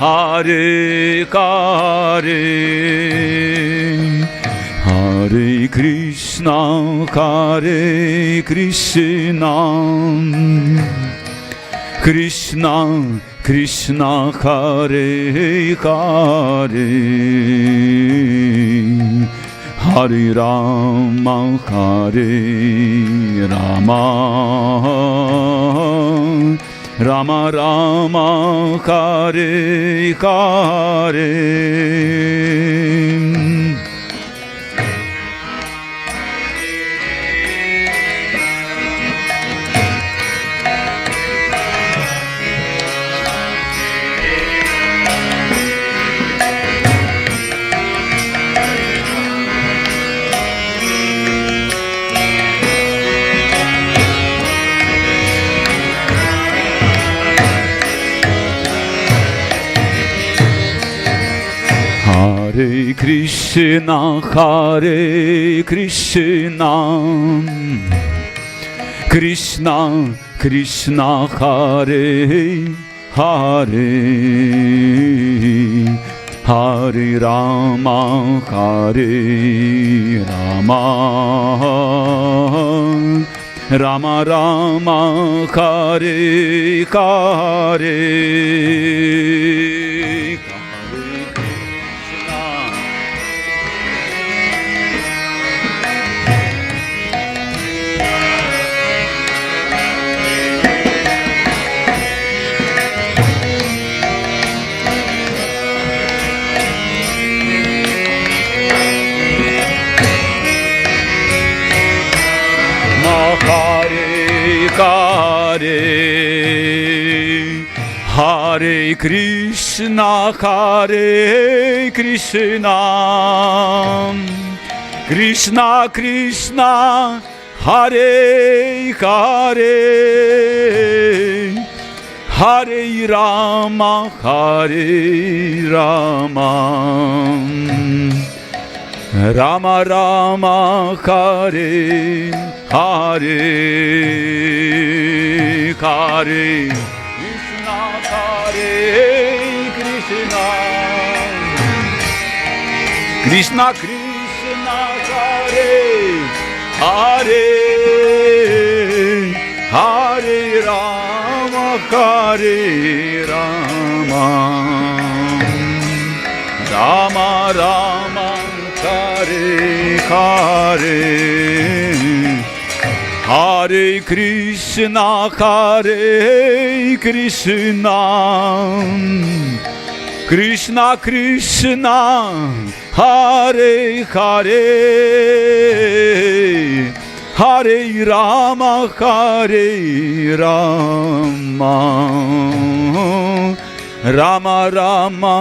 Hare Hare, Hare Krishna, Hare Krishna, Krishna Krishna, Hare Hare, Hare Rama, Hare Rama, Rama Rama, Hare Hare. Hare Krishna, Hare Krishna, Krishna Krishna, Hare Hare, Hare Rama, Hare Rama, Rama Rama, Hare Hare. Hare Hare Krishna, Hare Krishna, Krishna Krishna, Hare Hare, Hare Rama, Hare Rama, Rama Rama, Hare Hare, Hare Krishna, Hare Krishna, Krishna Krishna, Hare Hare, Hare Rama, Hare Rama, Rama Rama, Hare Hare, Hare Krishna, Hare Krishna, Krishna Krishna, Hare Hare, Hare Rama, Hare Rama, Rama Rama,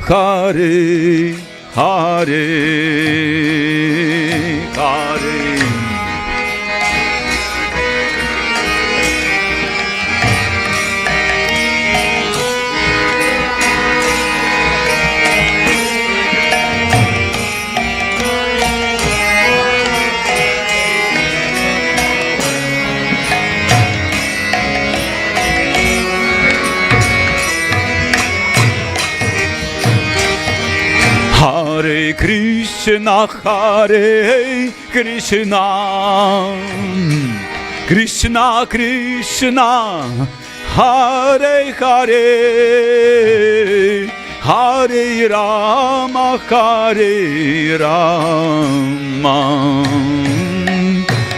Hare Hare Hare. Hare Krishna, Hare Krishna, Krishna Krishna, Hare Hare, Hare Rama, Hare Rama,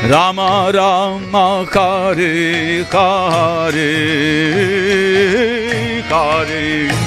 Rama Rama, Hare Hare, Hare.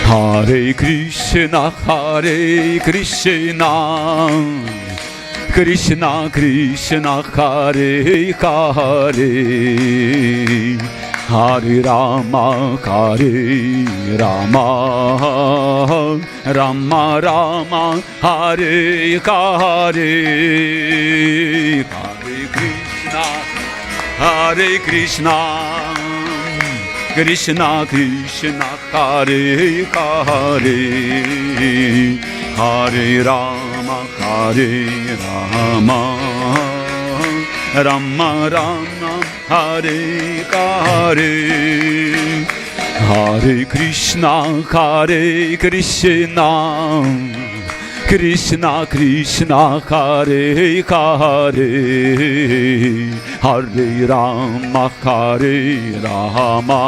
Hare Krishna, Hare Krishna, Krishna Krishna, Hare Hare, Hare Rama, Hare Rama, Rama Rama, Hare Hare, Hare Krishna, Krishna Krishna, Hare Hare, Hare Rama, Hare Rama, Rama Rama, Hare Hare, Hare Krishna, Hare Krishna, Krishna Krishna, Hare Hare, Hare Rama, Hare Rama,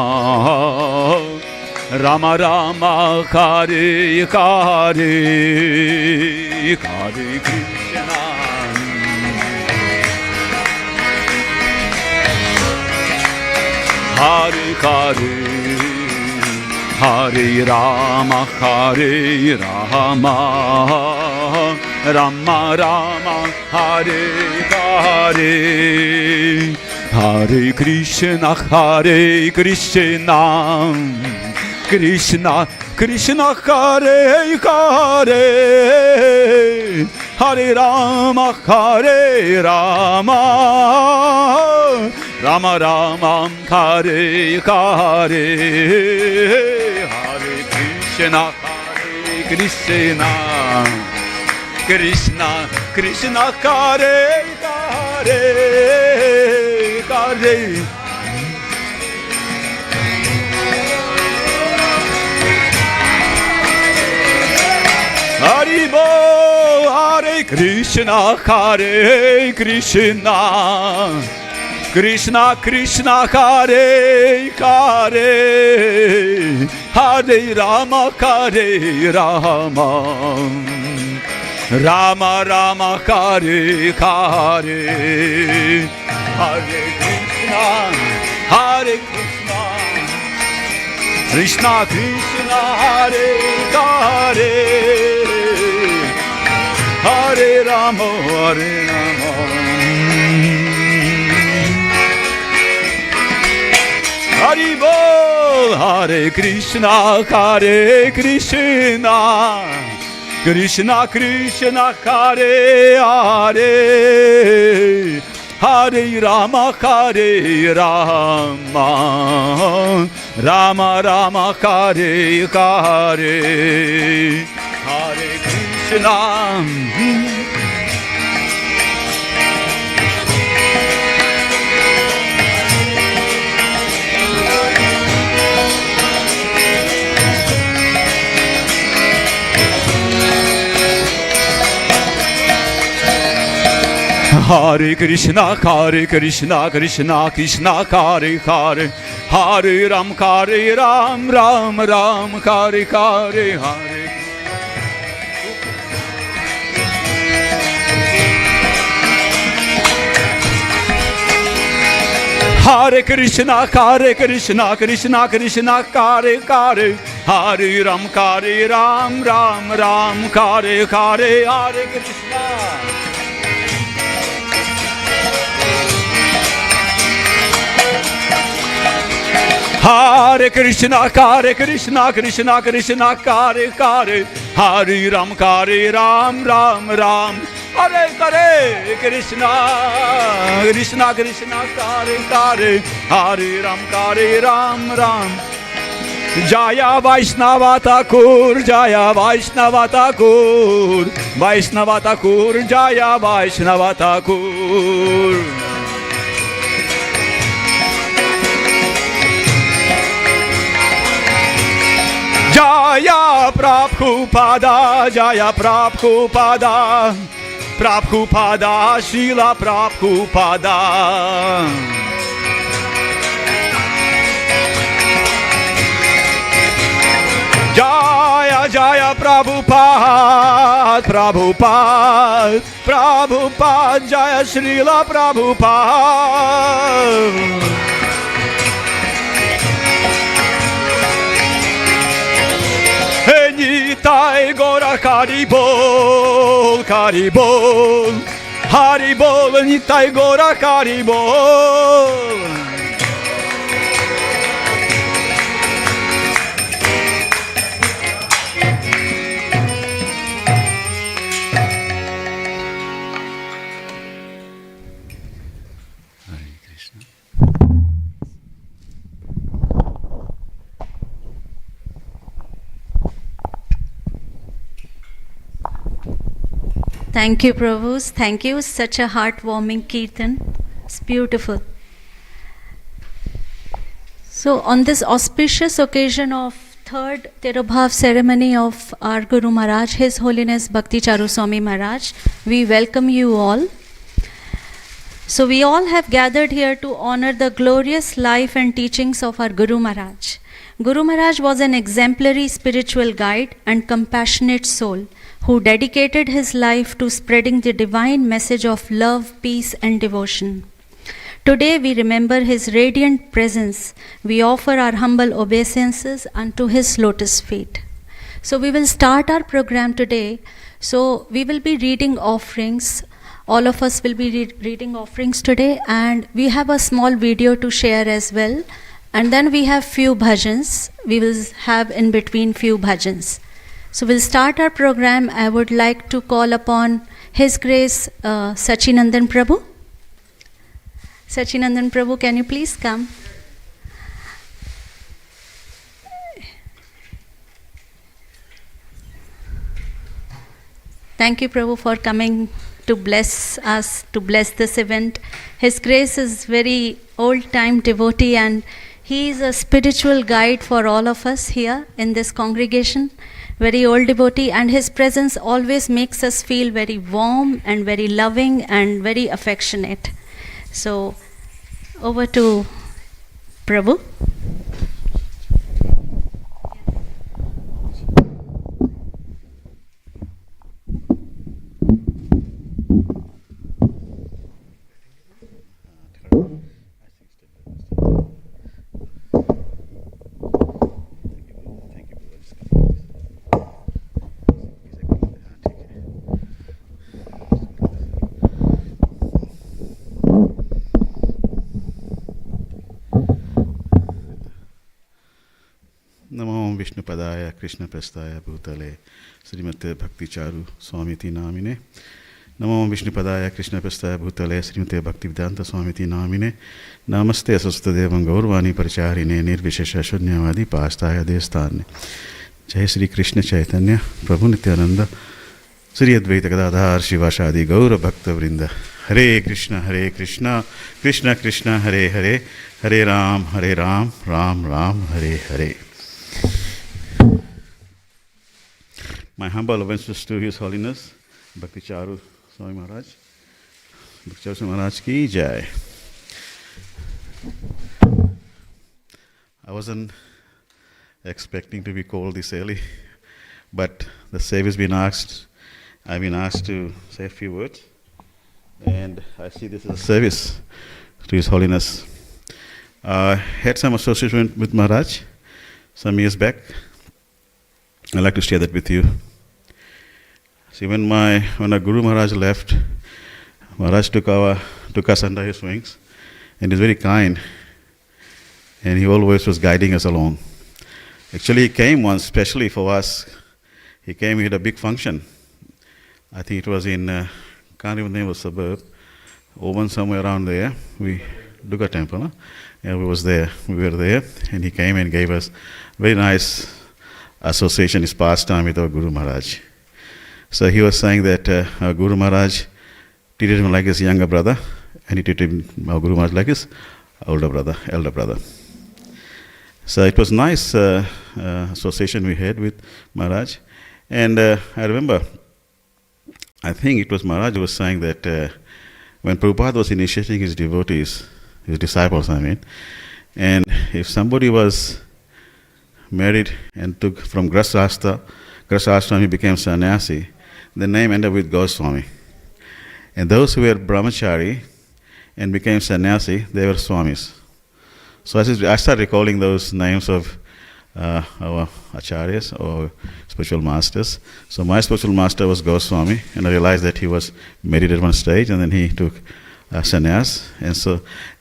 Rama Rama, Hare Hare, Hare Krishna, Hare Hare, Hare Rama, Hare Rama, Rama Rama, Hare Hare, Hare Krishna, Hare Krishna, Krishna Krishna, Hare Hare, Hare Rama, Hare Rama, Rama Rama, Hare Hare, Hare Krishna, Hare Krishna, Krishna Krishna, Hare Hare, Hare Haribo, Hare Krishna, Hare Krishna, Krishna Krishna, Hare Hare, Hare Rama, Hare Rama, Rama Rama, Hare Hare, Hare Krishna, Hare Krishna, Krishna Krishna, Hare Hare, Hare Rama, Hare Rama, Hari Bol, Hare Krishna, Hare Krishna, Krishna Krishna, Hare Hare, Hare Rama, Hare Rama, Rama Rama, Hare Hare, Hare Krishna, Hare Krishna, Hare Krishna, Krishna Krishna, Hare Hare, Hare Ram, Hare Ram, Ram Ram, Hare Hare, Hare Hare Krishna, Hare Krishna, Krishna Krishna, Hare Hare, Hare Ram, Hare Ram, Ram Ram, Hare Hare, Hare Krishna. Hare Krishna, Hare Krishna, Krishna Krishna, Hare Hare, Hare Ram, Hare Ram, Ram Ram, Hare Hare Krishna, Krishna Krishna, Hare Hare, Hare Ram, Hare Ram, Ram. Jaya Vaishnava Thakur, Jaya Vaishnava Thakur, Vaishnava Thakur, Jaya Vaishnava Thakur. Jaya Prabhupada, Jaya Prabhupada, Prabhupada, Srila Prabhupada. Jaya Jaya Prabhupada, Prabhupada, Prabhupada, Jaya Srila Prabhupada. Nitai Gora Haribol, Haribol, Haribol, Nitai Gora Haribol. Hare Krishna. Thank you, Prabhus. Thank you. Such a heartwarming kirtan. It's beautiful. So, on this auspicious occasion of third Tirobhava ceremony of our Guru Maharaj, His Holiness Bhakti Charu Swami Maharaj, we welcome you all. So, we all have gathered here to honor the glorious life and teachings of our Guru Maharaj. Guru Maharaj was an exemplary spiritual guide and compassionate soul who dedicated his life to spreading the divine message of love, peace, and devotion. Today we remember his radiant presence. We offer our humble obeisances unto his lotus feet. So we will start our program today. So we will be reading offerings. All of us will be reading offerings today, and we have a small video to share as well. And then we have few bhajans. We will have in between few bhajans. So we'll start our program. I would like to call upon His Grace Sachinandan Prabhu. Sachinandan Prabhu, can you please come? Thank you, Prabhu, for coming to bless us, to bless this event. His Grace is very old-time devotee, and he is a spiritual guide for all of us here in this congregation. Very old devotee, and his presence always makes us feel very warm and very loving and very affectionate. So, over to Prabhu. नमो विष्णुपदाय कृष्णप्रस्थाय भूतले श्रीमते भक्ति चारु स्वामी नामिने नमो विष्णुपदाय कृष्णप्रस्थाय भूतले श्रीमते भक्तिवेदांत स्वामी नामिने नमस्ते सस्तदेवं गौरवाणी परिचारिणे निर्विशेष शून्यवादी पास्ताय देवस्थाने जय श्री कृष्ण चैतन्य प्रभु नित्यानंद श्री अद्वैत गदाधर शिवासादि गौर भक्तवृंद हरे Krishna Krishna Krishna Hare Hare Hare Ram Ram Ram Hare Hare. My humble obeisances to His Holiness Bhakti Charu Swami Maharaj. Bhakti Charu Swami Maharaj ki jai. I wasn't expecting to be called this early, but the service I've been asked to say a few words, and I see this as a service to His Holiness. I had some association with Maharaj some years back. I'd like to share that with you. See, when our Guru Maharaj left, Maharaj took us under his wings, and he's very kind, and he always was guiding us along. Actually, he came once specially for us. He had a big function. I think it was in, can't remember the name of the suburb, Oban, somewhere around there. Duga Temple, huh? And we were there, and he came and gave us very nice association, his pastime with our Guru Maharaj. So he was saying that our Guru Maharaj treated him like his younger brother, and he treated our Guru Maharaj like his elder brother. So it was nice association we had with Maharaj. And I remember, I think it was Maharaj who was saying that when Prabhupada was initiating his devotees, his disciples, and if somebody was married and took from Grasashram, he became sannyasi, the name ended with Goswami. And those who were brahmachari and became sannyasi, they were swamis. So I started recalling those names of our acharyas or spiritual masters. So my spiritual master was Goswami, and I realized that he was married at one stage, and then he took sannyas.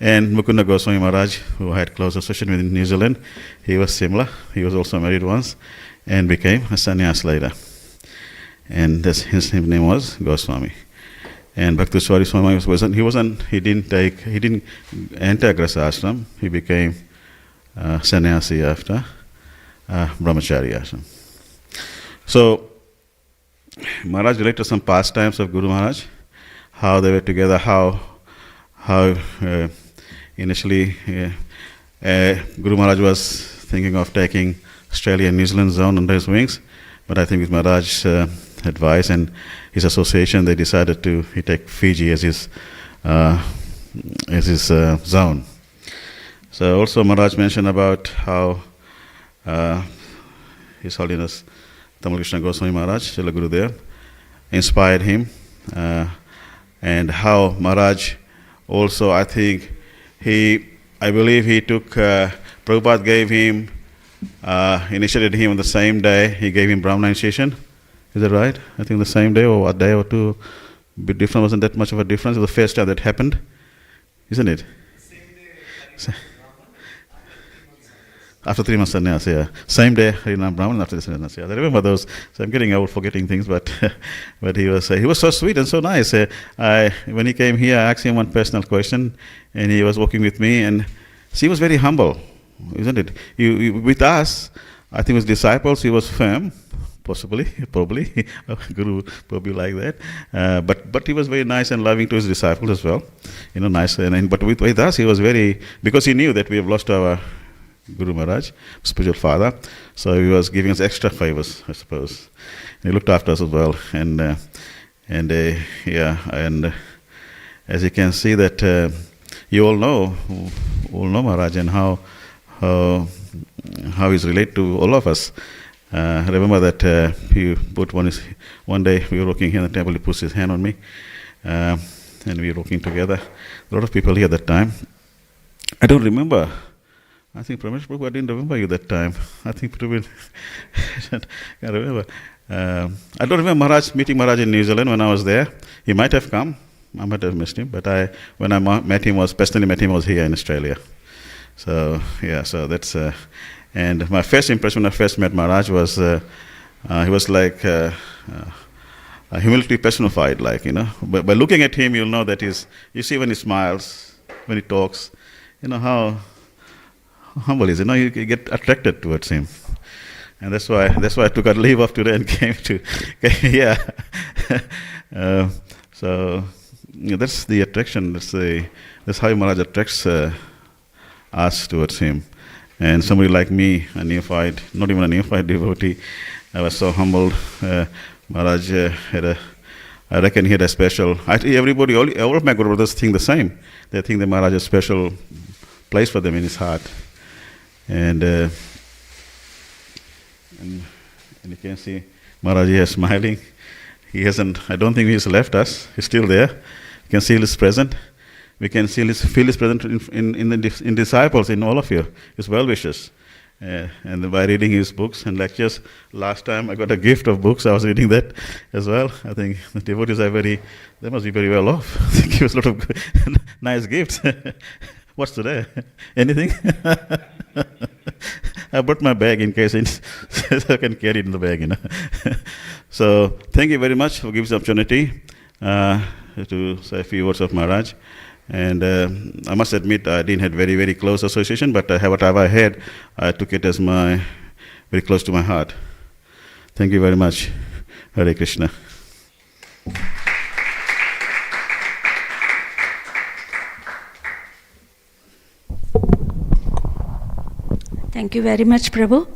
And Mukunda Goswami Maharaj, who I had close association with in New Zealand, he was similar. He was also married once and became a sannyas later. And his name was Goswami. And Bhakti Charu Swami he didn't enter Grasa Ashram. He became sannyasi after brahmacharya ashram. So Maharaj related some pastimes of Guru Maharaj, how they were together, how initially Guru Maharaj was thinking of taking Australia and New Zealand zone under his wings, but I think with Maharaj's advice and his association, they decided to take Fiji as his zone. So also Maharaj mentioned about how His Holiness Tamal Krishna Goswami Maharaj, Srila Gurudev, inspired him, and how Maharaj also, I believe he took, Prabhupada gave him, initiated him on the same day, he gave him Brahmana initiation. Is that right? I think the same day or a day or two, bit different, wasn't that much of a difference. It was the first time that happened, isn't it? After 3 months sannyas, yeah. Same day, Harinam Brahman, after the sannyas, yeah. I remember those, so I'm getting old, forgetting things, but but he was so sweet and so nice. When he came here, I asked him one personal question, and he was walking with me, and he was very humble, isn't it? With us, I think with disciples, he was firm, probably, Guru probably like that. But he was very nice and loving to his disciples as well, nice. But with us, he was very, because he knew that we have lost our Guru Maharaj, spiritual father, so he was giving us extra favors, I suppose. He looked after us as well, and as you can see that you all know Maharaj and how he's related to all of us. I remember that he put one day we were walking here in the temple, he put his hand on me, and we were walking together. A lot of people here at that time. I don't remember. I think Pramesh Prabhu, I didn't remember you that time. I think Prabhu, I can't remember. I don't remember meeting Maharaj in New Zealand when I was there. He might have come. I might have missed him. But when I personally met him was here in Australia. So, yeah, so that's... and my first impression when I first met Maharaj was, he was like a humility personified, But by looking at him, you'll know that you see when he smiles, when he talks, how humble is. You get attracted towards him. And that's why I took a leave of today and came here. So that's the attraction. That's how Maharaj attracts us towards him. And somebody like me, a neophyte, not even a neophyte devotee, I was so humbled. Maharaj I reckon he had a special. Everybody, all of my Guru brothers think the same. They think that Maharaj has a special place for them in his heart. And you can see Maharaj here smiling. He hasn't. I don't think he's left us. He's still there. You can see his present. We can feel his presence in disciples, in all of you, his well-wishers. And by reading his books and lectures, last time I got a gift of books, I was reading that as well. I think the devotees they must be very well off. They give us a lot of nice gifts. What's today? Anything? I brought my bag in case I can carry it in the bag, So thank you very much for giving us the opportunity to say a few words of Maharaj. And I must admit, I didn't have very, very close association, but whatever I had, I took it as very close to my heart. Thank you very much. Hare Krishna. Thank you very much, Prabhu.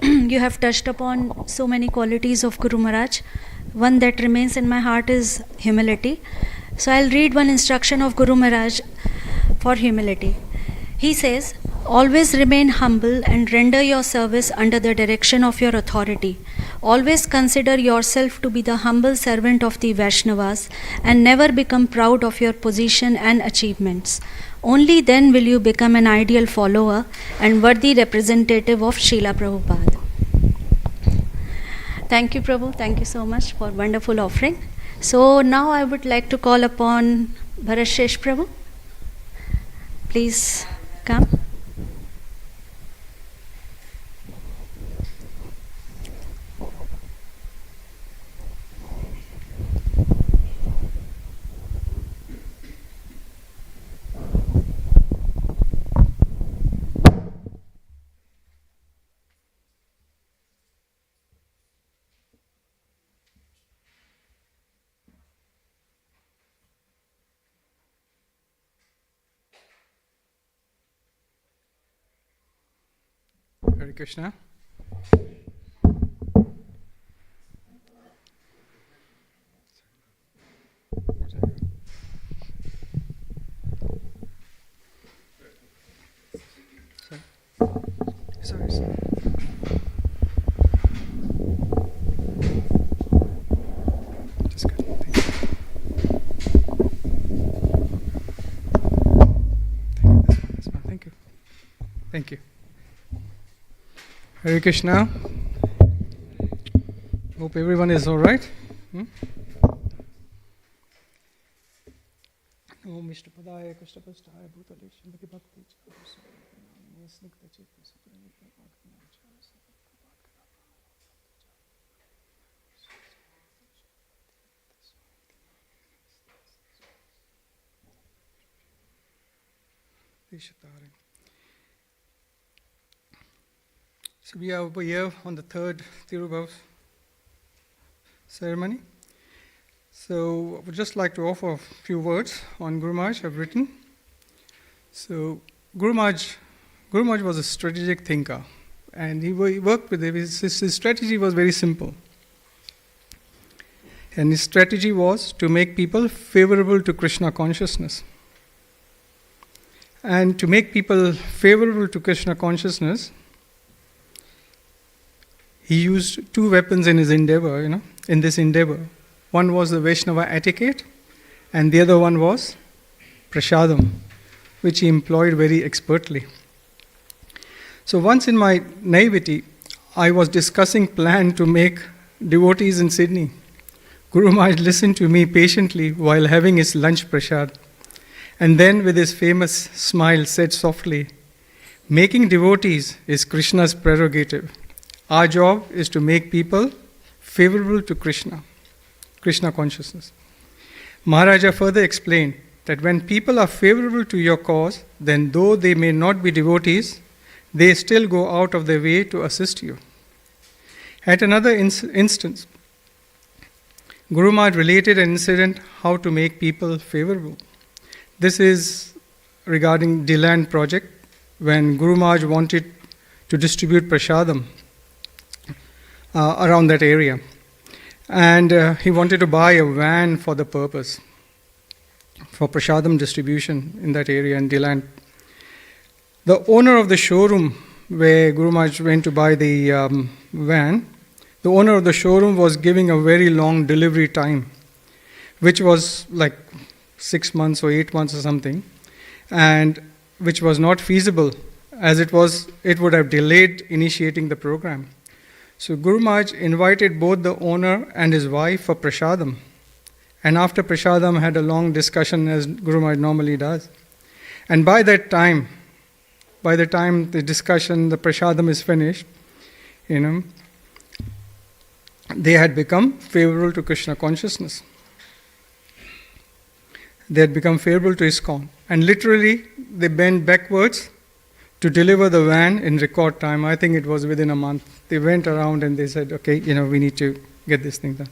You have touched upon so many qualities of Guru Maharaj. One that remains in my heart is humility. So I'll read one instruction of Guru Maharaj for humility. He says, always remain humble and render your service under the direction of your authority. Always consider yourself to be the humble servant of the Vaishnavas and never become proud of your position and achievements. Only then will you become an ideal follower and worthy representative of Srila Prabhupada. Thank you, Prabhu. Thank you so much for wonderful offering. So now I would like to call upon Bharashesh Prabhu. Please come. Hare Krishna. Sorry. Just good. Thank you. Thank you. Hare Krishna. Hope everyone is all right. Om Vishnu Padaya Krishna Pastaya Bhutale Shambhaki Bhakti Charu Swami Snigdha Chitna Supranita Bhakti Charu Swami. So we are over here on the third Tirobhava ceremony. So I would just like to offer a few words on Guru Maharaj I've written. So Guru Maharaj was a strategic thinker, and he worked with his strategy was very simple. And his strategy was to make people favorable to Krishna consciousness. And to make people favorable to Krishna consciousness, he used two weapons in his endeavor, in this endeavor. One was the Vaishnava etiquette, and the other one was prasadam, which he employed very expertly. So once in my naivety, I was discussing plan to make devotees in Sydney. Guru Maharaj listened to me patiently while having his lunch prasad, and then with his famous smile said softly, "Making devotees is Krishna's prerogative. Our job is to make people favorable to Krishna consciousness." Maharaja further explained that when people are favorable to your cause, then though they may not be devotees, they still go out of their way to assist you. At another instance, Guru Maharaj related an incident how to make people favorable. This is regarding Deland project, when Guru Maharaj wanted to distribute prasadam around that area. And he wanted to buy a van for the purpose, for prasadam distribution in that area in Deland. The owner of the showroom where Guru Maharaj went to buy the van, the owner of the showroom was giving a very long delivery time, which was like 6 months or 8 months or something, and which was not feasible, as it would have delayed initiating the program. So Guru Maharaj invited both the owner and his wife for prasadam, and after prasadam had a long discussion, as Guru Maharaj normally does. And by the time the discussion, the prasadam is finished, they had become favorable to Krishna consciousness. They had become favorable to ISKCON, and literally they bent backwards to deliver the van in record time. I think it was within a month. They went around and they said, okay, we need to get this thing done.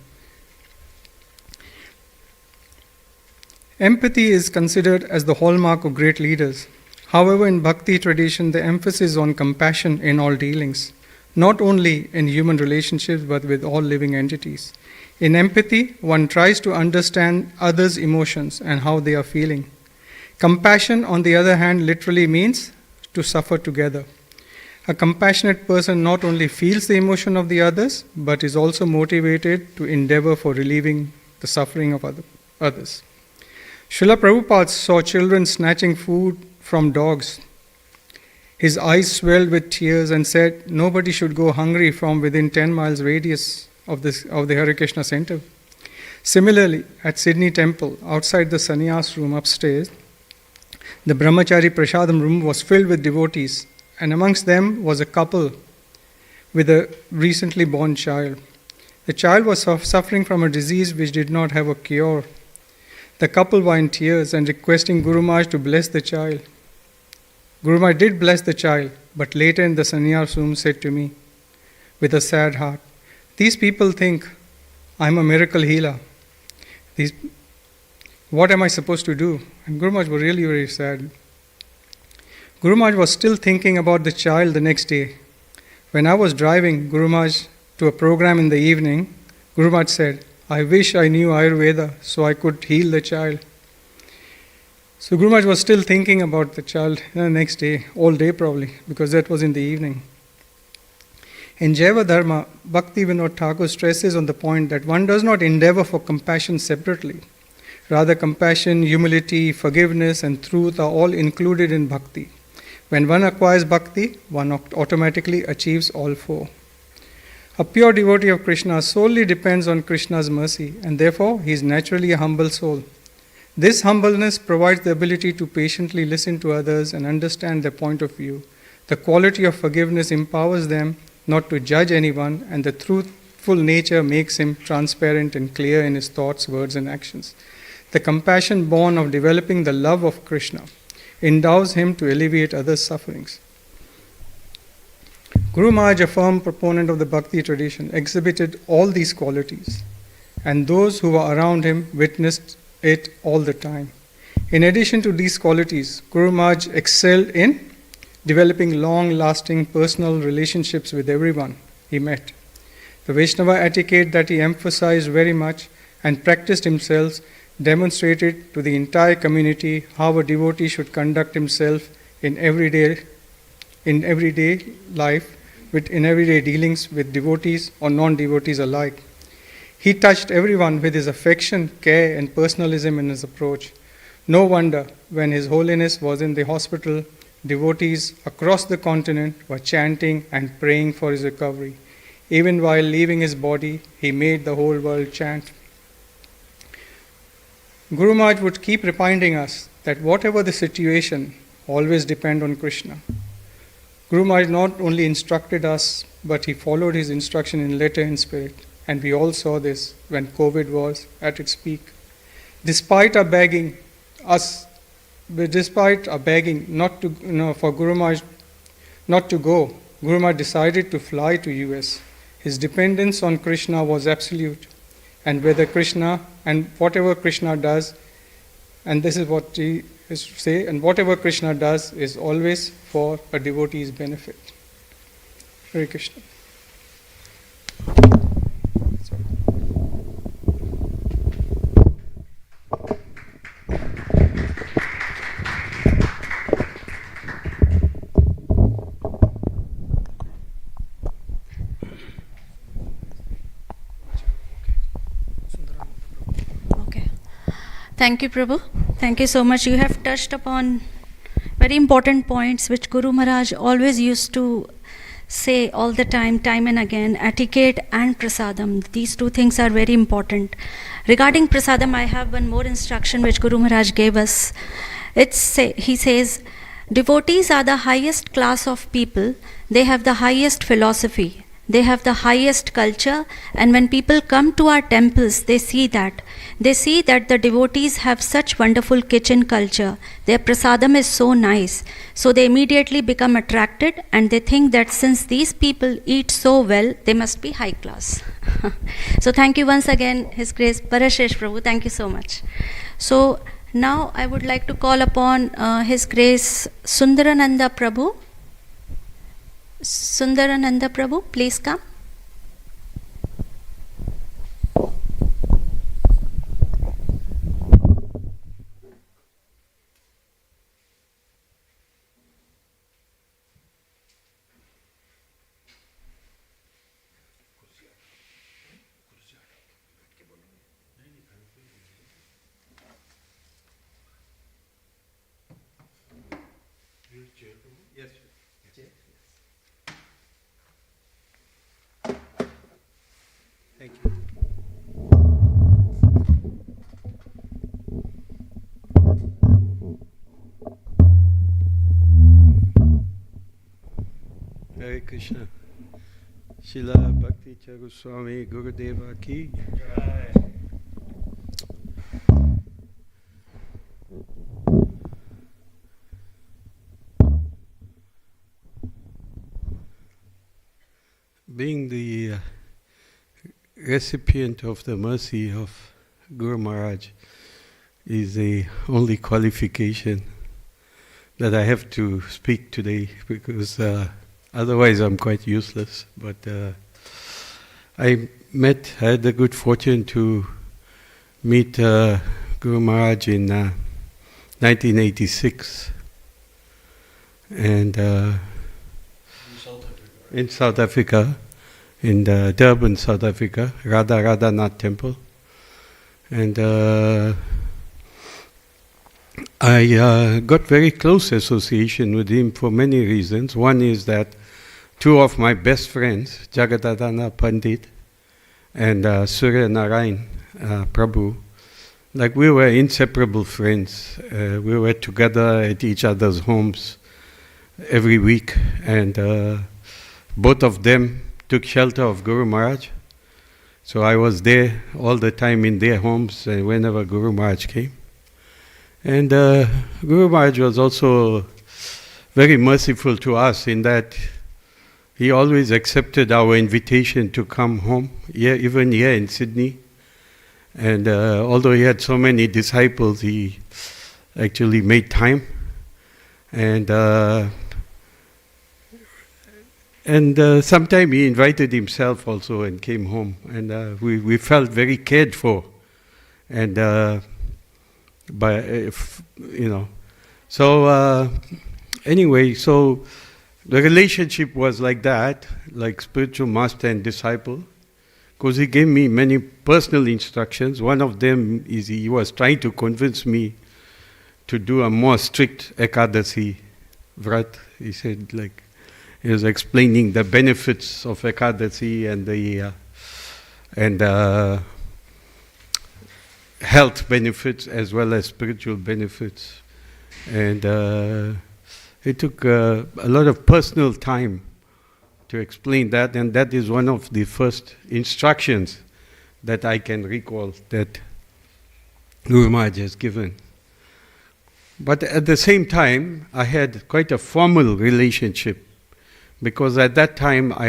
Empathy is considered as the hallmark of great leaders. However, in Bhakti tradition, the emphasis is on compassion in all dealings, not only in human relationships but with all living entities. In empathy, one tries to understand others' emotions and how they are feeling. Compassion, on the other hand, literally means to suffer together. A compassionate person not only feels the emotion of the others, but is also motivated to endeavor for relieving the suffering of others. Srila Prabhupada saw children snatching food from dogs. His eyes swelled with tears and said, nobody should go hungry from within 10 miles radius of the Hare Krishna center. Similarly, at Sydney Temple, outside the sannyas room upstairs, the Brahmachari Prasadam room was filled with devotees, and amongst them was a couple with a recently born child. The child was suffering from a disease which did not have a cure. The couple were in tears and requesting Guru Maharaj to bless the child. Guru Maharaj did bless the child, but later in the sannyas room said to me, with a sad heart, these people think I'm a miracle healer. What am I supposed to do? And Guru Maharaj was really very sad. Guru Maharaj was still thinking about the child the next day. When I was driving Guru Maharaj to a program in the evening, Guru Maharaj said, "I wish I knew Ayurveda so I could heal the child." So Guru Maharaj was still thinking about the child the next day, all day probably, because that was in the evening. In Jaiva Dharma, Bhakti Vinod Thakur stresses on the point that one does not endeavor for compassion separately. Rather, compassion, humility, forgiveness and truth are all included in bhakti. When one acquires bhakti, one automatically achieves all four. A pure devotee of Krishna solely depends on Krishna's mercy, and therefore he is naturally a humble soul. This humbleness provides the ability to patiently listen to others and understand their point of view. The quality of forgiveness empowers them not to judge anyone, and the truthful nature makes him transparent and clear in his thoughts, words and actions. The compassion born of developing the love of Krishna endows him to alleviate others' sufferings. Guru Maharaj, a firm proponent of the Bhakti tradition, exhibited all these qualities, and those who were around him witnessed it all the time. In addition to these qualities, Guru Maharaj excelled in developing long-lasting personal relationships with everyone he met. The Vaishnava etiquette that he emphasized very much and practiced himself demonstrated to the entire community how a devotee should conduct himself in everyday life, in everyday dealings with devotees or non-devotees alike. He touched everyone with his affection, care and personalism in his approach. No wonder when His Holiness was in the hospital, devotees across the continent were chanting and praying for his recovery. Even while leaving his body, he made the whole world chant. Guru Maharaj would keep reminding us that whatever the situation, always depend on Krishna. Guru Maharaj not only instructed us, but he followed his instruction in letter and spirit. And we all saw this when COVID was at its peak. Despite our begging not to, for Guru Maharaj not to go, Guru Maharaj decided to fly to US. His dependence on Krishna was absolute, and whatever Krishna does, and this is what he is to say, and whatever Krishna does is always for a devotee's benefit. Hare Krishna. Thank you, Prabhu. Thank you so much. You have touched upon very important points which Guru Maharaj always used to say all the time and again. Etiquette and prasadam. These two things are very important. Regarding prasadam, I have one more instruction which Guru Maharaj gave us. He says, devotees are the highest class of people. They have the highest philosophy. They have the highest culture, and when people come to our temples, they see that the devotees have such wonderful kitchen culture. Their prasadam is so nice. So they immediately become attracted, and they think that since these people eat so well, they must be high class. So thank you once again, His Grace Parashesh Prabhu. Thank you so much. So now I would like to call upon His Grace Sundarananda Prabhu. Sundarananda Prabhu, please come. Thank you. Hare Krishna. Srila Bhakti Charu Swami Gurudeva Ki. Being the recipient of the mercy of Guru Maharaj is the only qualification that I have to speak today, because Otherwise, I'm quite useless. But I had the good fortune to meet Guru Maharaj in 1986. And in South Africa, in Durban, South Africa, Radha Nath Temple. And I got very close association with him for many reasons. One is that two of my best friends, Jagadadana Pandit and Surya Narayan Prabhu, like we were inseparable friends. We were together at each other's homes every week, and both of them took shelter of Guru Maharaj. So I was there all the time in their homes whenever Guru Maharaj came. And Guru Maharaj was also very merciful to us in that he always accepted our invitation to come home, even here in Sydney. And although he had so many disciples, he actually made time. And sometime he invited himself also and came home. And we felt very cared for. And anyway, so the relationship was like that, like spiritual master and disciple, because he gave me many personal instructions. One of them is he was trying to convince me to do a more strict Ekadasi Vrat. He said, like, he was explaining the benefits of Ekadasi and the health benefits as well as spiritual benefits. And it took a lot of personal time to explain that, and that is one of the first instructions that I can recall that Guru Maharaj has given. But at the same time, I had quite a formal relationship, because at that time I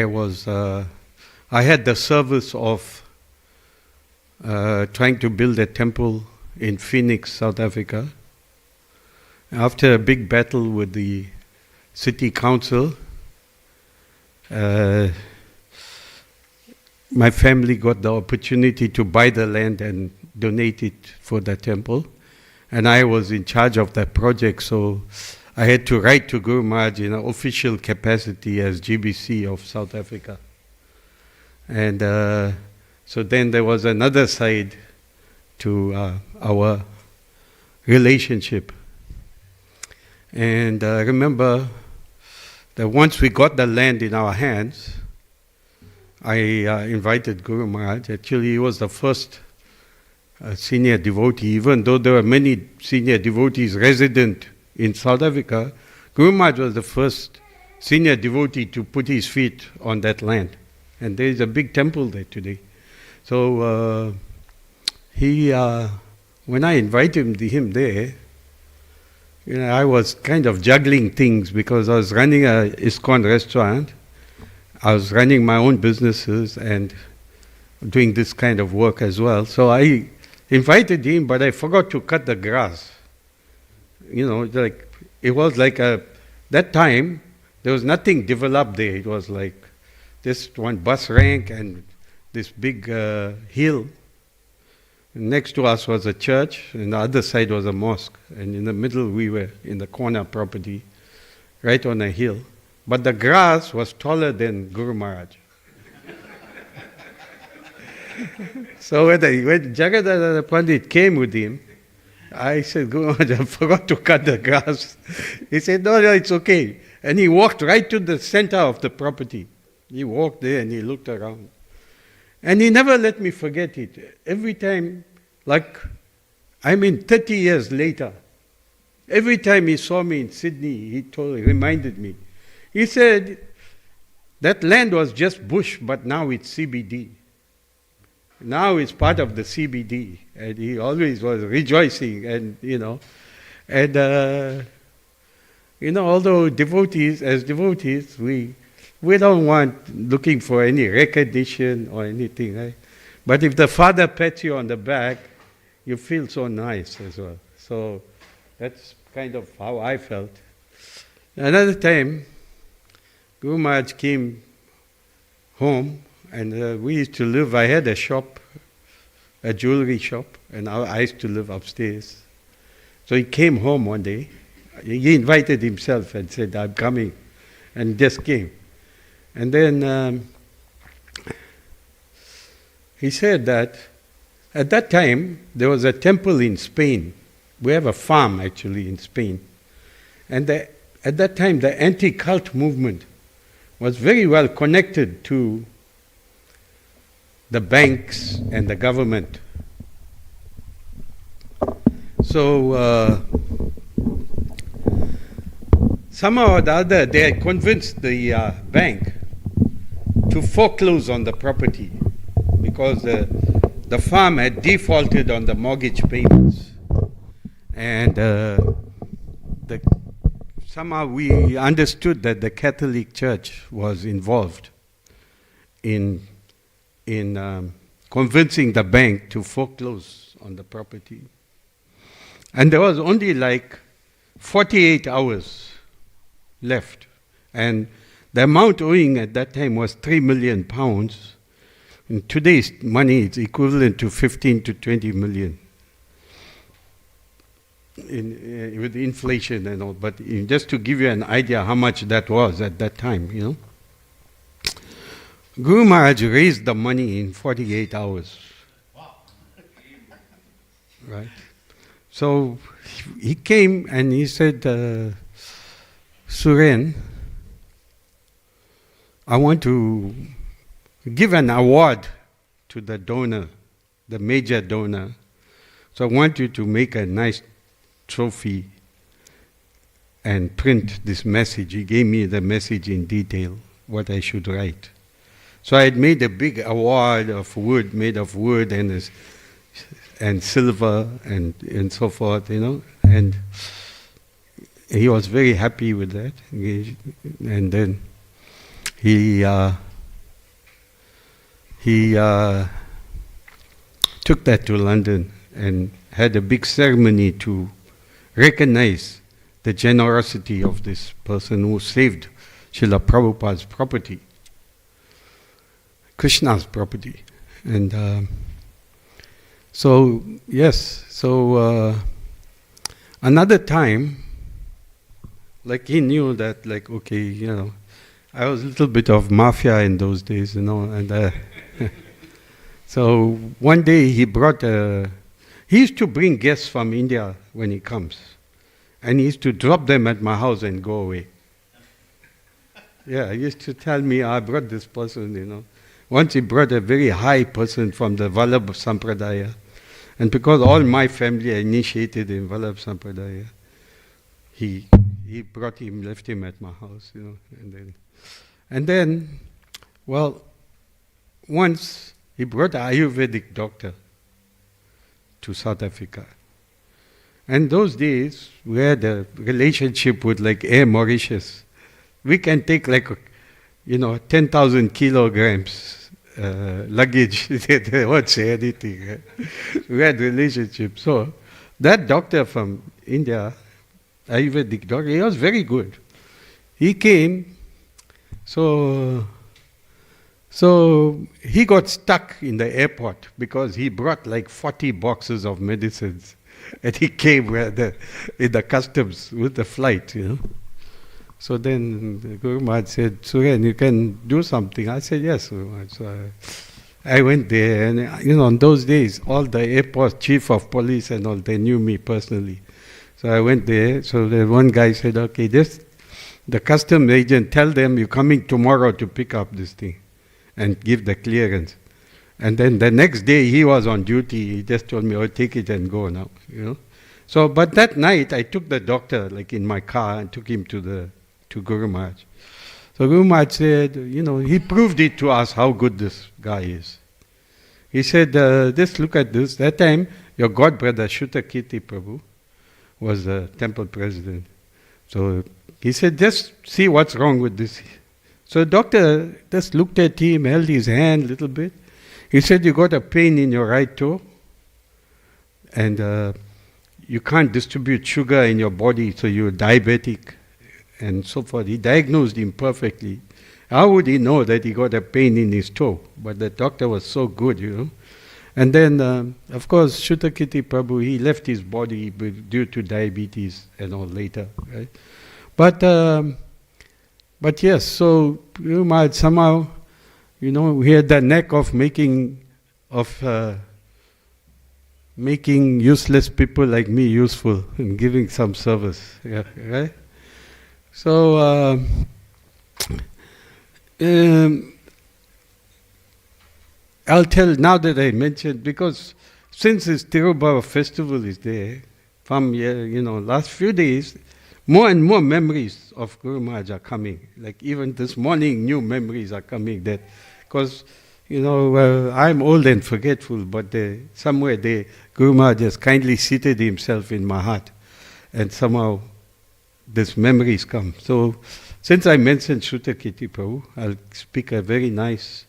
had the service of trying to build a temple in Phoenix, South Africa. After a big battle with the city council, my family got the opportunity to buy the land and donate it for the temple. And I was in charge of that project, so I had to write to Guru Maharaj in an official capacity as GBC of South Africa. And so then there was another side to our relationship. And I remember that once we got the land in our hands, I invited Guru Maharaj. Actually, he was the first senior devotee, even though there were many senior devotees resident in South Africa. Guru Maharaj was the first senior devotee to put his feet on that land. And there is a big temple there today. So when I invited him there, I was kind of juggling things because I was running a ISKCON restaurant. I was running my own businesses and doing this kind of work as well. So I invited him, but I forgot to cut the grass. It was like that time, there was nothing developed there. It was like just one bus rank and this big hill. Next to us was a church, and the other side was a mosque. And in the middle, we were in the corner property, right on a hill. But the grass was taller than Guru Maharaj. So when Jagadadana Pandit came with him, I said, Guru Maharaj, I forgot to cut the grass. He said, no, it's okay. And he walked right to the center of the property. He walked there and he looked around. And he never let me forget it. Every time, 30 years later, every time he saw me in Sydney, he reminded me. He said, that land was just bush, but now it's CBD. Now it's part of the CBD. And he always was rejoicing, although devotees, we don't want looking for any recognition or anything, right? But if the Father pats you on the back, you feel so nice as well. So that's kind of how I felt. Another time, Guru Maharaj came home, and we used to live, I had a shop, a jewelry shop, and I used to live upstairs. So he came home one day. He invited himself and said, I'm coming, and just came. And then he said that at that time there was a temple in Spain. We have a farm actually in Spain. And at that time the anti-cult movement was very well connected to the banks and the government. So somehow or the other they had convinced the bank to foreclose on the property because the farm had defaulted on the mortgage payments. And somehow we understood that the Catholic Church was involved in convincing the bank to foreclose on the property. And there was only like 48 hours left. And the amount owing at that time was £3 million. In today's money, it's equivalent to 15 to 20 million. With inflation and all, but just to give you an idea how much that was at that time, Guru Maharaj raised the money in 48 hours. Wow. Right? So he came and he said, Suren, I want to give an award to the donor, the major donor. So I want you to make a nice trophy and print this message. He gave me the message in detail, what I should write. So I had made a big award of wood, made of wood and silver and so forth, and he was very happy with that. And then he took that to London and had a big ceremony to recognize the generosity of this person who saved Srila Prabhupada's property, Krishna's property. And another time, like he knew that, like, okay, I was a little bit of mafia in those days, and so one day he used to bring guests from India when he comes, and he used to drop them at my house and go away. Yeah, he used to tell me, I brought this person, Once he brought a very high person from the Vallabh Sampradaya, and because all my family are initiated in Vallabh Sampradaya, he brought him, left him at my house, and then, well, once he brought an Ayurvedic doctor to South Africa. And those days, we had a relationship with like Air Mauritius. We can take like, 10,000 kilograms luggage. They won't say anything. We had relationship. So that doctor from India, Ayurvedic doctor, he was very good. He came, so he got stuck in the airport because he brought like 40 boxes of medicines. And he came in the customs with the flight, So then the Guru Maharaj said, Suren, you can do something. I said, yes, Guru Maharaj. So I went there, and in those days, all the airport chief of police and all, they knew me personally. So I went there. So the one guy said, okay, the customs agent, tell them you're coming tomorrow to pick up this thing and give the clearance. And then the next day he was on duty. He just told me, take it and go now, So, but that night I took the doctor like in my car and took him to Guru Maharaj. So Guru Maharaj said, he proved it to us how good this guy is. He said, just look at this. That time your god brother Shrutakirti Prabhu was the temple president. So he said, just see what's wrong with this. So the doctor just looked at him, held his hand a little bit. He said, you got a pain in your right toe, and you can't distribute sugar in your body, so you're diabetic, and so forth. He diagnosed him perfectly. How would he know that he got a pain in his toe? But the doctor was so good, And then, of course, Shutakiti Prabhu, he left his body due to diabetes and all later, right? But yes, so somehow, we had the knack of making useless people like me useful and giving some service, right? So, I'll tell now that I mentioned, because since this Tirobhava festival is there, from last few days, more and more memories of Guru Maharaj are coming. Like even this morning, new memories are coming. That, because I'm old and forgetful, but somewhere Guru Maharaj has kindly seated himself in my heart, and somehow these memories come. So, since I mentioned Shutakiti Prabhu, I'll speak a very nice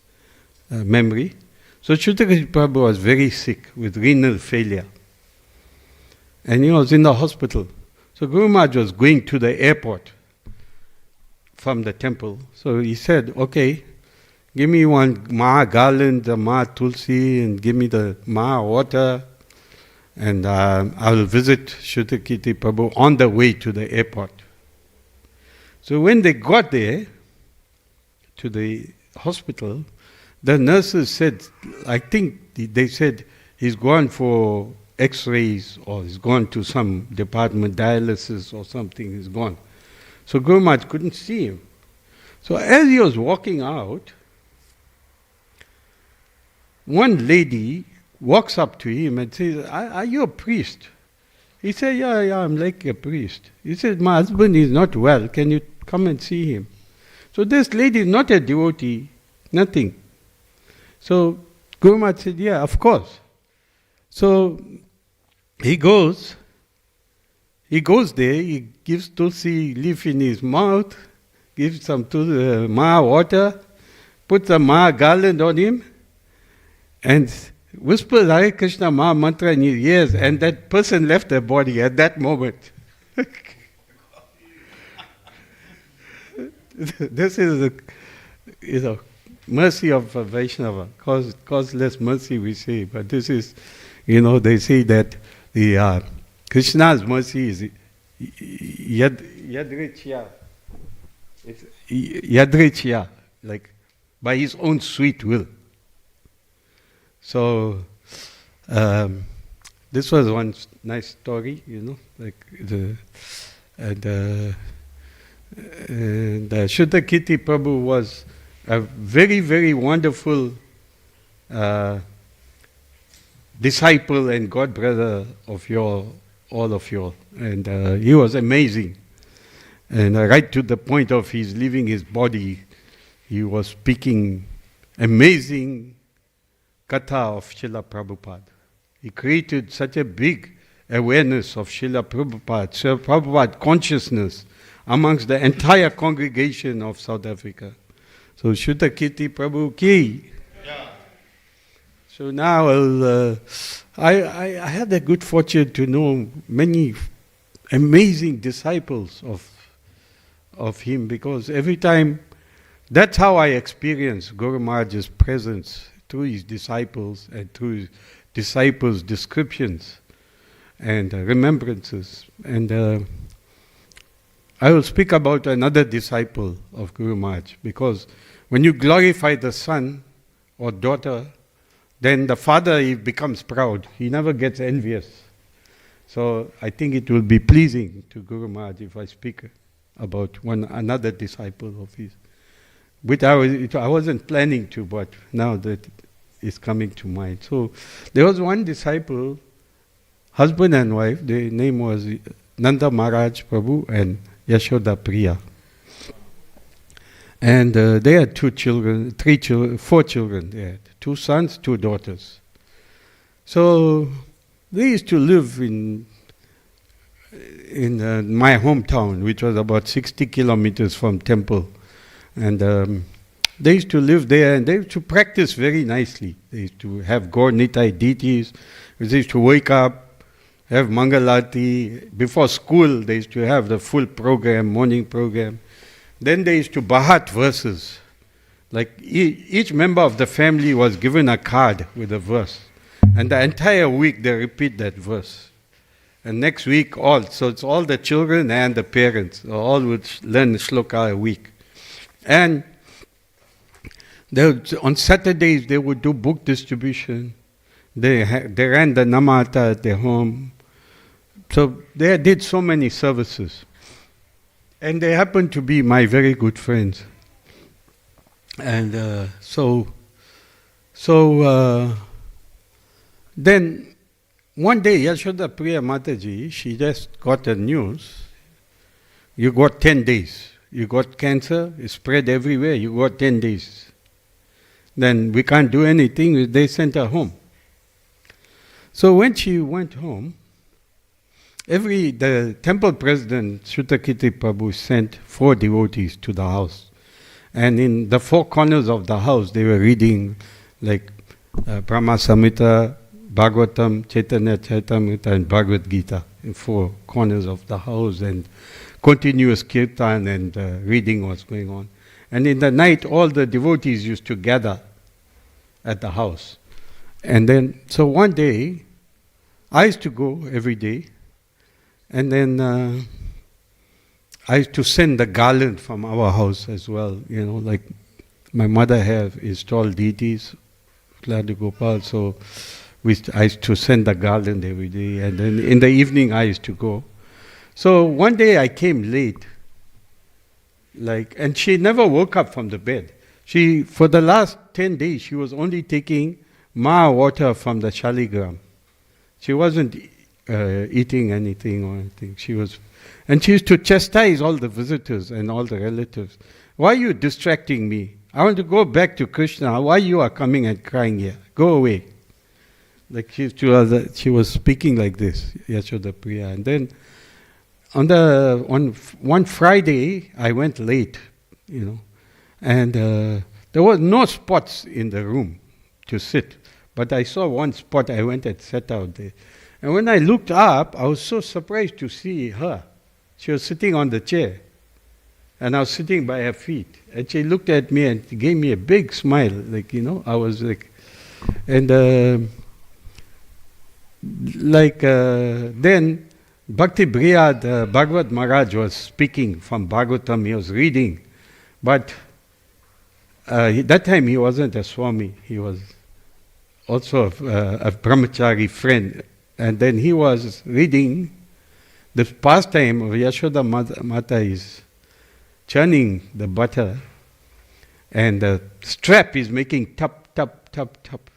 memory. So Shutakiti Prabhu was very sick with renal failure. And he was in the hospital. So Guru Maharaj was going to the airport from the temple. So he said, okay, give me one Maha garland, the Maha Tulsi, and give me the Maha water, and I will visit Shutakiti Prabhu on the way to the airport. So when they got there, to the hospital, the nurses said, I think they said, he's gone for x-rays, or he's gone to some department, dialysis or something, he's gone. So Guru Maharaj couldn't see him. So as he was walking out, one lady walks up to him and says, are you a priest? He said, yeah, I'm like a priest. He said, my husband is not well, can you come and see him? So this lady is not a devotee, nothing. So Guru Maharaj said, yeah, of course. So he goes there, he gives tulsi leaf in his mouth, gives some Maha water, puts a Maha garland on him, and whispers Hare Krishna Maha mantra in his ears, and that person left the body at that moment. This is mercy of Vaishnava, causeless mercy we say, but this is, they say that the Krishna's mercy is yadrichya. It's yadrichya, like by his own sweet will. So this was one nice story, and Shutakiti Prabhu was a very, very wonderful disciple and god brother of all of you, and he was amazing. And right to the point of his leaving his body, he was speaking amazing katha of Srila Prabhupada. He created such a big awareness of Srila Prabhupada consciousness amongst the entire congregation of South Africa. So Shutakiti Prabhu ki. Yeah. So now I had the good fortune to know many amazing disciples of him, because every time, that's how I experience Guru Maharaj's presence, through his disciples and through his disciples' descriptions and remembrances. And I will speak about another disciple of Guru Maharaj, because when you glorify the son or daughter, then the father, he becomes proud. He never gets envious. So I think it will be pleasing to Guru Maharaj if I speak about another disciple of his, which I wasn't planning to, but now that is coming to mind. So there was one disciple, husband and wife, their name was Nanda Maharaj Prabhu and Yashoda Priya. And they had 4 children. They had 2 sons, 2 daughters. So they used to live in my hometown, which was about 60 kilometers from temple. And they used to live there, and they used to practice very nicely. They used to have Gaur Nitai deities. They used to wake up, have Mangalati. Before school, they used to have the full program, morning program. Then they used to Bahat verses. Like each member of the family was given a card with a verse. And the entire week they repeat that verse. And next week so it's all the children and the parents. All would learn shloka a week. And on Saturdays they would do book distribution. They ran the namata at their home. So they did so many services. And they happened to be my very good friends. And then one day Yashoda Priya Mataji, she just got the news. You got 10 days. You got cancer, it spread everywhere, you got 10 days. Then we can't do anything, they sent her home. So when she went home, the temple president, Shutakiti Prabhu, sent 4 devotees to the house. And in the 4 corners of the house, they were reading like Brahma Samhita, Bhagavatam, Chaitanya Charitamrita, and Bhagavad Gita in 4 corners of the house, and continuous kirtan and reading was going on. And in the night, all the devotees used to gather at the house. And then, so one day, I used to go every day, and then I used to send the garland from our house as well, like my mother have installed deities, Ladu Gopal, so I used to send the garland every day, and then in the evening I used to go. So one day I came late, and she never woke up from the bed. For the last 10 days, she was only taking Ma water from the shaligram. She wasn't eating anything or anything. And she used to chastise all the visitors and all the relatives. Why are you distracting me? I want to go back to Krishna. Why you are coming and crying here? Go away. Like she was speaking like this, Yashoda Priya. And then on one Friday, I went late, and there was no spots in the room to sit. But I saw one spot, I went and sat out there. And when I looked up, I was so surprised to see her. She was sitting on the chair, and I was sitting by her feet. And she looked at me and gave me a big smile, I was like, and then Bhakti Brihad Bhagavad Maharaj was speaking from Bhagavatam, he was reading. But that time he wasn't a Swami, he was also a brahmachari friend. And then he was reading the pastime of Yashoda Mata is churning the butter, and the strap is making tap, tap, tap, tap,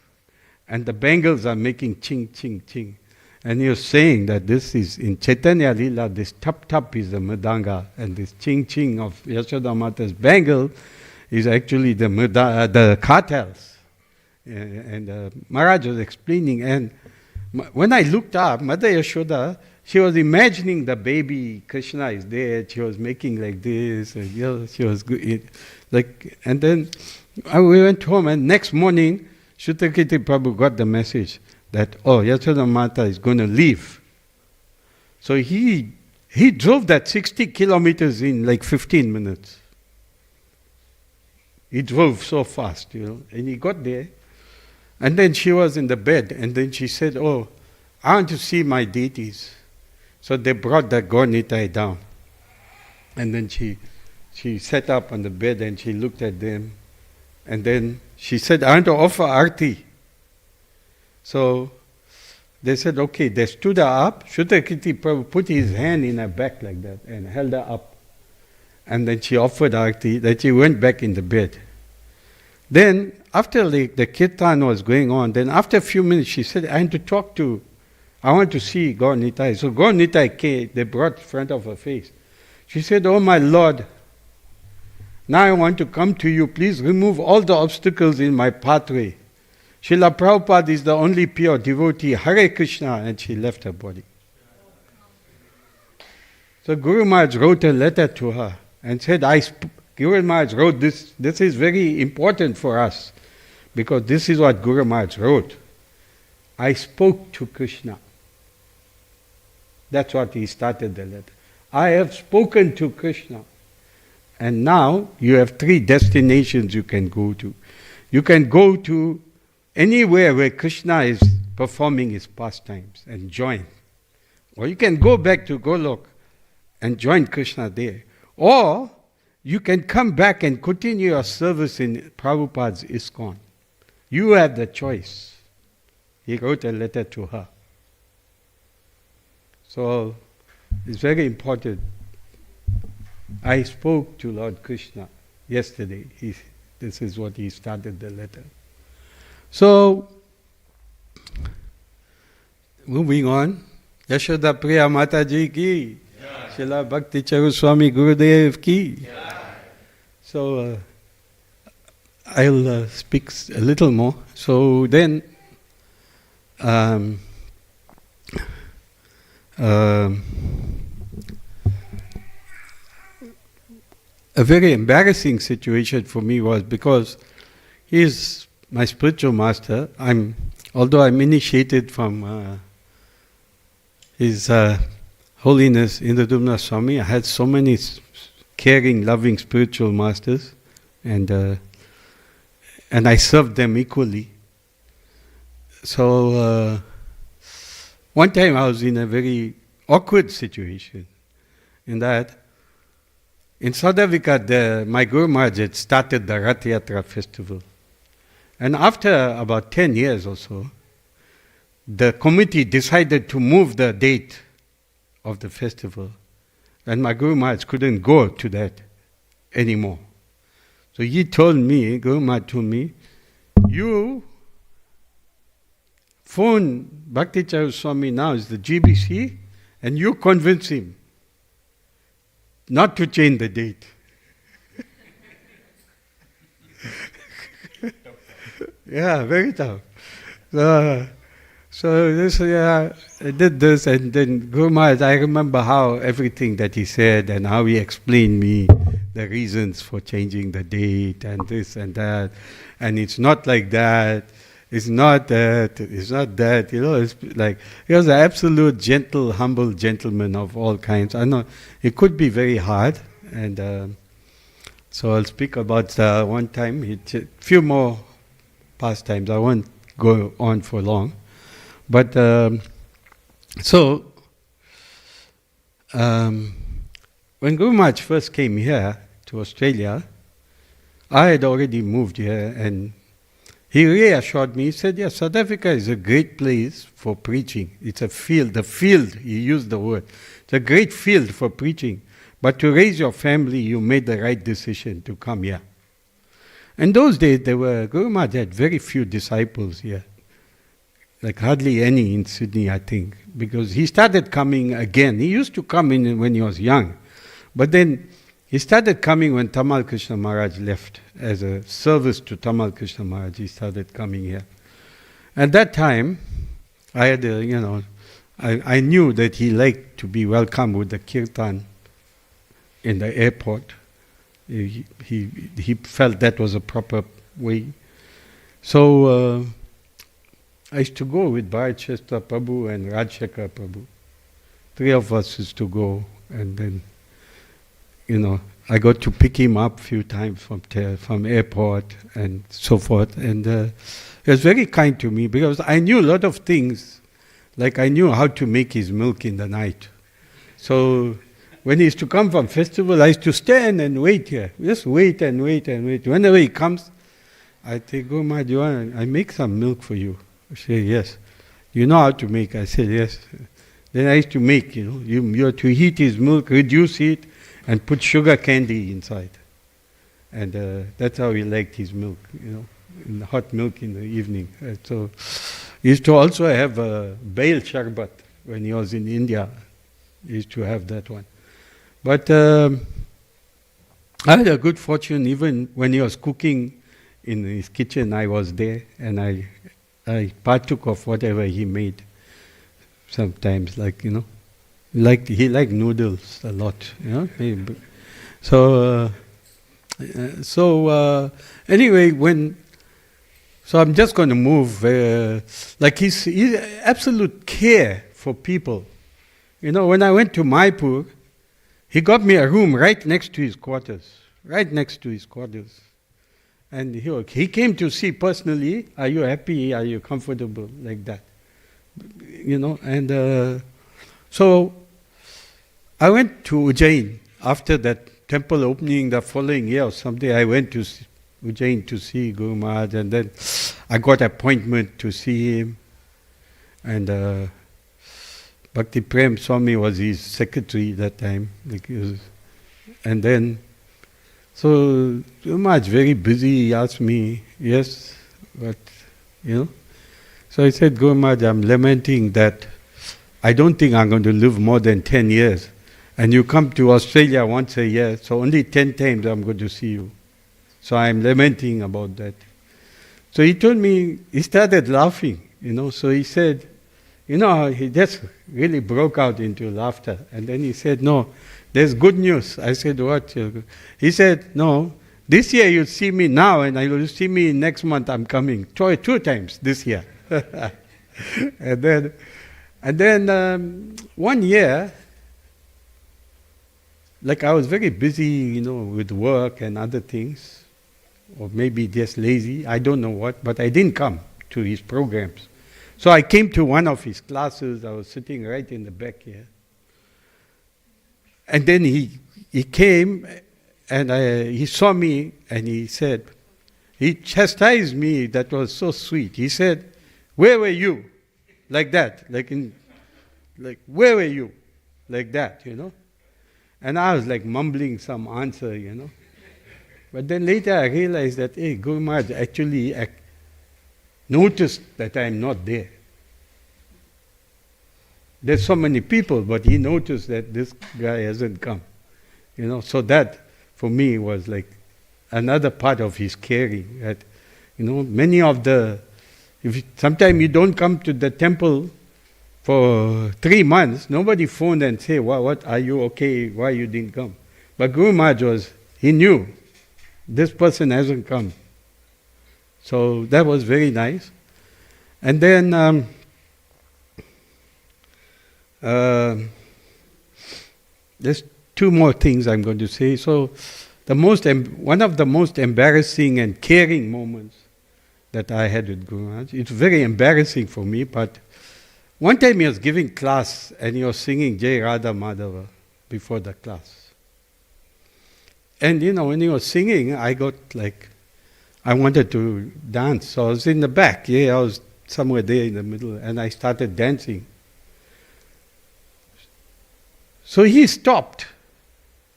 and the bangles are making ching, ching, ching. And he was saying that this is, in Chaitanya Lila, this tap, tap is the mridanga, and this ching, ching of Yashoda Mata's bangle is actually the cartels. And Maharaj was explaining, and when I looked up, Mother Yashoda, she was imagining the baby Krishna is there. She was making like this, and she was good. And then we went home, and next morning, Shutakiti Prabhu got the message that Yashoda Mata is going to leave. So he drove that 60 kilometers in like 15 minutes. He drove so fast, and he got there. And then she was in the bed, and then she said, I want to see my deities. So they brought the Gaur-Nitai down. And then she sat up on the bed and she looked at them. And then she said, I want to offer Arti. So they said, okay. They stood her up. Shutakiti Prabhu put his hand in her back like that and held her up. And then she offered Arti. Then she went back in the bed. Then after the kirtan was going on, then after a few minutes she said, I want to see Gaur-Nitai. So Gaur-Nitai came, they brought in front of her face. She said, oh my Lord, now I want to come to you. Please remove all the obstacles in my pathway. Srila Prabhupada is the only pure devotee. Hare Krishna. And she left her body. So Guru Maharaj wrote a letter to her and said, Guru Maharaj wrote this. This is very important for us, because this is what Guru Maharaj wrote. I spoke to Krishna. That's what he started the letter. I have spoken to Krishna. And now you have 3 destinations you can go to. You can go to anywhere where Krishna is performing his pastimes and join. Or you can go back to Golok and join Krishna there. Or you can come back and continue your service in Prabhupada's ISKCON. You have the choice. He wrote a letter to her. So it's very important. I spoke to Lord Krishna yesterday. This is what he started the letter. So, moving on. Yashoda Priya Mataji ki. Srila Bhakti Charu Swami Gurudev ki. So, I'll speak a little more. So then, a very embarrassing situation for me was because he is my spiritual master. Although I'm initiated from His Holiness Indradumna Swami, I had so many caring, loving spiritual masters, and I served them equally. So one time I was in a very awkward situation, in that in South Africa, my Guru Maharaj had started the Rath Yatra festival. And after about 10 years or so, the committee decided to move the date of the festival. And my Guru Maharaj couldn't go to that anymore. So he told me, Guru Maharaj told me, you phone Bhakti Charu Swami now, is the GBC, and you convince him not to change the date. Yeah, very tough. So this, I did this, and then Guru Maharaj, I remember how everything that he said and how he explained me the reasons for changing the date and this and that, and it's not like that, it's not that, it's not that, it's like, he was an absolute gentle, humble gentleman of all kinds. I know it could be very hard, and so I'll speak about one time, a few more pastimes. I won't go on for long. But when Guru Maharaj first came here to Australia, I had already moved here, and he reassured me. He said, yes, South Africa is a great place for preaching. It's a field, he used the word. It's a great field for preaching. But to raise your family, you made the right decision to come here. In those days, Guru Maharaj had very few disciples here. Like hardly any in Sydney, I think. Because he started coming again. He used to come in when he was young. But then he started coming when Tamal Krishna Maharaj left. As a service to Tamal Krishna Maharaj, he started coming here. At that time, I had, I knew that he liked to be welcomed with the kirtan in the airport. He felt that was a proper way. So I used to go with Bharachestra Prabhu and Rajshekar Prabhu. 3 of us used to go, and then, I got to pick him up a few times from airport and so forth. And he was very kind to me because I knew a lot of things, like I knew how to make his milk in the night. So when he used to come from festival, I used to stand and wait here. Just wait and wait and wait. Whenever he comes, I say, Guru Maharaj, I make some milk for you. I say, yes. You know how to make? I said, yes. Then I used to make, you have to heat his milk, reduce heat, and put sugar candy inside. And that's how he liked his milk, in hot milk in the evening. So he used to also have a Bail Sharbat when he was in India. He used to have that one. But I had a good fortune, even when he was cooking in his kitchen, I was there, and I partook of whatever he made. Sometimes, he liked noodles a lot, So anyway, so I'm just going to move. His absolute care for people. When I went to Maipur, he got me a room right next to his quarters. right next to his quarters. And he came to see personally, are you happy, are you comfortable, like that. And so I went to Ujjain. After that temple opening the following year or something, I went to Ujjain to see Guru Maharaj, and then I got appointment to see him. And Bhakti Prem Swami was his secretary that time. And then, so Guru Maharaj very busy, he asked me, yes, but, So I said, Guru Maharaj, I'm lamenting that I don't think I'm going to live more than 10 years. And you come to Australia once a year, so only 10 times I'm going to see you. So I'm lamenting about that. So he told me, he started laughing, so he said, he just really broke out into laughter. And then he said, no, there's good news. I said, what? He said, no, this year you'll see me now, and you'll see me next month I'm coming. Two times this year. And then 1 year, like I was very busy, with work and other things, or maybe just lazy, I don't know what, but I didn't come to his programs. So I came to one of his classes, I was sitting right in the back here. And then he came and he saw me and he said, he chastised me, that was so sweet. He said, where were you? Like that, where were you? Like that, And I was like mumbling some answer, But then later I realized that, hey, Guru Maharaj actually noticed that I'm not there. There's so many people, but he noticed that this guy hasn't come. So that for me was like another part of his caring. That, many of sometimes you don't come to the temple for 3 months, nobody phoned and say, what, are you okay, why you didn't come? But Guru Maharaj he knew, this person hasn't come. So that was very nice. And then there's two more things I'm going to say. So one of the most embarrassing and caring moments that I had with Guru Maharaj, it's very embarrassing for me, but one time he was giving class and he was singing Jai Radha Madhava before the class. And when he was singing, I got I wanted to dance. So I was in the back, I was somewhere there in the middle, and I started dancing. So he stopped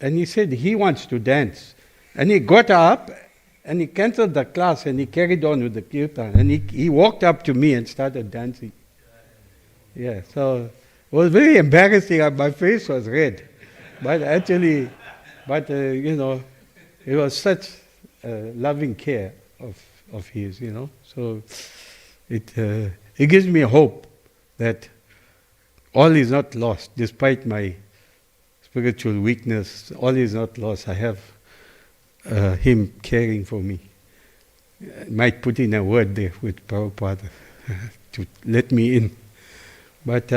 and he said he wants to dance. And he got up and he cancelled the class and he carried on with the kirtan. And he walked up to me and started dancing. Yeah, so it was very embarrassing. My face was red. But actually, it was such loving care of his, So it gives me hope that all is not lost, despite my spiritual weakness. All is not lost. I have him caring for me. I might put in a word there with Prabhupada to let me in. But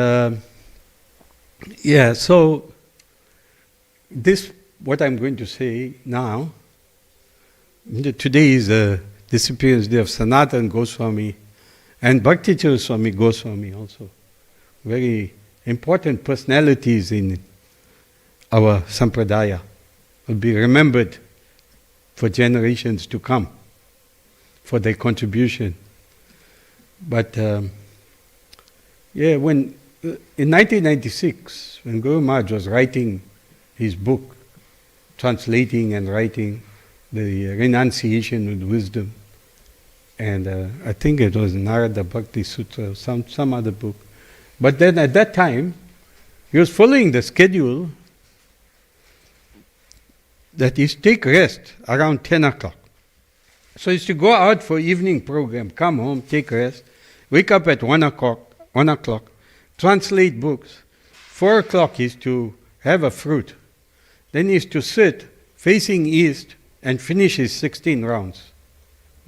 so this, what I'm going to say now, today is the disappearance day of Sanatana Goswami and Bhakti Charu Swami Goswami also. Very important personalities in our sampradaya will be remembered for generations to come for their contribution. But when in 1996, when Guru Maharaj was writing his book, translating and writing the Renunciation with Wisdom, and I think it was Narada Bhakti Sutra, or some other book. But then at that time, he was following the schedule that is take rest around 10 o'clock. So he used to go out for evening program, come home, take rest, wake up at 1 o'clock, translate books. 4 o'clock is to have a fruit. Then he is to sit facing east and finish his 16 rounds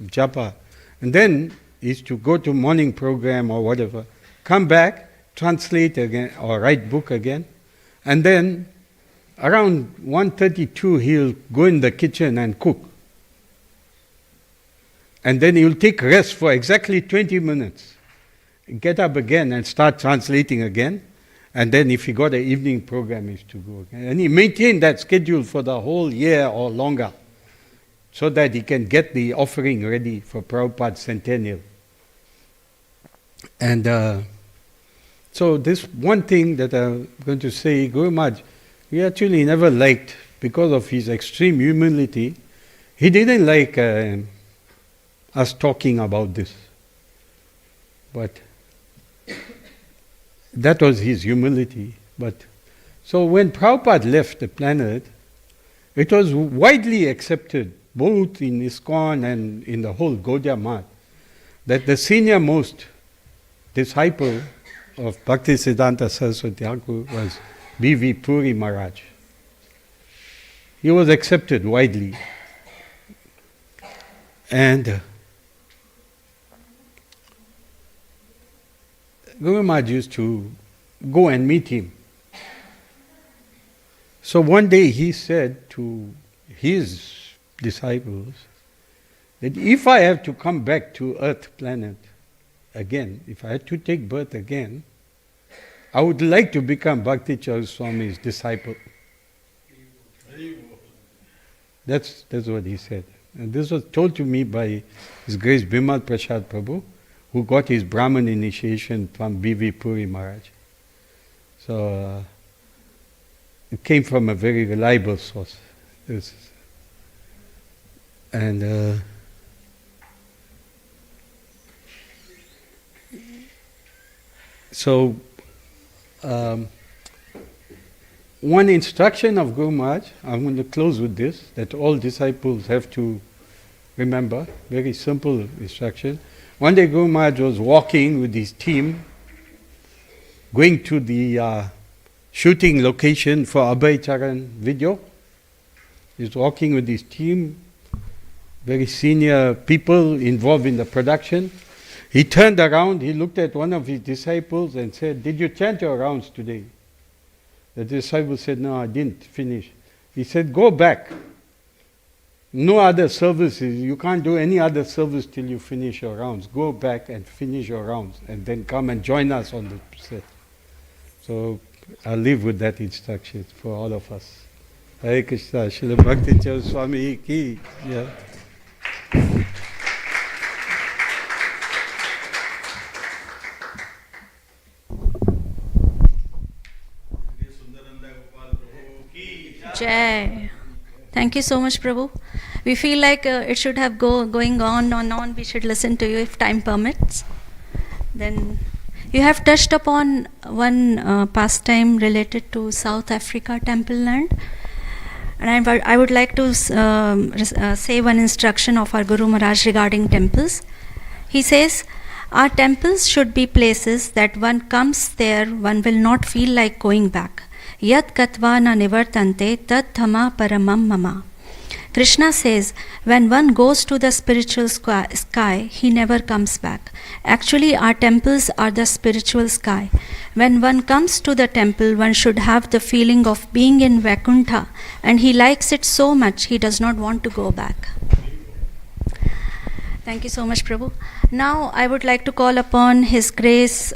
of japa. And then he is to go to morning program or whatever, come back, translate again or write book again, and then around 1:32 he'll go in the kitchen and cook. And then he'll take rest for exactly 20 minutes. Get up again and start translating again. And then if he got an evening program, he used to go again. And he maintained that schedule for the whole year or longer, so that he can get the offering ready for Prabhupada's centennial. And so this one thing that I'm going to say, Guru Maharaj, he actually never liked, because of his extreme humility, he didn't like us talking about this. But that was his humility. But so when Prabhupada left the planet, it was widely accepted, both in ISKCON and in the whole Gaudiya Math, that the senior most disciple of Bhaktisiddhanta Saraswati Thakur was B.V. Puri Maharaj. He was accepted widely. And Guru Maharaj used to go and meet him. So one day he said to his disciples that if I have to come back to Earth planet again, if I had to take birth again, I would like to become Bhakti Charu Swami's disciple. That's what he said. And this was told to me by His Grace Bimal Prasad Prabhu, who got his Brahman initiation from B.V. Puri Maharaj. So it came from a very reliable source. And so one instruction of Guru Maharaj, I'm going to close with this, that all disciples have to remember, very simple instruction. One day Guru Maharaj was walking with his team, going to the shooting location for Abhay Charan video. He was walking with his team, very senior people involved in the production. He turned around, he looked at one of his disciples and said, "Did you chant your rounds today?" The disciple said, "No, I didn't finish." He said, "Go back. No other services. You can't do any other service till you finish your rounds. Go back and finish your rounds and then come and join us on the set." So I'll leave with that instruction for all of us. Hare Krishna, Srila Bhakti Charu Swami ki. Yeah. Jai. Thank you so much, Prabhu. We feel like it should have going on and on. We should listen to you if time permits. Then you have touched upon one pastime related to South Africa temple land. And I would like to say one instruction of our Guru Maharaj regarding temples. He says, our temples should be places that one comes there, one will not feel like going back. Yat katva na nivartante tat dhama paramam mama. Krishna says, when one goes to the spiritual sky, he never comes back. Actually, our temples are the spiritual sky. When one comes to the temple, one should have the feeling of being in Vaikuntha, and he likes it so much, he does not want to go back. Thank you so much, Prabhu. Now, I would like to call upon His Grace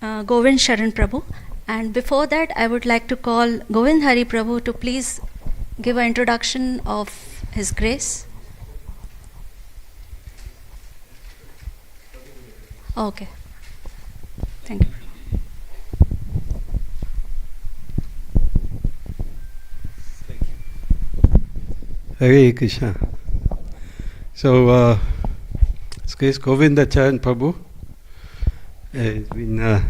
Govind Sharan Prabhu. And before that, I would like to call Govind Hari Prabhu to please give an introduction of His Grace. Okay. Thank you. Hare Krishna. So, His Grace Govinda Charan Prabhu has been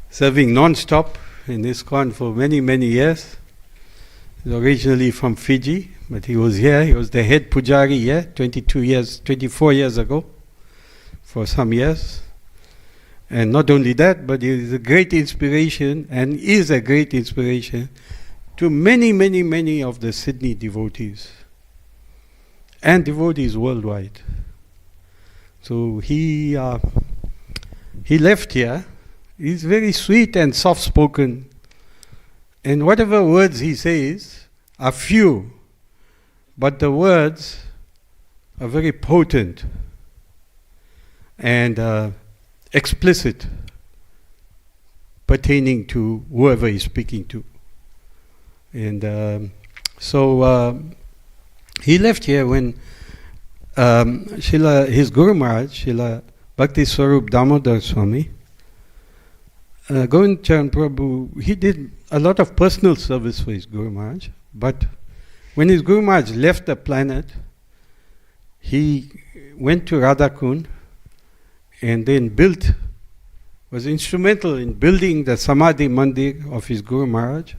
serving non-stop in ISKCON for many, many years. He's originally from Fiji, but he was here. He was the head pujari here 24 years ago, for some years. And not only that, but he is a great inspiration and is a great inspiration to many, many, many of the Sydney devotees and devotees worldwide. So he left here. He's very sweet and soft-spoken And whatever words he says are few, but the words are very potent and explicit, pertaining to whoever he's speaking to. And so he left here when his Guru Maharaj, Srila Bhakti Swarup Damodar Swami, Govind Charan Prabhu, he did a lot of personal service for his Guru Maharaj, but when his Guru Maharaj left the planet, he went to Radhakund and then was instrumental in building the Samadhi Mandir of his Guru Maharaj.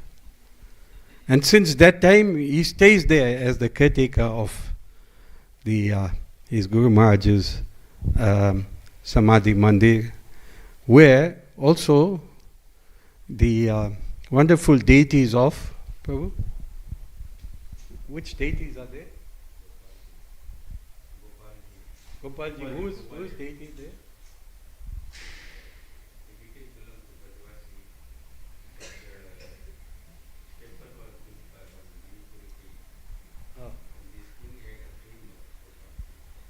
And since that time, he stays there as the caretaker of his Guru Maharaj's Samadhi Mandir, where also the wonderful deities of Prabhu. Which deities are there? Gopalji. Who's deity there?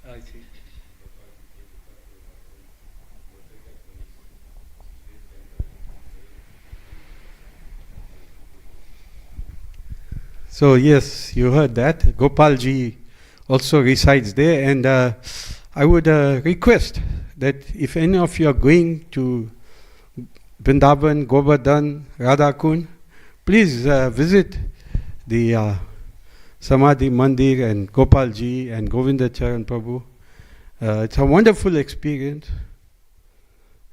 I see. So yes, you heard that. Gopalji also resides there, and I would request that if any of you are going to Vrindavan, Govardhan, Radhakund, please visit the Samadhi Mandir and Gopalji and Govinda Charan Prabhu. It's a wonderful experience.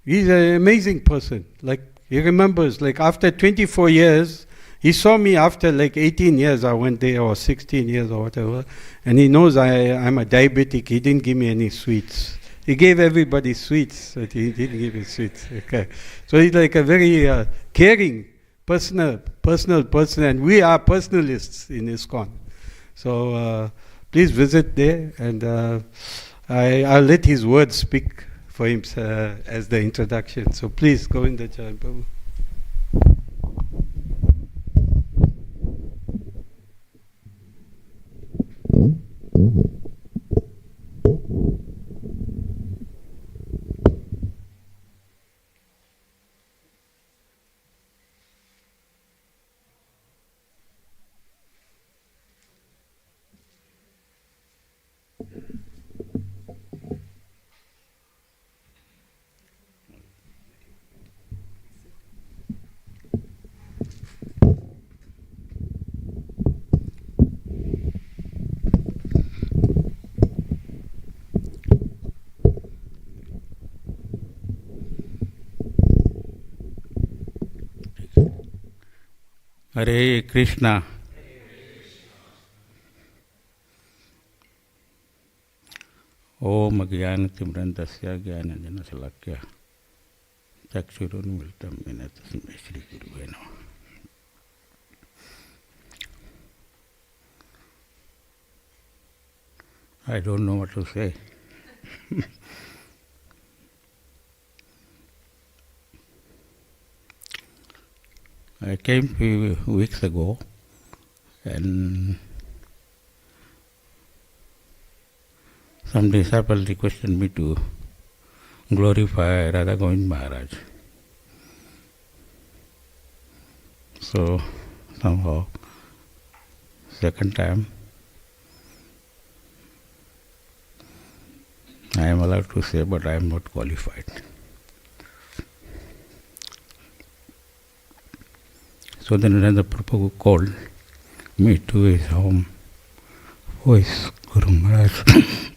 He's an amazing person. Like, he remembers, like, after 24 years, he saw me after like 18 years I went there, or 16 years or whatever, and he knows I'm a diabetic. He didn't give me any sweets. He gave everybody sweets, but he didn't give me sweets. Okay. So he's like a very caring, personal person, and we are personalists in ISKCON. So please visit there, and I'll let his words speak for him as the introduction. So please go in the Charan Prabhu. Hare Krishna. Om Ajnanatimrandasya Jnananjanasalakya Chakshurunmilitam Yena Tasmai Shri Guruve Namah. I don't know what to say. I came a few weeks ago, and some disciples requested me to glorify Radha Govind Maharaj. So somehow, second time, I am allowed to say, but I am not qualified. So then Narendra Prabhu called me to his home. Who is Guru Maharaj?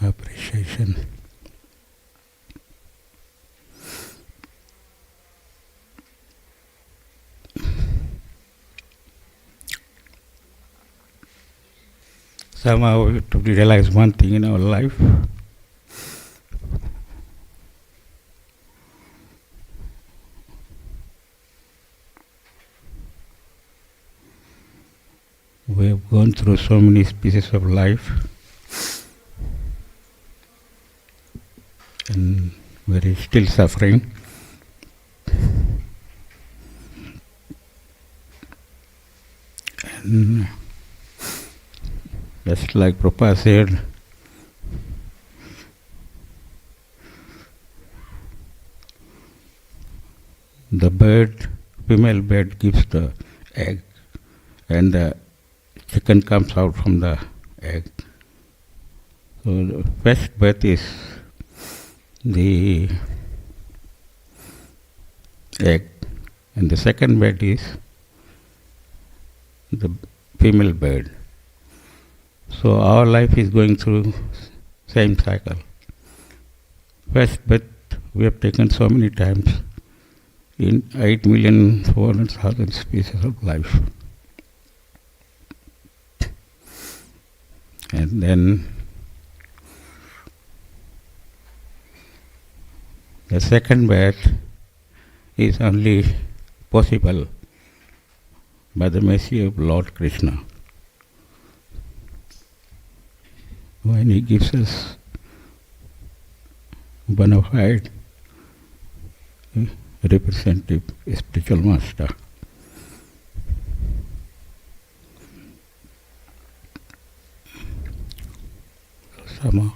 Appreciation. Somehow we have to realize one thing in our life. We have gone through so many species of life. and very still suffering. And just like Prabhupada said, the female bird gives the egg, and the chicken comes out from the egg. So the first birth is the egg, and the second bird is the female bird. So our life is going through same cycle. First birth we have taken so many times in 8,400,000 species of life. And then the second birth is only possible by the mercy of Lord Krishna, when He gives us bona fide representative spiritual master. Somehow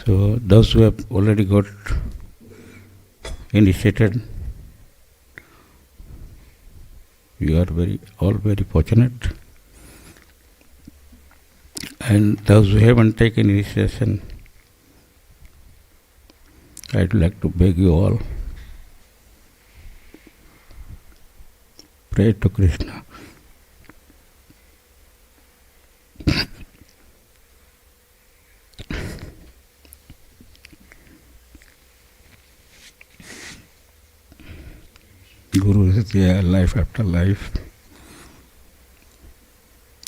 so those who have already got initiated, you are all very fortunate. And those who haven't taken initiation, I'd like to beg you all, pray to Krishna. Guru is there life after life,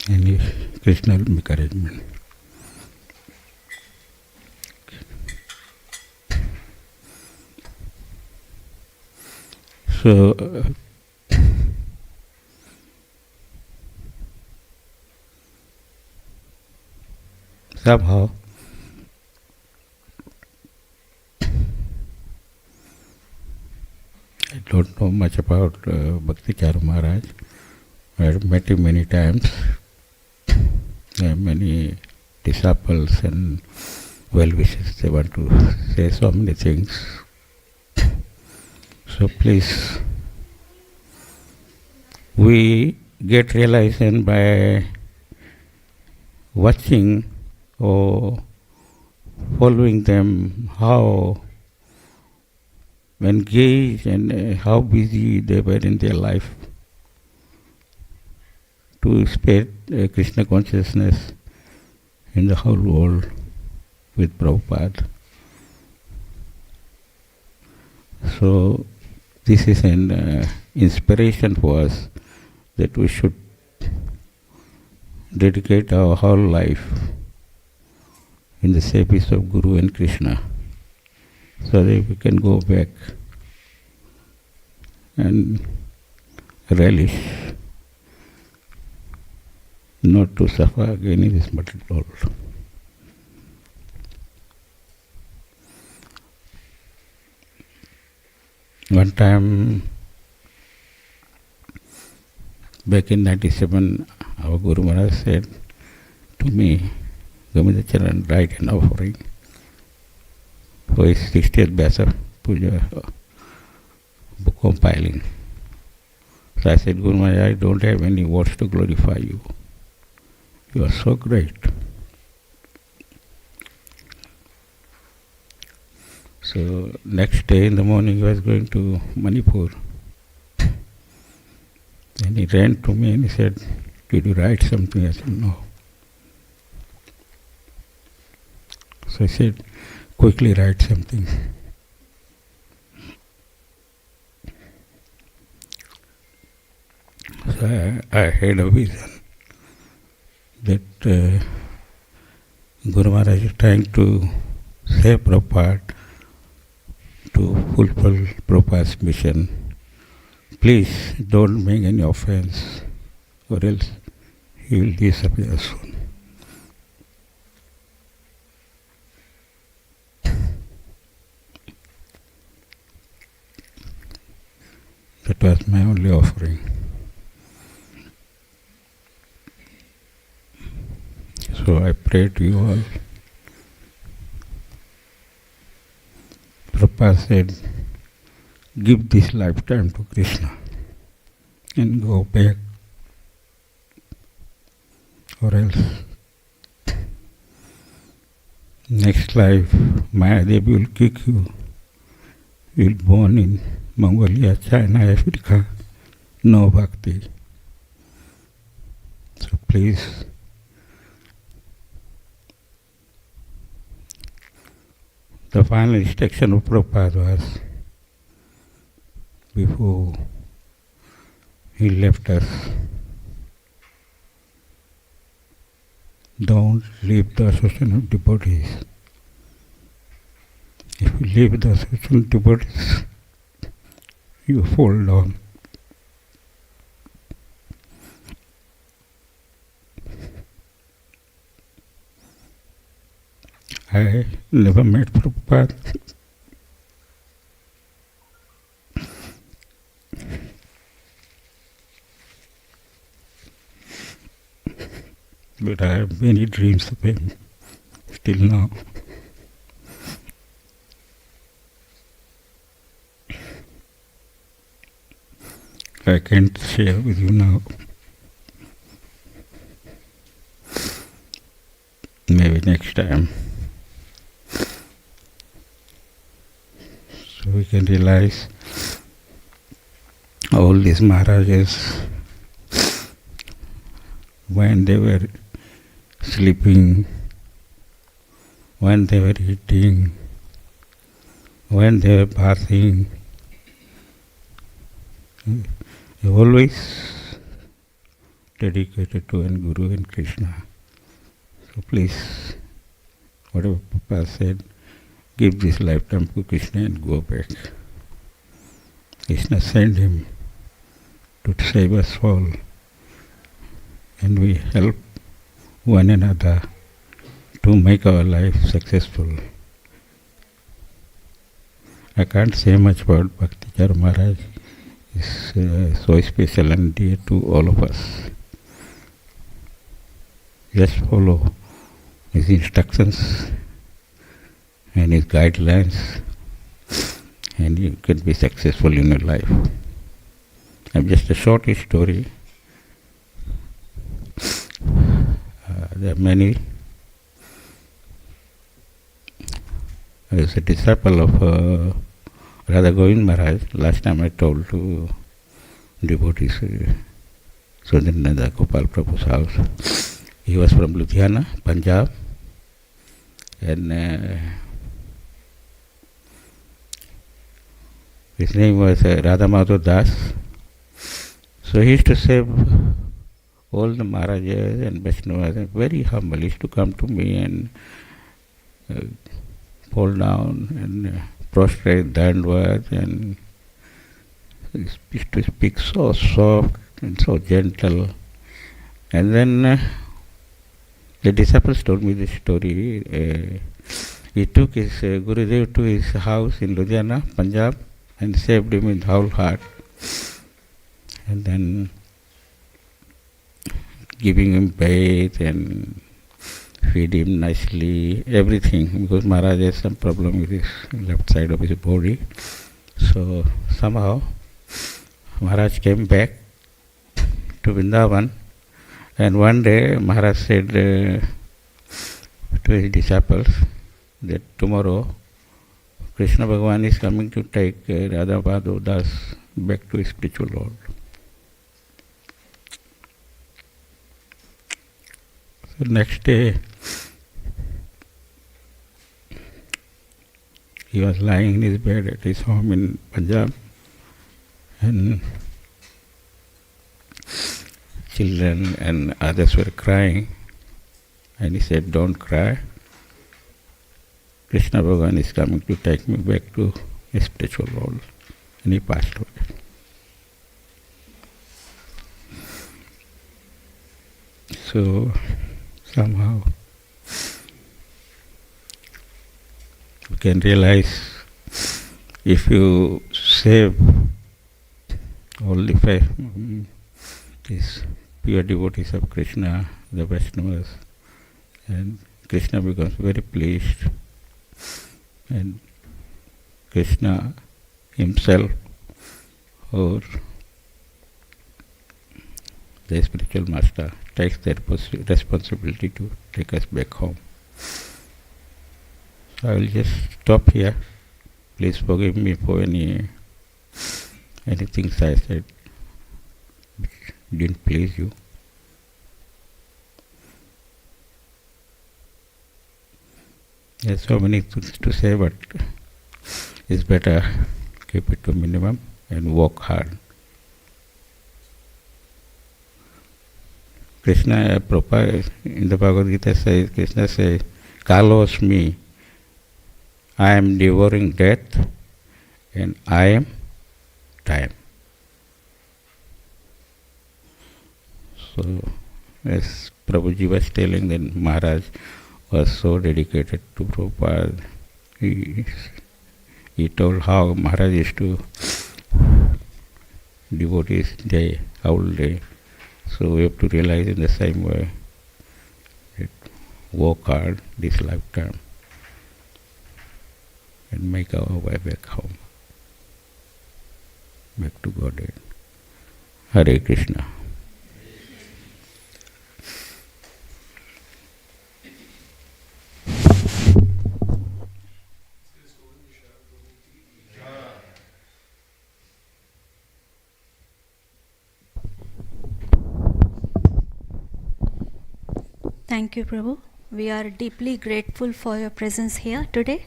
and Krishna will make arrangement. So somehow I don't know much about Bhakti Charu Maharaj. I have met him many times. I have many disciples and well-wishers. They want to say so many things. So please, we get realization by watching or following them, how engaged and how busy they were in their life to spread Krishna consciousness in the whole world with Prabhupada. So this is an inspiration for us that we should dedicate our whole life in the service of Guru and Krishna, so that we can go back and relish not to suffer again in this material world. One time, back in 97, our Guru Maharaj said to me, Govindacharan, write an offering for his 60th batch of puja book compiling. So I said, Guru Maharaj, I don't have any words to glorify you. You are so great. So next day in the morning he was going to Manipur. And he ran to me and he said, did you write something? I said, no. So I said, quickly write something. So I had a vision that Guru Maharaj is trying to save Prabhupada, to fulfill Prabhupada's mission. Please don't make any offense, or else he will disappear soon. That was my only offering. So I pray to you all. Prabhupada said, give this lifetime to Krishna and go back, or else next life Mahadev will kick you. You will born in Mongolia, China, Africa, no bhakti. So please, the final instruction of Prabhupada was, before he left us, don't leave the association of devotees. If you leave the association of devotees, you fall down. I never met Prabhupada. But I have many dreams of him still now. I can't share with you now. Maybe next time. So we can realize all these Maharajas, when they were sleeping, when they were eating, when they were bathing, they always dedicated to one Guru and Krishna. So please, whatever Papa said, give this lifetime to Krishna and go back. Krishna sent him to save us all, and we help one another to make our life successful. I can't say much about Bhakti Charu Maharaj. He's so special and dear to all of us. Just follow his instructions and his guidelines, and you can be successful in your life. I'm just a short story. There are many. I was a disciple of Radha Govind Maharaj. Last time I told to devotees, Sundrinada Gopal Prabhu's house. He was from Ludhiana, Punjab, and his name was Radha Madhav Das. So he used to save all the Maharajas and Vaishnavas, very humble. He used to come to me and fall down and prostrate, dandavad, and he used to speak so soft and so gentle. And then the disciples told me this story. He took his Gurudev to his house in Ludhiana, Punjab, and saved him with whole heart. And then giving him bath and feed him nicely, everything, because Maharaj has some problem with his left side of his body. So somehow Maharaj came back to Vrindavan, and one day Maharaj said to his disciples that tomorrow Krishna Bhagavan is coming to take Radha Madhav Das back to his spiritual Lord. So next day he was lying in his bed at his home in Punjab, and children and others were crying, and he said, "Don't cry. Krishna Bhagavan is coming to take me back to his spiritual world." And he passed away. So somehow you can realize, if you save all these pure devotees of Krishna, the Vaishnavas, and Krishna becomes very pleased, and Krishna himself or the spiritual master takes the responsibility to take us back home. So I will just stop here. Please forgive me for any things I said which didn't please you. There's so many things to say, but it's better keep it to minimum and work hard. Krishna, Prabhupada in the Bhagavad Gita says, Krishna says, Kalos me, I am devouring death and I am time. So, as Prabhuji was telling, then Maharaj was so dedicated to Prabhupada. He told how Maharaj used to devote his day, whole day. So we have to realize in the same way that work hard this lifetime and make our way back home, back to Godhead. Hare Krishna. Thank you, Prabhu. We are deeply grateful for your presence here today.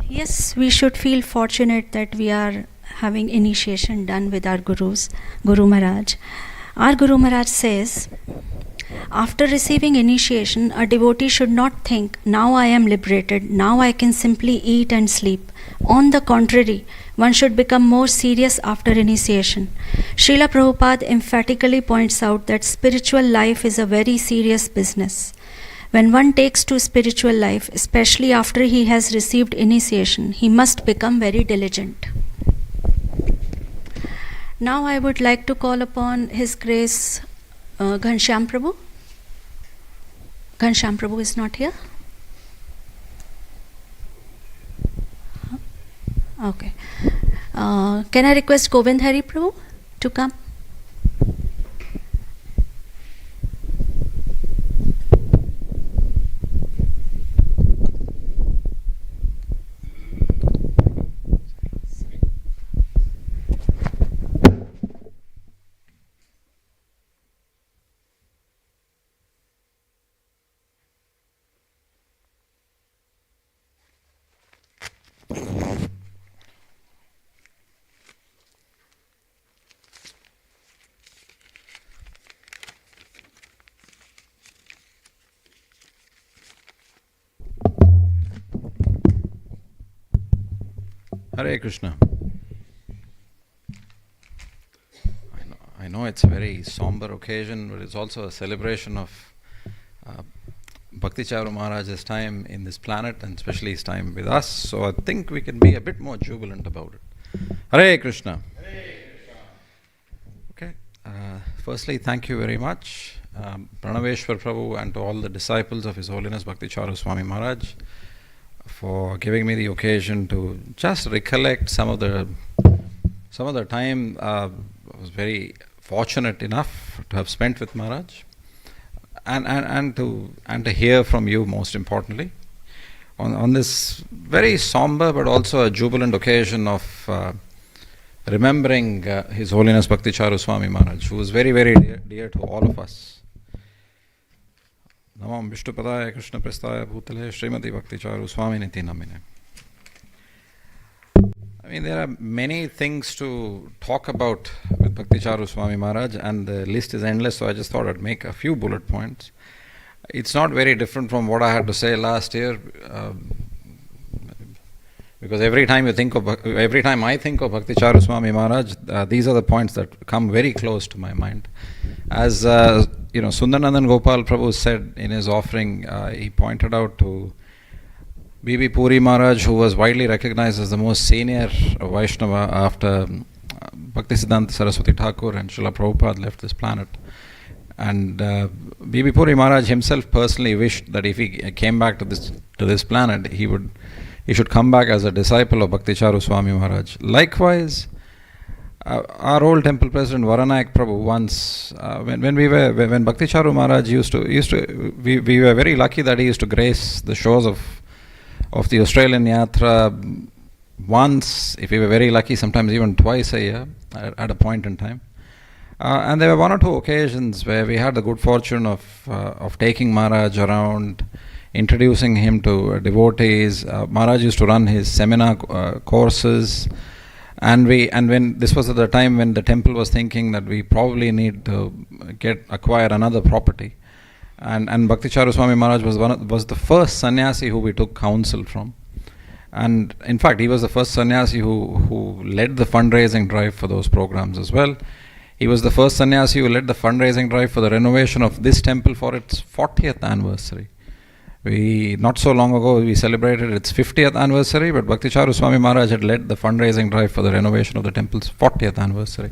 Yes, we should feel fortunate that we are having initiation done with our Gurus, Guru Maharaj. Our Guru Maharaj says, after receiving initiation, a devotee should not think, now I am liberated, now I can simply eat and sleep. On the contrary, one should become more serious after initiation. Srila Prabhupada emphatically points out that spiritual life is a very serious business. When one takes to spiritual life, especially after he has received initiation, he must become very diligent. Now I would like to call upon His Grace Ghanshyam Prabhu. Ghanshyam Prabhu is not here? Okay. Can I request Govind Hari Prabhu to come? Hare Krishna. I know it's a very somber occasion, but it's also a celebration of Bhakti Charu Maharaj's time in this planet and especially his time with us. So I think we can be a bit more jubilant about it. Hare Krishna. Hare Krishna. Okay. Firstly, thank you very much, Pranaveshwar Prabhu, and to all the disciples of His Holiness Bhakti Charu Swami Maharaj, for giving me the occasion to just recollect some of the time I was very fortunate enough to have spent with Maharaj, and to hear from you, most importantly, on this very somber but also a jubilant occasion of remembering His Holiness Bhakti Charu Swami Maharaj, who was very, very dear to all of us. Namam Vishnupadaya Krishna Prestaya Bhutale Srimati Bhakti Charu Swami Niti Namine. I mean, there are many things to talk about with Bhakti Charu Swami Maharaj, and the list is endless, so I just thought I'd make a few bullet points. It's not very different from what I had to say last year, because every time I think of Bhakti Charu Swami Maharaj, these are the points that come very close to my mind. As Sundaranandan Gopal Prabhu said in his offering, he pointed out to Bibi Puri Maharaj, who was widely recognized as the most senior Vaishnava after Bhaktisiddhanta Saraswati Thakur and Srila Prabhupada left this planet. And B.B. Puri Maharaj himself personally wished that if he came back to this planet, he should come back as a disciple of Bhakti Charu Swami Maharaj. Likewise, our old temple president Varanayak Prabhu once, when Bhakti Charu Maharaj we were very lucky that he used to grace the shores of the Australian Yatra once, if we were very lucky, sometimes even twice a year at a point in time. And there were one or two occasions where we had the good fortune of taking Maharaj around, introducing him to devotees. Maharaj used to run his seminar courses, and when this was at the time when the temple was thinking that we probably need to acquire another property, and Bhakti Charu Swami Maharaj was the first sannyasi who we took counsel from. And in fact, he was the first sannyasi who led the fundraising drive for those programs as well. He was the first sannyasi who led the fundraising drive for the renovation of this temple for its 40th anniversary. Not so long ago, we celebrated its 50th anniversary, but Bhakti Charu Swami Maharaj had led the fundraising drive for the renovation of the temple's 40th anniversary.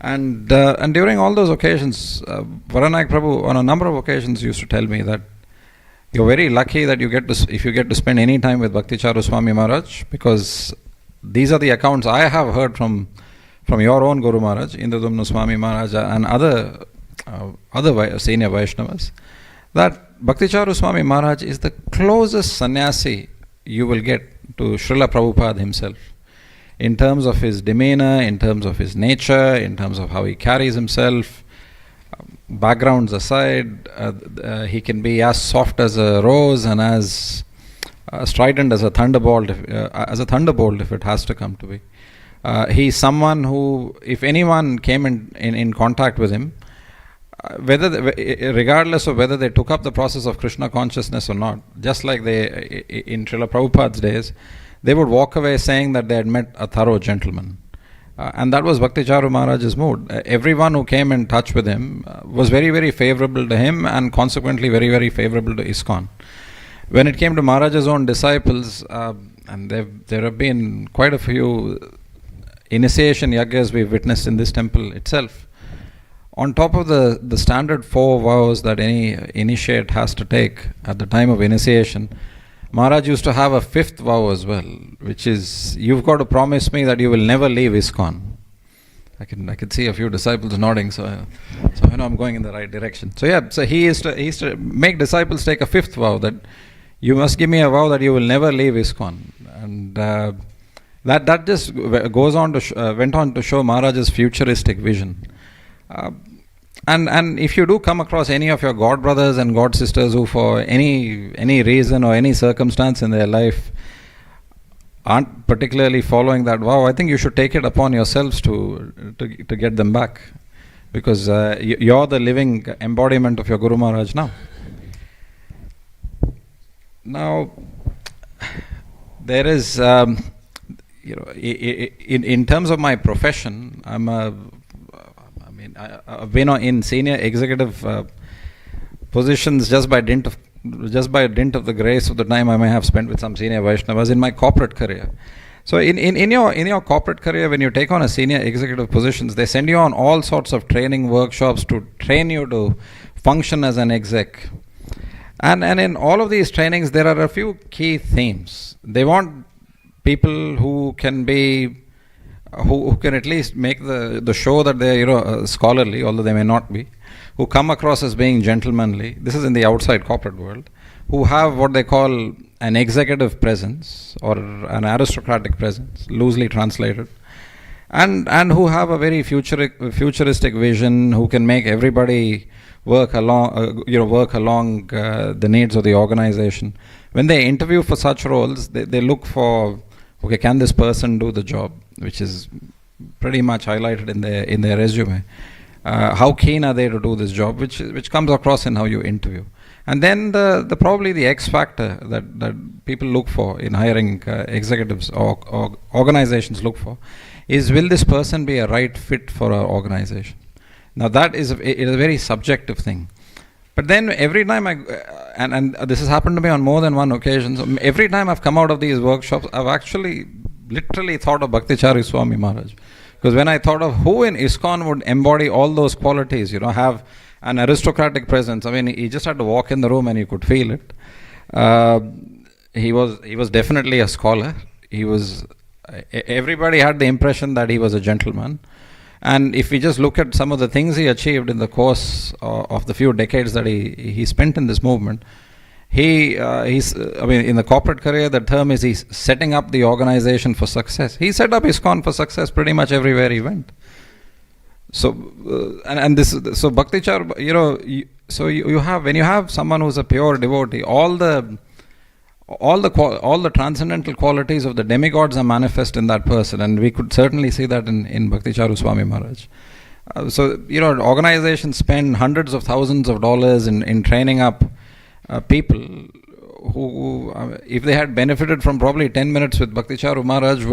And during all those occasions, Varanayak Prabhu, on a number of occasions, used to tell me that you're very lucky that if you get to spend any time with Bhakti Charu Swami Maharaj, because these are the accounts I have heard from your own Guru Maharaj, Indradumna Swami Maharaj, and other senior Vaishnavas, that Bhakti Charu Swami Maharaj is the closest sannyasi you will get to Srila Prabhupada himself, in terms of his demeanor, in terms of his nature, in terms of how he carries himself. Backgrounds aside, he can be as soft as a rose and as strident as a thunderbolt, if it has to come to be. He's someone who, if anyone came in contact with him, regardless of whether they took up the process of Krishna consciousness or not, just like in Srila Prabhupada's days, they would walk away saying that they had met a thorough gentleman. And that was Bhakti Charu Maharaj's mood. Everyone who came in touch with him was very, very favorable to him, and consequently very, very favorable to ISKCON. When it came to Maharaj's own disciples, and there have been quite a few initiation yagas we've witnessed in this temple itself, on top of the standard 4 vows that any initiate has to take at the time of initiation, Maharaj used to have a 5th vow as well, which is, you've got to promise me that you will never leave ISKCON. I can see a few disciples nodding, so I know I'm going in the right direction. So he used to make disciples take a 5th vow, that you must give me a vow that you will never leave ISKCON. And that just went on to show Maharaj's futuristic vision. And if you do come across any of your god brothers and god sisters who for any reason or any circumstance in their life aren't particularly following that vow, I think you should take it upon yourselves to get them back, because you're the living embodiment of your Guru Maharaj now. Now, there is, in terms of my profession, I've been in senior executive positions just by dint of the grace of the time I may have spent with some senior Vaishnavas in my corporate career. So in your corporate career, when you take on a senior executive positions, they send you on all sorts of training workshops to train you to function as an exec. And in all of these trainings, there are a few key themes. They want people who can at least make the show that they're scholarly, although they may not be, who come across as being gentlemanly. This is in the outside corporate world, who have what they call an executive presence or an aristocratic presence, loosely translated, and who have a very futuristic vision, who can make everybody work along the needs of the organization. When they interview for such roles, they look for, okay, can this person do the job, which is pretty much highlighted in their resume. How keen are they to do this job, which comes across in how you interview. And then probably the X factor that people look for in hiring executives or organizations look for is, will this person be a right fit for our organization? Now that is a very subjective thing. But then every time and this has happened to me on more than one occasion, so every time I've come out of these workshops, I've actually literally thought of Bhakti Charu Swami Maharaj. Because when I thought of who in ISKCON would embody all those qualities, have an aristocratic presence. I mean, he just had to walk in the room and you could feel it. He was definitely a scholar. Everybody had the impression that he was a gentleman. And if we just look at some of the things he achieved in the course of the few decades that he spent in this movement, in the corporate career, the term is he's setting up the organization for success. He set up ISKCON for success pretty much everywhere he went. So, so Bhakti Charu, you have, when you have someone who's a pure devotee, all the transcendental qualities of the demigods are manifest in that person, and we could certainly see that in Bhakti Charu Swami Maharaj. Organizations spend hundreds of thousands of dollars in training up people who, if they had benefited from probably 10 minutes with Bhakti Charu Maharaj,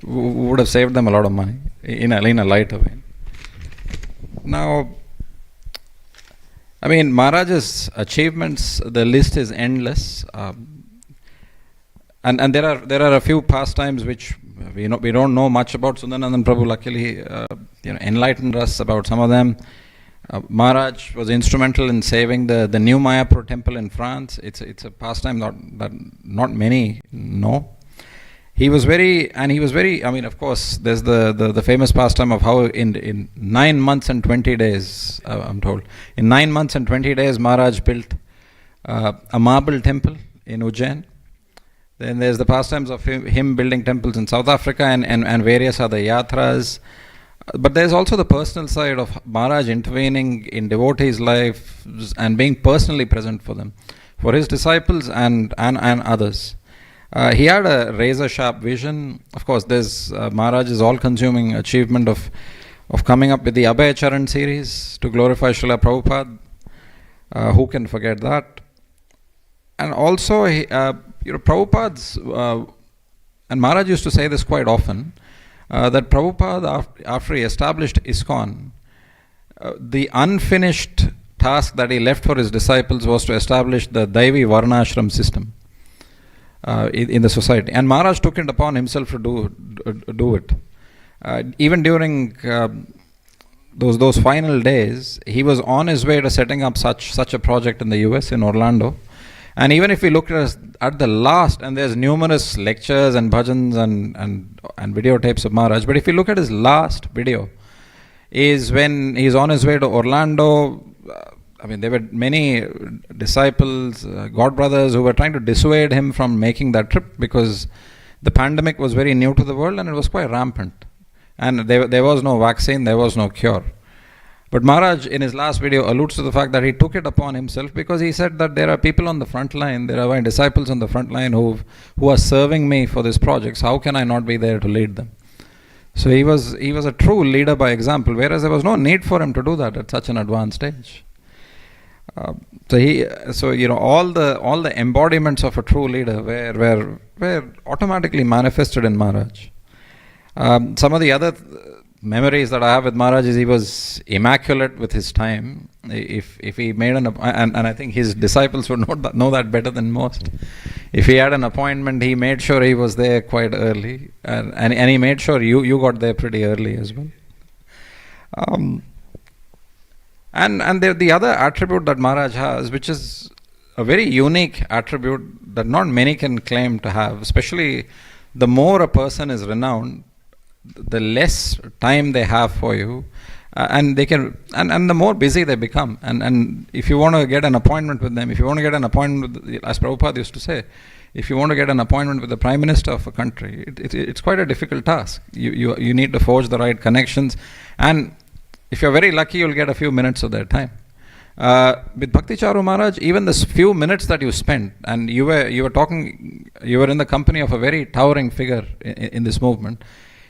would have saved them a lot of money in a lighter way. Now, I mean, Maharaj's achievements, the list is endless. And there are a few pastimes which we don't know much about. Sundaranandan Prabhu luckily enlightened us about some of them. Maharaj was instrumental in saving the new Mayapur temple in France. It's a pastime that not many know. He was very, I mean, of course, there's the famous pastime of how in 9 months and 20 days, I'm told, in 9 months and 20 days, Maharaj built a marble temple in Ujjain. Then there's the pastimes of him building temples in South Africa and various other yatras. But there's also the personal side of Maharaj intervening in devotees' lives and being personally present for them, for his disciples and others. He had a razor-sharp vision. Of course, there's Maharaj's all-consuming achievement of coming up with the Abhay Charan series to glorify Srila Prabhupada. Who can forget that? And also, Prabhupada's, and Maharaj used to say this quite often, that Prabhupada, after he established ISKCON, the unfinished task that he left for his disciples was to establish the Daivi Varnashram system in the society. And Maharaj took it upon himself to do it. Even during those final days, he was on his way to setting up such a project in the US, in Orlando. And even if we look at the last, and there's numerous lectures and bhajans and videotapes of Maharaj, but if you look at his last video, is when he's on his way to Orlando. There were many disciples, God brothers, who were trying to dissuade him from making that trip because the pandemic was very new to the world and it was quite rampant. And there was no vaccine, there was no cure. But Maharaj, in his last video, alludes to the fact that he took it upon himself because he said that there are people on the front line, there are my disciples on the front line who are serving me for this project. So how can I not be there to lead them? So he was a true leader by example, whereas there was no need for him to do that at such an advanced stage. All the embodiments of a true leader were automatically manifested in Maharaj. Some of the other memories that I have with Maharaj is he was immaculate with his time. If he made and I think his disciples would know that better than most. If he had an appointment, he made sure he was there quite early, and he made sure you got there pretty early as well. And the other attribute that Maharaj has, which is a very unique attribute that not many can claim to have, especially the more a person is renowned, the less time they have for you, and they can, and the more busy they become. And if you want to get an appointment with them, if you want to get an appointment with, as Prabhupada used to say, if you want to get an appointment with the Prime Minister of a country, it's quite a difficult task. You need to forge the right connections, and if you're very lucky, you'll get a few minutes of their time. With Bhakti Charu Maharaj, even the few minutes that you spent, and you were in the company of a very towering figure in this movement.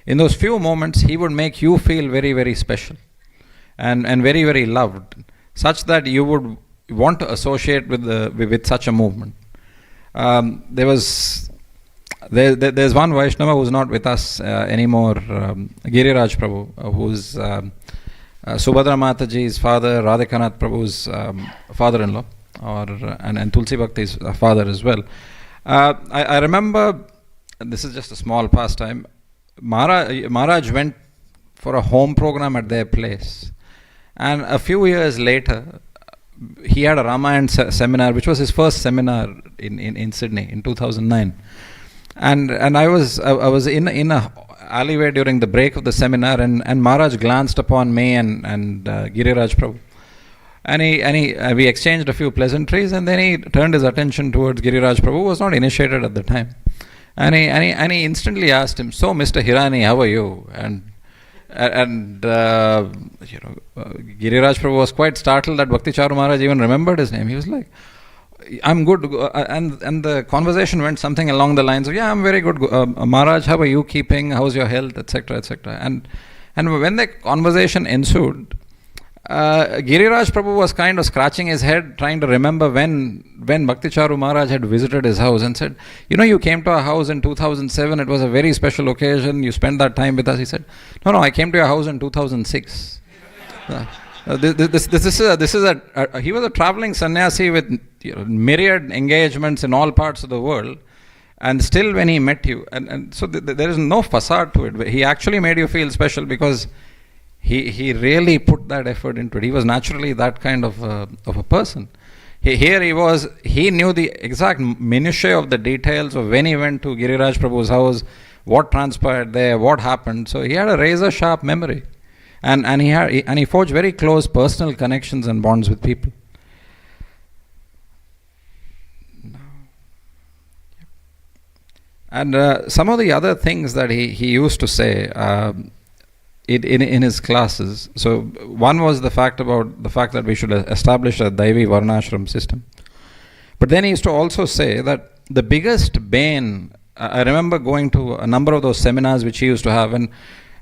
In those few moments, he would make you feel very, very special and very, very loved, such that you would want to associate with such a movement. There's one Vaishnava who's not with us anymore, Giriraj Prabhu, who's Subhadra Mataji's father, Radhikanath Prabhu's father-in-law, and Tulsi Bhakti's father as well. I remember, this is just a small pastime, Maharaj went for a home program at their place. And a few years later, he had a Ramayana seminar, which was his first seminar in Sydney in 2009. And I was in a alleyway during the break of the seminar, and Maharaj glanced upon me and Giriraj Prabhu. And we exchanged a few pleasantries, and then he turned his attention towards Giriraj Prabhu, who was not initiated at the time. And he instantly asked him, "So, Mr. Hirani, how are you?" And Giriraj Prabhu was quite startled that Bhakti Charu Maharaj even remembered his name. He was like, "I'm good." And the conversation went something along the lines of, "Yeah, I'm very good. Maharaj, how are you keeping? How's your health?" etc., etc. And when the conversation ensued, Giriraj Prabhu was kind of scratching his head, trying to remember when Bhakti Charu Maharaj had visited his house, and said, "You came to our house in 2007. It was a very special occasion. You spent that time with us." He said, No, I came to your house in 2006. He was a traveling sannyasi with myriad engagements in all parts of the world, and still when he met you, and so there is no facade to it. He actually made you feel special because he really put that effort into it. He was naturally that kind of a person. He knew the exact minutiae of the details of when he went to Giriraj Prabhu's house, what transpired there, what happened. So he had a razor sharp memory, and he forged very close personal connections and bonds with people. And some of the other things that he used to say in his classes. So one was the fact that we should establish a Daivi Varnashram system. But then he used to also say that the biggest bane, I remember going to a number of those seminars which he used to have, and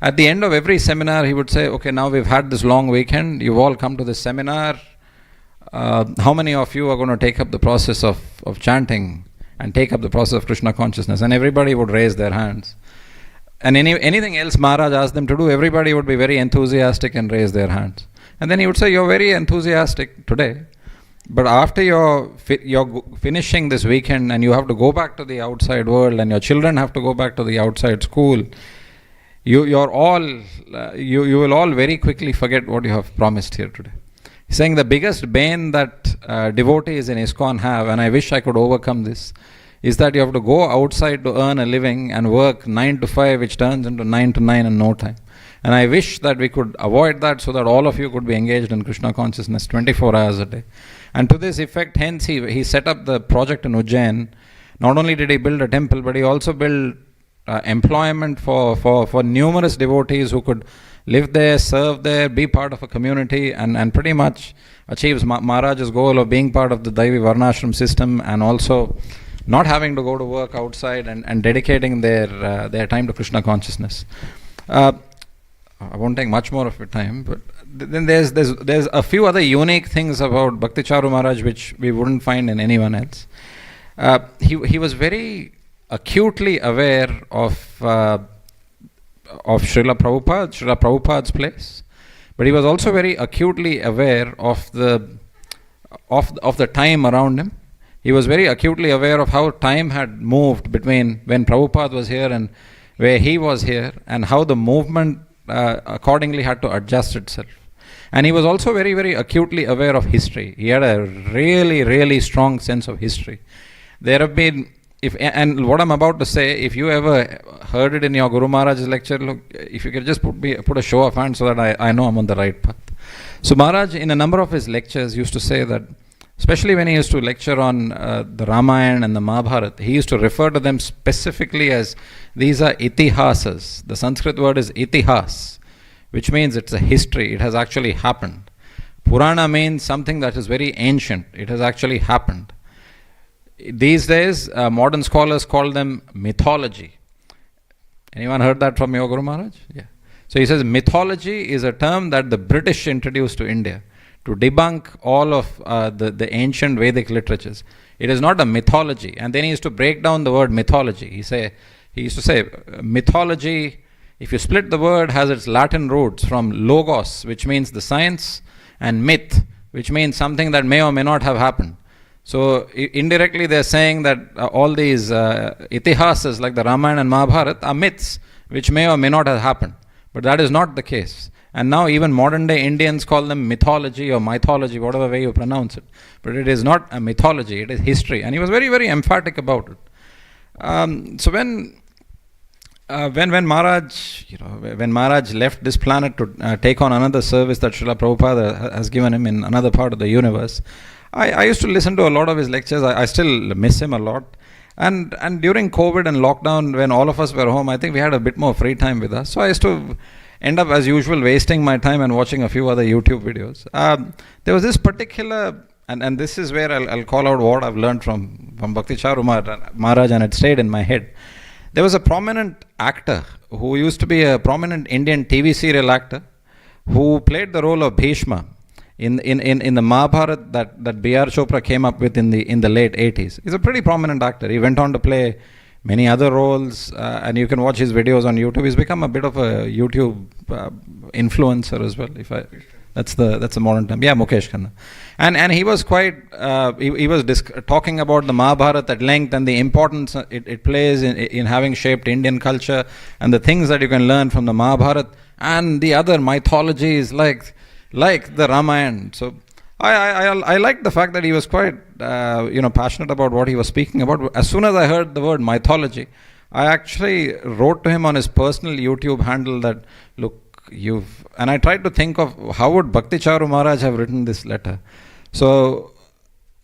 at the end of every seminar he would say, "Okay, now we've had this long weekend, you've all come to this seminar, how many of you are going to take up the process of chanting and take up the process of Krishna consciousness?" And everybody would raise their hands. And anything else Maharaj asked them to do, everybody would be very enthusiastic and raise their hands. And then he would say, "You're very enthusiastic today, but after you're finishing this weekend and you have to go back to the outside world and your children have to go back to the outside school, you will all very quickly forget what you have promised here today." He's saying the biggest bane that devotees in ISKCON have, and I wish I could overcome this, is that you have to go outside to earn a living and work 9 to 5, which turns into 9 to 9 in no time. And I wish that we could avoid that so that all of you could be engaged in Krishna consciousness 24 hours a day. And to this effect, hence he set up the project in Ujjain. Not only did he build a temple, but he also built employment for numerous devotees who could live there, serve there, be part of a community, and pretty much achieves Maharaj's goal of being part of the Daivi Varnashram system, and also not having to go to work outside and dedicating their time to Krishna consciousness. I won't take much more of your time, but then there's a few other unique things about Bhakti Charu Maharaj which we wouldn't find in anyone else. He was very acutely aware of Srila Prabhupada's place, but he was also very acutely aware of the time around him. He was very acutely aware of how time had moved between when Prabhupada was here and where he was here, and how the movement accordingly had to adjust itself. And he was also very, very acutely aware of history. He had a really, really strong sense of history. There have been, and what I'm about to say, if you ever heard it in your Guru Maharaj's lecture, look, if you could just put a show of hands so that I know I'm on the right path. So Maharaj, in a number of his lectures, used to say that, especially when he used to lecture on the Ramayana and the Mahabharata, he used to refer to them specifically as, these are itihasas. The Sanskrit word is itihas, which means it's a history. It has actually happened. Purana means something that is very ancient. It has actually happened. These days, modern scholars call them mythology. Anyone heard that from your Guru Maharaj? Yeah. So he says mythology is a term that the British introduced to India to debunk all of the ancient Vedic literatures. It is not a mythology. And then he used to break down the word mythology. He used to say mythology, if you split the word, has its Latin roots from logos, which means the science, and myth, which means something that may or may not have happened. So indirectly they're saying that all these itihasas like the Ramayana and Mahabharata are myths, which may or may not have happened. But that is not the case. And now even modern day Indians call them mythology or mythology, whatever way you pronounce it. But it is not a mythology, it is history. And he was very, very emphatic about it. So when Maharaj, when Maharaj left this planet to take on another service that Srila Prabhupada has given him in another part of the universe, I used to listen to a lot of his lectures. I still miss him a lot. And during COVID and lockdown, when all of us were home, I think we had a bit more free time with us. So I used to end up, as usual, wasting my time and watching a few other YouTube videos. There was this particular, and this is where I'll call out what I've learned from Bhakti Charu Maharaj, and it stayed in my head. There was a prominent actor who used to be a prominent Indian TV serial actor who played the role of Bhishma in the Mahabharata that B.R. Chopra came up with in the late 80s. He's a pretty prominent actor. He went on to play many other roles, and you can watch his videos on YouTube. He's become a bit of a YouTube influencer as well. That's the modern term. Yeah, Mukesh Khanna. And he was quite, he was talking about the Mahabharata at length and the importance it plays in having shaped Indian culture and the things that you can learn from the Mahabharata and the other mythologies like the Ramayana. So I liked the fact that he was quite passionate about what he was speaking about. As soon as I heard the word mythology, I actually wrote to him on his personal YouTube handle that, look, and I tried to think of how would Bhakti Charu Maharaj have written this letter. So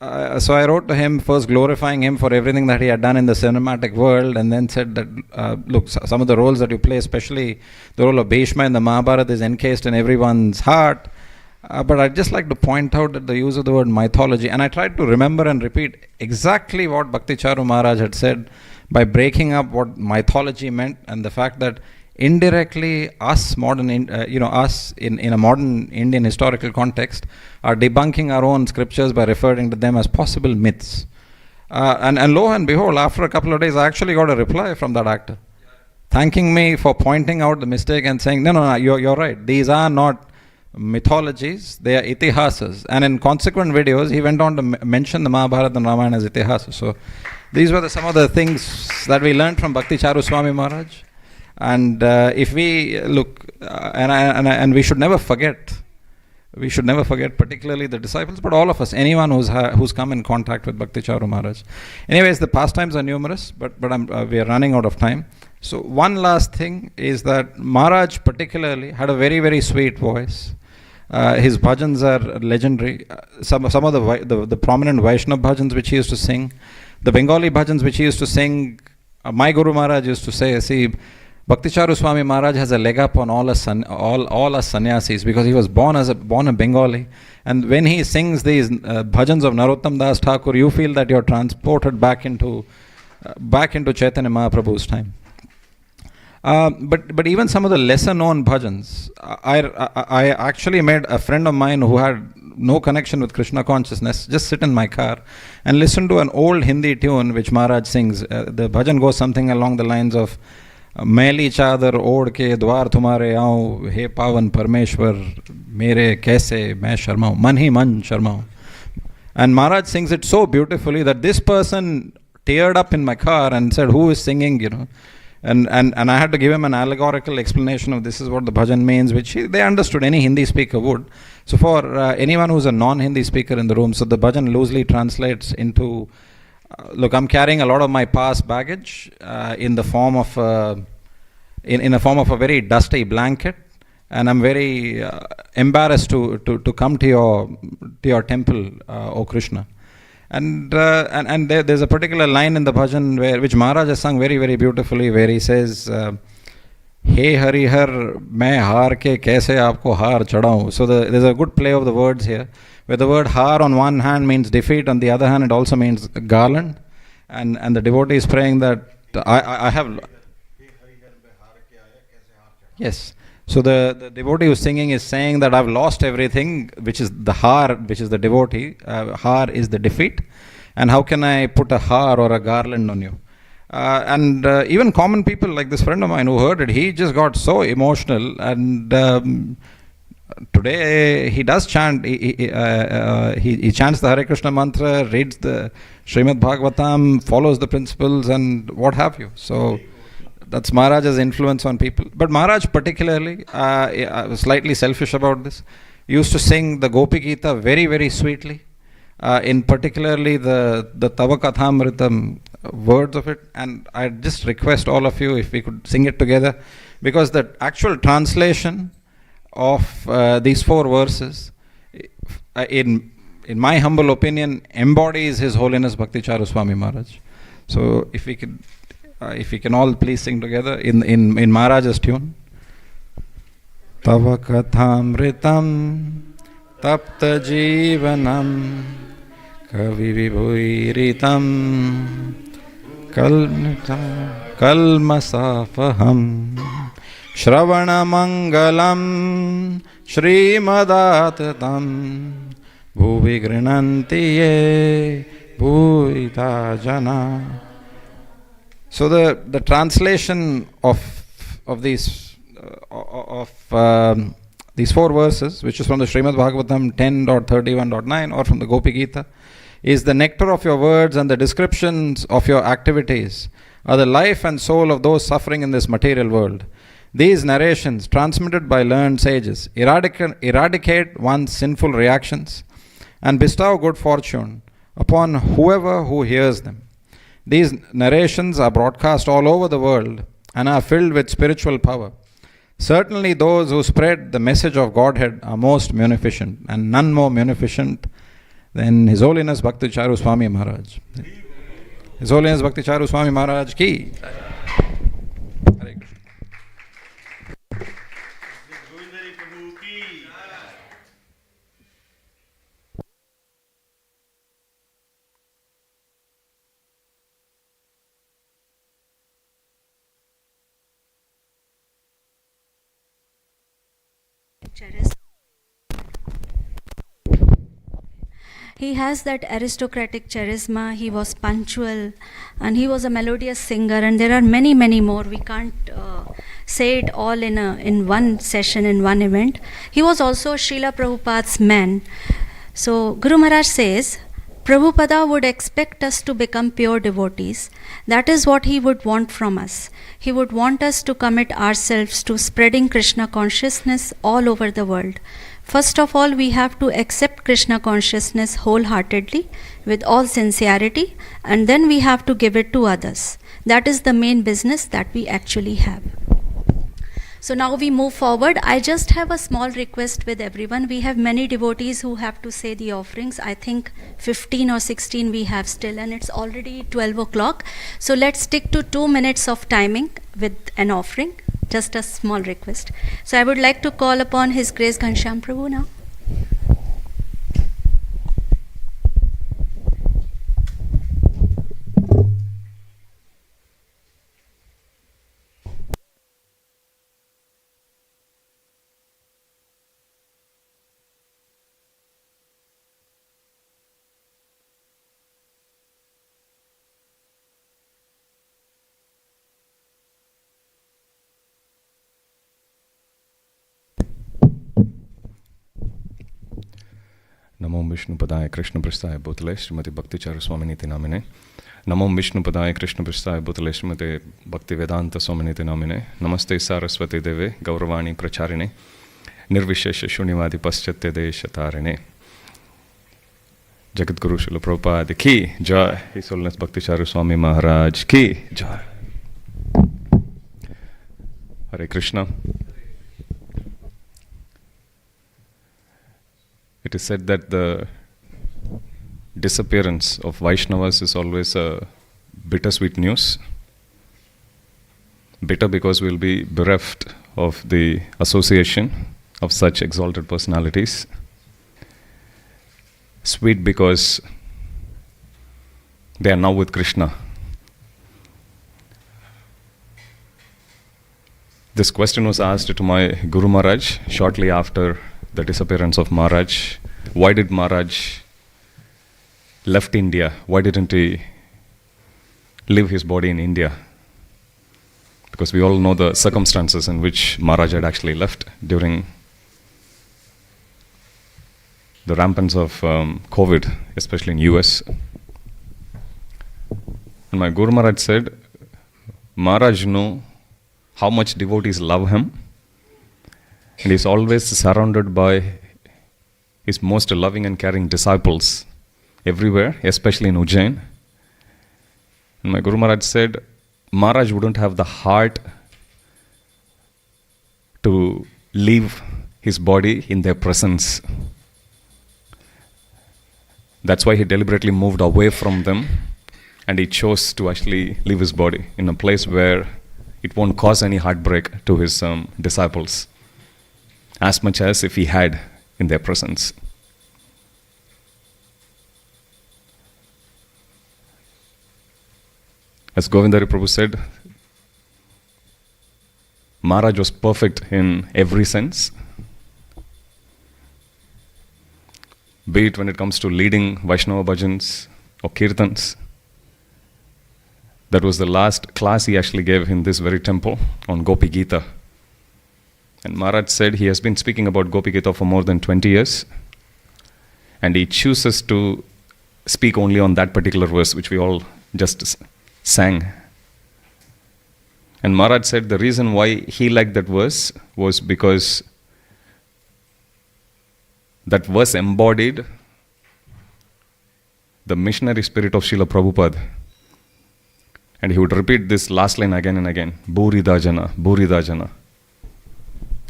I wrote to him, first glorifying him for everything that he had done in the cinematic world, and then said that, look, some of the roles that you play, especially the role of Bhishma in the Mahabharata, is encased in everyone's heart. But I'd just like to point out that the use of the word mythology, and I tried to remember and repeat exactly what Bhakti Charu Maharaj had said by breaking up what mythology meant and the fact that indirectly us in a modern Indian historical context are debunking our own scriptures by referring to them as possible myths. And lo and behold, after a couple of days, I actually got a reply from that actor thanking me for pointing out the mistake and saying, no, you're right. These are not mythologies, they are itihasas. And in consequent videos, he went on to mention the Mahabharata and Ramayana as itihasas. So these were some of the things that we learned from Bhakti Charu Swami Maharaj. And if we look, and we should never forget, particularly the disciples, but all of us, anyone who's come in contact with Bhakti Charu Maharaj. Anyways, the pastimes are numerous, but we are running out of time. So one last thing is that Maharaj particularly had a very, very sweet voice. His bhajans are legendary. Some of the prominent Vaishnava bhajans which he used to sing, the Bengali bhajans which he used to sing, my Guru Maharaj used to say, see, Bhakti Charu Swami Maharaj has a leg up on all us sannyasis because he was born a Bengali. And when he sings these bhajans of Narottam Das Thakur, you feel that you're transported back into Chaitanya Mahaprabhu's time. But even some of the lesser known bhajans, I actually made a friend of mine who had no connection with Krishna consciousness just sit in my car and listen to an old Hindi tune which Maharaj sings. The bhajan goes something along the lines of मैली चादर ओढ़ के द्वार तुम्हारे आऊं हे पावन परमेश्वर मेरे कैसे मैं शर्माऊं मन ही मन शर्माऊं. And Maharaj sings it so beautifully that this person teared up in my car and said, who is singing, and I had to give him an allegorical explanation of this is what the bhajan means, which they understood, any Hindi speaker would. So for anyone who's a non-Hindi speaker in the room, so the bhajan loosely translates into look, I'm carrying a lot of my past baggage in the form of in a form of a very dusty blanket, and I'm very embarrassed to come to your temple, O Krishna. And there's a particular line in the bhajan which Maharaj has sung very, very beautifully, where he says, "Hey Harihar, main haar ke kaise aapko haar chadaun." So there's a good play of the words here, where the word har on one hand means defeat, on the other hand it also means garland, and the devotee is praying that I have. Yes. So the devotee who's singing is saying that I've lost everything, which is the har, which is the devotee. Har is the defeat, and how can I put a har or a garland on you? And even common people like this friend of mine who heard it, he just got so emotional, and today he does chant. He chants the Hare Krishna mantra, reads the Srimad Bhagavatam, follows the principles, and what have you. So That's Maharaj's influence on people. But Maharaj particularly, I was slightly selfish about this, used to sing the Gopi Gita very, very sweetly. In particularly the Tava Kathamritam words of it. And I just request all of you if we could sing it together, because the actual translation of these 4 verses, in my humble opinion, embodies His Holiness Bhakti Charu Swami Maharaj. So if we can all please sing together in Maharaj's tune. Tava Kathamritam Tapta Jivanam Kavi Vibhuiritam Kalmasafaham Shravana Mangalam Srimadatam Bhuvi Grinantiye Bhuita Jana. So the translation of these 4 verses, which is from the Srimad Bhagavatam 10.31.9 or from the Gopi Gita, is the nectar of your words and the descriptions of your activities are the life and soul of those suffering in this material world. These narrations, transmitted by learned sages, eradicate one's sinful reactions and bestow good fortune upon whoever who hears them. These narrations are broadcast all over the world and are filled with spiritual power. Certainly those who spread the message of Godhead are most munificent, and none more munificent than His Holiness Bhakti Charu Swami Maharaj. His Holiness Bhakti Charu Swami Maharaj ki. Hare Krishna. He has that aristocratic charisma, he was punctual, and he was a melodious singer, and there are many, many more. We can't say it all in one session, in one event. He was also Srila Prabhupada's man. So Guru Maharaj says, Prabhupada would expect us to become pure devotees. That is what he would want from us. He would want us to commit ourselves to spreading Krishna consciousness all over the world. First of all, we have to accept Krishna consciousness wholeheartedly, with all sincerity, and then we have to give it to others. That is the main business that we actually have. So now we move forward. I just have a small request with everyone. We have many devotees who have to say the offerings. I think 15 or 16 we have still, and it's already 12 o'clock. So let's stick to 2 minutes of timing with an offering. Just a small request. So I would like to call upon His Grace Ghanshyam Prabhu now. नमो विष्णुपदाय कृष्णपृष्ठाय भूतले श्रीमती भक्ति चारु स्वामिनीति नामिने नमो विष्णुपदाय कृष्णपृष्ठाय भूतले श्रीमते भक्ति वेदांत स्वामिनीति नामिने नमस्ते सारस्वती देवे गौरवाणी प्रचारिणे निर्विशेष शून्यवादी पाश्चात्य देश तारिणे जगत गुरु श्रील प्रभुपाद की जय। हिज होलिनेस भक्ति चारु स्वामी महाराज की जय। हरे Krishna. It is said that the disappearance of Vaishnavas is always a bittersweet news. Bitter because we will be bereft of the association of such exalted personalities. Sweet because they are now with Krishna. This question was asked to my Guru Maharaj shortly after the disappearance of Maharaj. Why did Maharaj left India? Why didn't he leave his body in India? Because we all know the circumstances in which Maharaj had actually left during the rampance of COVID, especially in US. And my Guru Maharaj said, Maharaj knew how much devotees love him. And he's always surrounded by his most loving and caring disciples everywhere, especially in Ujjain. And my Guru Maharaj said, Maharaj wouldn't have the heart to leave his body in their presence. That's why he deliberately moved away from them, and he chose to actually leave his body in a place where it won't cause any heartbreak to his disciples, as much as if he had in their presence. As Govindhari Prabhu said, Maharaj was perfect in every sense, be it when it comes to leading Vaishnava bhajans or kirtans. That was the last class he actually gave in this very temple on Gopi Gita. And Maharaj said he has been speaking about Gopi Gita for more than 20 years, and he chooses to speak only on that particular verse which we all just sang. And Maharaj said the reason why he liked that verse was because that verse embodied the missionary spirit of Srila Prabhupada. And he would repeat this last line again and again, Burida Jana, Burida Jana.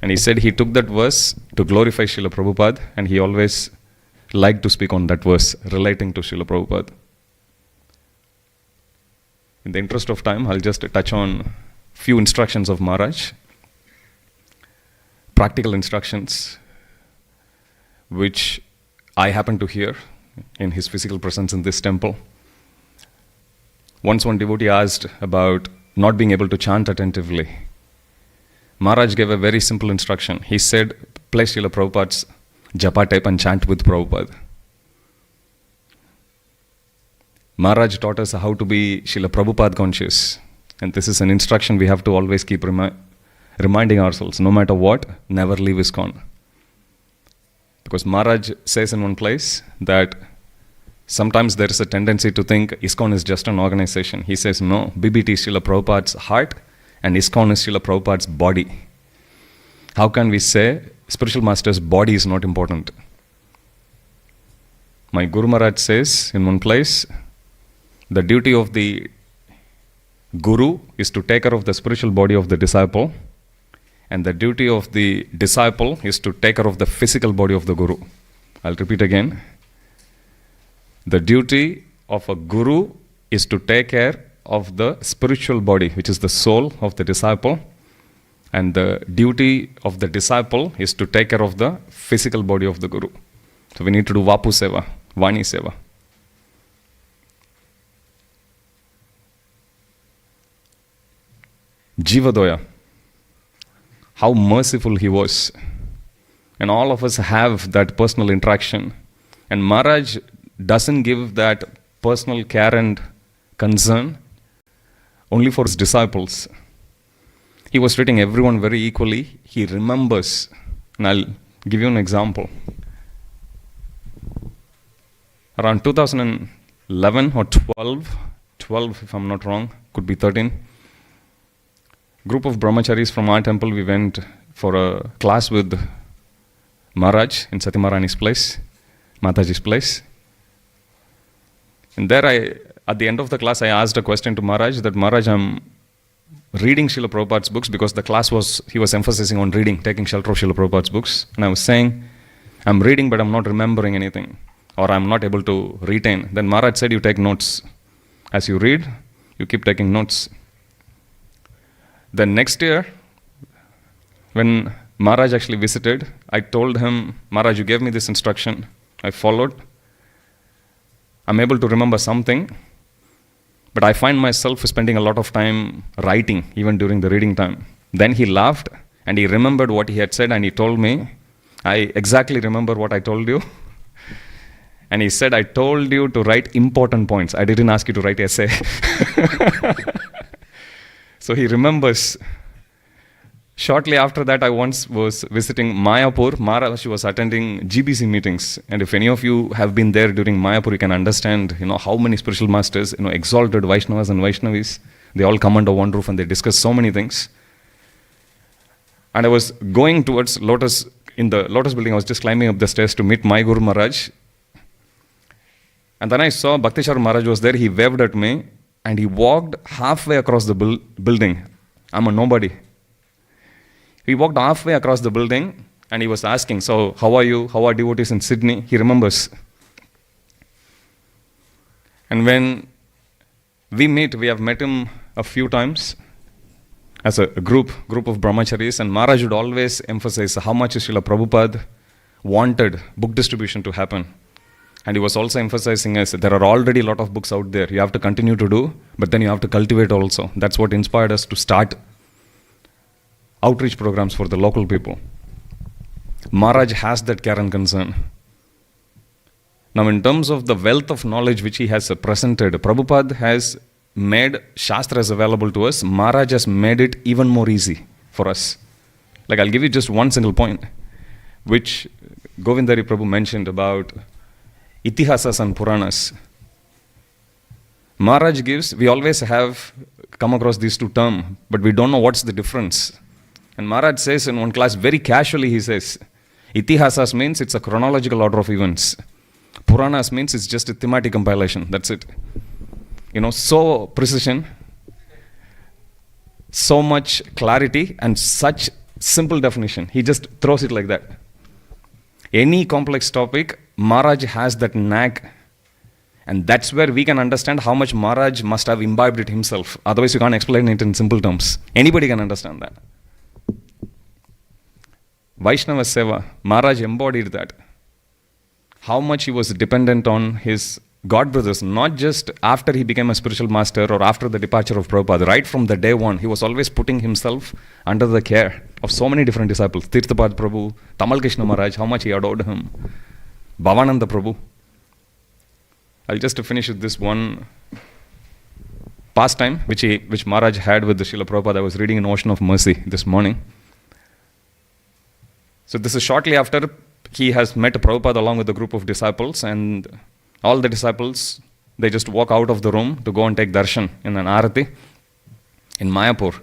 And he said he took that verse to glorify Srila Prabhupada, and he always liked to speak on that verse relating to Srila Prabhupada. In the interest of time, I'll just touch on few instructions of Maharaj, practical instructions, which I happened to hear in his physical presence in this temple. Once one devotee asked about not being able to chant attentively. Maharaj gave a very simple instruction. He said, play Srila Prabhupada's japa tape and chant with Prabhupada. Maharaj taught us how to be Srila Prabhupada conscious. And this is an instruction we have to always keep reminding ourselves, no matter what, never leave ISKCON. Because Maharaj says in one place that sometimes there is a tendency to think ISKCON is just an organization. He says, no, BBT is Srila Prabhupada's heart and ISKCON is Srila Prabhupada's body. How can we say spiritual master's body is not important? My Guru Maharaj says in one place, the duty of the Guru is to take care of the spiritual body of the disciple, and the duty of the disciple is to take care of the physical body of the Guru. I'll repeat again. The duty of a Guru is to take care of the spiritual body, which is the soul of the disciple, and the duty of the disciple is to take care of the physical body of the Guru. So we need to do Vapu Seva, Vani Seva. Jivadoya, how merciful he was. And all of us have that personal interaction. And Maharaj doesn't give that personal care and concern only for his disciples. He was treating everyone very equally. He remembers. And I'll give you an example. Around 2011 or 12 if I'm not wrong, could be 13, group of brahmacharis from our temple, we went for a class with Maharaj in Sati Maharani's place, Mataji's place. And there at the end of the class, I asked a question to Maharaj that, Maharaj, I'm reading Srila Prabhupada's books because the class he was emphasizing on reading, taking shelter of Srila Prabhupada's books. And I was saying, I'm reading but I'm not remembering anything, or I'm not able to retain. Then Maharaj said, you take notes. As you read, you keep taking notes. Then next year, when Maharaj actually visited, I told him, Maharaj, you gave me this instruction. I followed. I'm able to remember something, but I find myself spending a lot of time writing, even during the reading time. Then he laughed, and he remembered what he had said, and he told me, I exactly remember what I told you. And he said, I told you to write important points. I didn't ask you to write essay. So he remembers. Shortly after that, I once was visiting Mayapur. Maharaj was attending GBC meetings. And if any of you have been there during Mayapur, you can understand, how many spiritual masters, exalted Vaishnavas and Vaishnavis, they all come under one roof and they discuss so many things. And I was going towards Lotus, in the Lotus building, I was just climbing up the stairs to meet my Guru Maharaj. And then I saw Bhakti Charu Maharaj was there, he waved at me, and he walked halfway across the building. I'm a nobody. He walked halfway across the building, and he was asking, so how are you? How are devotees in Sydney? He remembers. And when we have met him a few times as a group of brahmacharis, and Maharaj would always emphasize how much Srila Prabhupada wanted book distribution to happen. And he was also emphasizing us, there are already a lot of books out there. You have to continue to do, but then you have to cultivate also. That's what inspired us to start outreach programs for the local people. Maharaj has that care and concern. Now, in terms of the wealth of knowledge which he has presented, Prabhupada has made Shastras available to us. Maharaj has made it even more easy for us. Like, I'll give you just one single point, which Govindari Prabhu mentioned about Itihasas and Puranas. Maharaj gives, we always have come across these two terms, but we don't know what's the difference. And Maharaj says in one class, very casually he says, Itihasas means it's a chronological order of events. Puranas means it's just a thematic compilation, that's it. So precision, so much clarity, and such simple definition. He just throws it like that. Any complex topic, Maharaj has that knack, and that's where we can understand how much Maharaj must have imbibed it himself. Otherwise, you can't explain it in simple terms. Anybody can understand that. Vaishnava Seva, Maharaj embodied that. How much he was dependent on his God brothers, not just after he became a spiritual master or after the departure of Prabhupada. Right from the day one, he was always putting himself under the care of so many different disciples. Tirthapada Prabhu, Tamal Krishna Maharaj, how much he adored him. Bhavananda Prabhu. I'll just finish with this one pastime which Maharaj had with the Srila Prabhupada. I was reading in Ocean of Mercy this morning. So this is shortly after he has met Prabhupada along with a group of disciples, and all the disciples, they just walk out of the room to go and take darshan in an arati in Mayapur.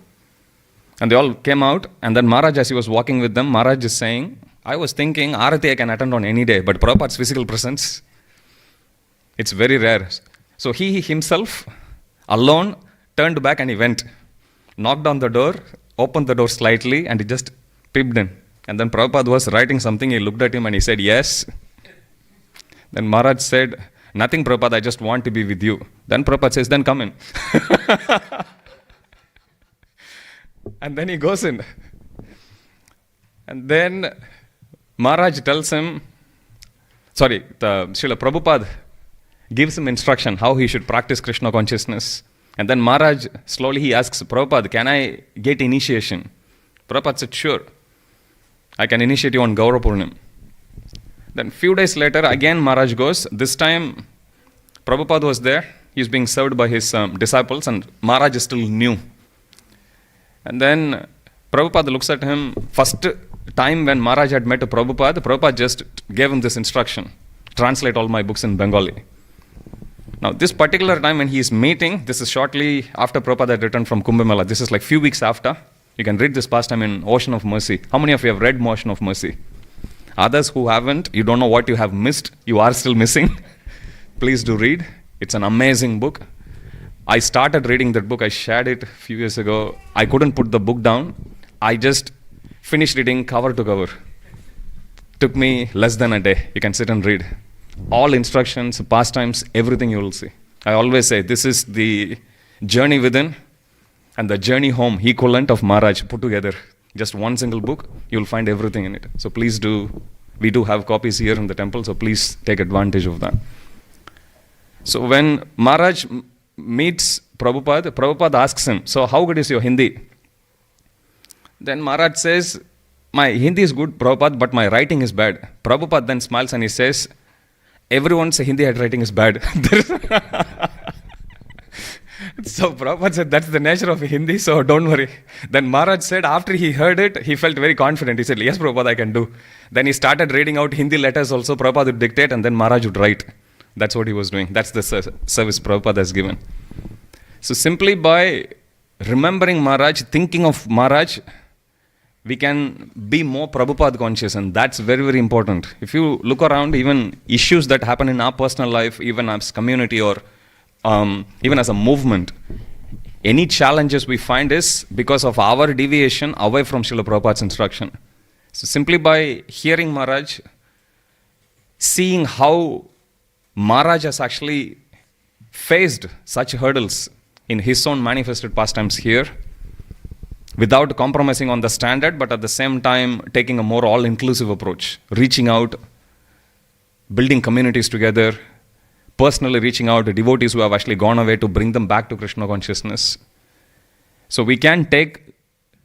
And they all came out, and then Maharaj, as he was walking with them, Maharaj is saying, I was thinking arati I can attend on any day, but Prabhupada's physical presence, it's very rare. So he himself, alone, turned back and he went, knocked on the door, opened the door slightly, and he just peeped in. And then Prabhupada was writing something, he looked at him and he said, yes. Then Maharaj said, nothing Prabhupada, I just want to be with you. Then Prabhupada says, then come in. And then he goes in. And then Maharaj tells him, Srila Prabhupada gives him instruction how he should practice Krishna consciousness. And then Maharaj, slowly he asks, Prabhupada, can I get initiation? Prabhupada said, sure. I can initiate you on Gaura Purnam. Then few days later, again Maharaj goes. This time, Prabhupada was there. He was being served by his disciples, and Maharaj is still new. And then Prabhupada looks at him. First time when Maharaj had met Prabhupada, Prabhupada just gave him this instruction. Translate all my books in Bengali. Now, this particular time when he is meeting, this is shortly after Prabhupada had returned from Kumbh Mela. This is like few weeks after. You can read this pastime in Ocean of Mercy. How many of you have read Ocean of Mercy? Others who haven't, you don't know what you have missed. You are still missing. Please do read. It's an amazing book. I started reading that book. I shared it a few years ago. I couldn't put the book down. I just finished reading cover to cover. Took me less than a day. You can sit and read. All instructions, pastimes, everything you will see. I always say this is the journey within and the journey home equivalent of Maharaj put together. Just one single book, you will find everything in it. So please do, we do have copies here in the temple, so please take advantage of that. So when Maharaj meets Prabhupada, Prabhupada asks him, so how good is your Hindi? Then Maharaj says, my Hindi is good, Prabhupada, but my writing is bad. Prabhupada then smiles and he says, everyone's Hindi handwriting is bad. So Prabhupada said, that's the nature of Hindi, so don't worry. Then Maharaj said, after he heard it, he felt very confident. He said, yes, Prabhupada, I can do. Then he started reading out Hindi letters also. Prabhupada would dictate and then Maharaj would write. That's what he was doing. That's the service Prabhupada has given. So simply by remembering Maharaj, thinking of Maharaj, we can be more Prabhupada conscious, and that's very, very important. If you look around, even issues that happen in our personal life, even as community or even as a movement, any challenges we find is because of our deviation away from Srila Prabhupada's instruction. So simply by hearing Maharaj, seeing how Maharaj has actually faced such hurdles in his own manifested pastimes here, without compromising on the standard, but at the same time taking a more all-inclusive approach, reaching out, building communities together, personally reaching out to devotees who have actually gone away to bring them back to Krishna consciousness. So we can take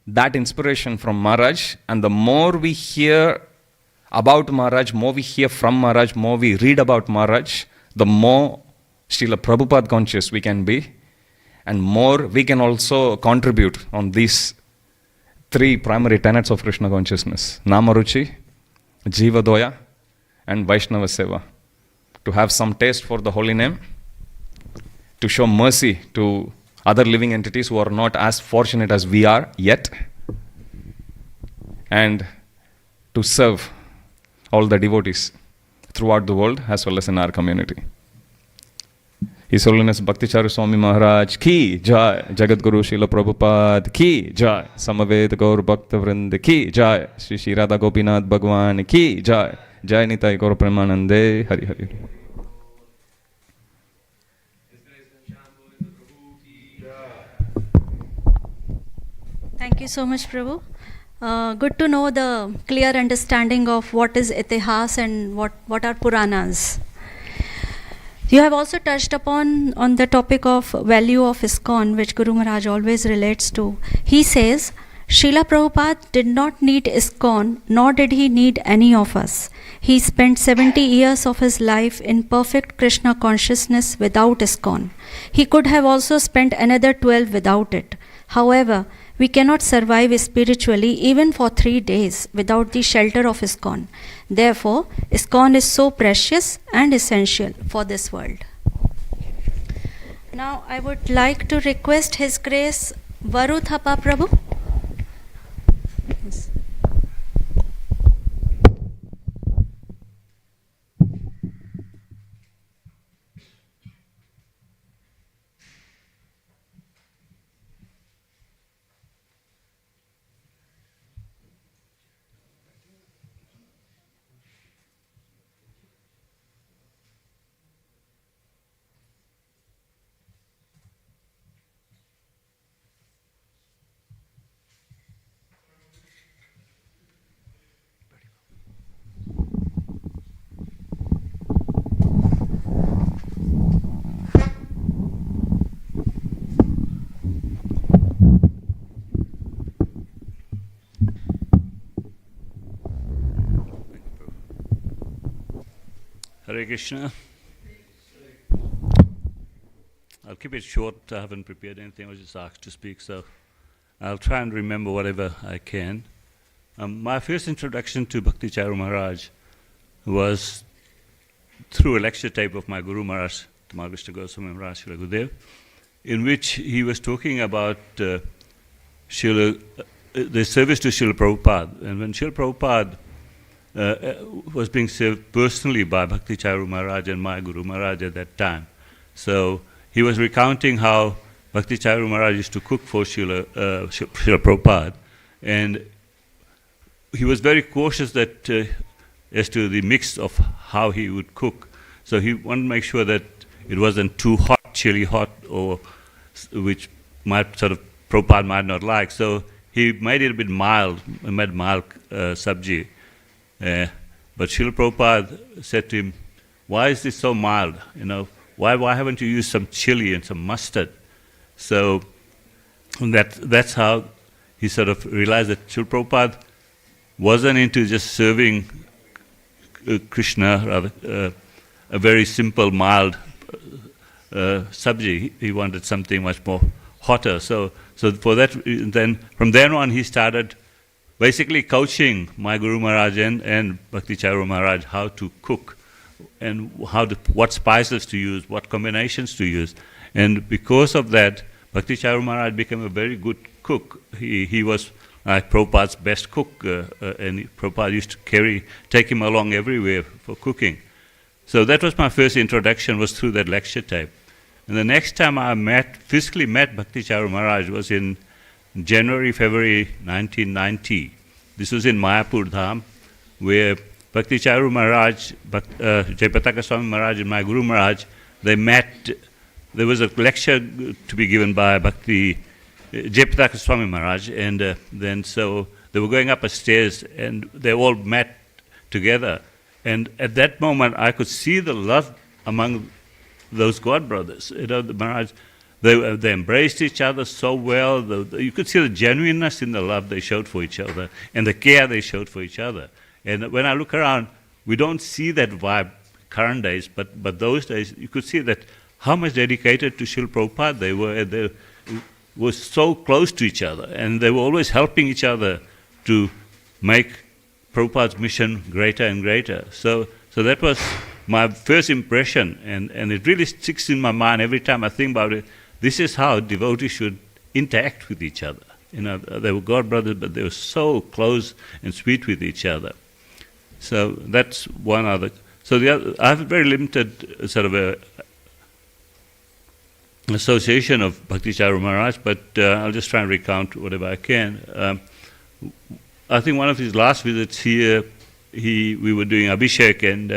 that inspiration from Maharaj, and the more we hear about Maharaj, more we hear from Maharaj, more we read about Maharaj, the more Srila Prabhupada conscious we can be, and more we can also contribute on these three primary tenets of Krishna consciousness: Namaruchi, Jiva Doya, and Vaishnava Seva. To have some taste for the holy name, to show mercy to other living entities who are not as fortunate as we are yet, and to serve all the devotees throughout the world as well as in our community. His Holiness Bhakti Charu Swami Maharaj ki jai, Jagat Guru Srila Prabhupada ki jai, Samaved Gaur Bhakta Vrinda ki jai, Shri Shri Radha Gopinath Bhagwan ki jai, Jai Nitai Gaur Premanande, Hari Hari. Thank you so much, Prabhu. Good to know the clear understanding of what is Itihas and what are Puranas. You have also touched upon on the topic of value of ISKCON, which Guru Maharaj always relates to. He says, Srila Prabhupada did not need ISKCON, nor did he need any of us. He spent 70 years of his life in perfect Krishna consciousness without ISKCON. He could have also spent another 12 without it. However, we cannot survive spiritually even for 3 days without the shelter of ISKCON. Therefore, ISKCON is so precious and essential for this world. Now, I would like to request His Grace Varu Thapa Prabhu. Yes. Hare Krishna. I'll keep it short. I haven't prepared anything. I was just asked to speak, so I'll try and remember whatever I can. My first introduction to Bhakti Charu Maharaj was through a lecture tape of my Guru Maharaj, Tamal Krishna Goswami Maharaj Srila Gurudev, in which he was talking about the service to Srila Prabhupada. And when Srila Prabhupada was being served personally by Bhakti Charu Maharaj and my Guru Maharaj at that time. So he was recounting how Bhakti Charu Maharaj used to cook for Srila Prabhupada, and he was very cautious that as to the mix of how he would cook. So he wanted to make sure that it wasn't too hot, chili hot, or which might sort of Prabhupada might not like. So he made it a bit mild, made mild sabji. But Srila Prabhupada said to him, why is this so mild? Why haven't you used some chili and some mustard? So that's how he sort of realized that Srila Prabhupada wasn't into just serving Krishna, a very simple, mild sabji. He wanted something much more hotter. So for that, then from then on he started basically coaching my Guru Maharaj and Bhakti Charu Maharaj how to cook and what spices to use, what combinations to use. And because of that, Bhakti Charu Maharaj became a very good cook. He was like Prabhupada's best cook, and Prabhupada used to take him along everywhere for cooking. So that was my first introduction, was through that lecture tape. And the next time I physically met Bhakti Charu Maharaj was in January, February 1990. This was in Mayapur Dham, where Bhakti Charu Maharaj, Jayapataka Swami Maharaj and my Guru Maharaj, they met. There was a lecture to be given by Jayapataka Swami Maharaj, and then so they were going up a stairs, and they all met together. And at that moment, I could see the love among those God brothers. The Maharaj, they embraced each other so well. You could see the genuineness in the love they showed for each other and the care they showed for each other. And when I look around, we don't see that vibe current days, but those days you could see that how much dedicated to Srila Prabhupada they were. They were so close to each other, and they were always helping each other to make Prabhupada's mission greater and greater. So that was my first impression, and it really sticks in my mind every time I think about it. This is how devotees should interact with each other. They were God brothers, but they were so close and sweet with each other. So that's one other. So I have a very limited sort of a association of Bhakti Charu Maharaj, but I'll just try and recount whatever I can. I think one of his last visits here, we were doing Abhishek, and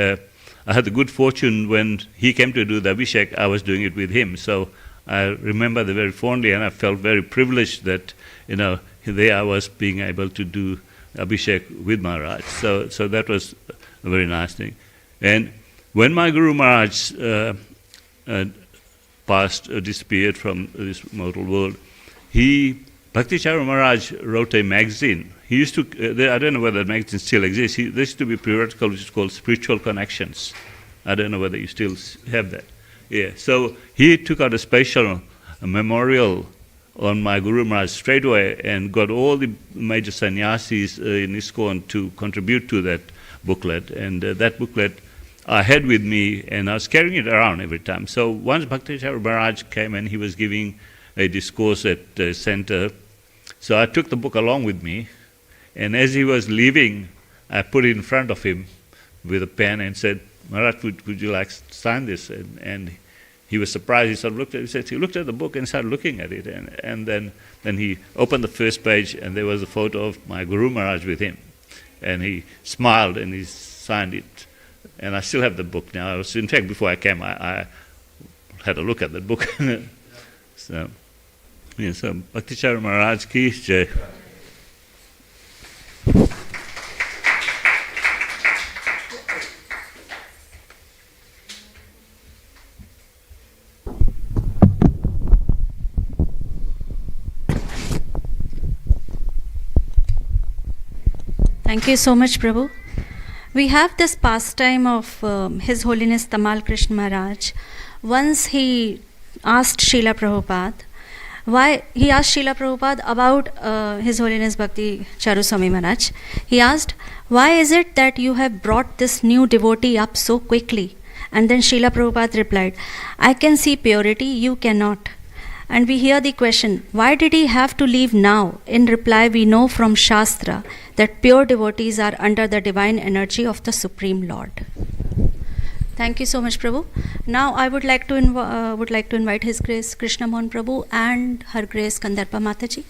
I had the good fortune when he came to do the Abhishek, I was doing it with him. So I remember that very fondly, and I felt very privileged that, there I was being able to do Abhishek with Maharaj. So that was a very nice thing. And when my Guru Maharaj disappeared from this mortal world, Bhakti Charu Maharaj wrote a magazine. He used to, I don't know whether the magazine still exists. There used to be a periodical which is called Spiritual Connections. I don't know whether you still have that. Yeah. So he took out a special memorial on my Guru Maharaj straight away and got all the major sannyasis in ISKCON to contribute to that booklet. And that booklet I had with me, and I was carrying it around every time. So once Bhakti Charu Maharaj came and he was giving a discourse at the center, so I took the book along with me, and as he was leaving, I put it in front of him with a pen and said, Maharaj, would you like to sign this? And he was surprised. He sort of looked at it. He looked at the book and started looking at it, and then he opened the first page, and there was a photo of my Guru Maharaj with him, and he smiled and he signed it. And I still have the book now. In fact, before I came, I had a look at the book. So Bhakti Charu Maharaj ki jai. Thank you so much, Prabhu. We have this pastime of His Holiness Tamal Krishna Maharaj. Once he asked Srila Prabhupada, about His Holiness Bhakti Charu Swami Maharaj. He asked, why is it that you have brought this new devotee up so quickly? And then Srila Prabhupada replied, I can see purity, you cannot. And we hear the question, why did he have to leave now? In reply, we know from Shastra that pure devotees are under the divine energy of the Supreme Lord. Thank you so much, Prabhu. Now I would like to invite His Grace Krishna Mohan Prabhu and Her Grace Kandarpa Mataji.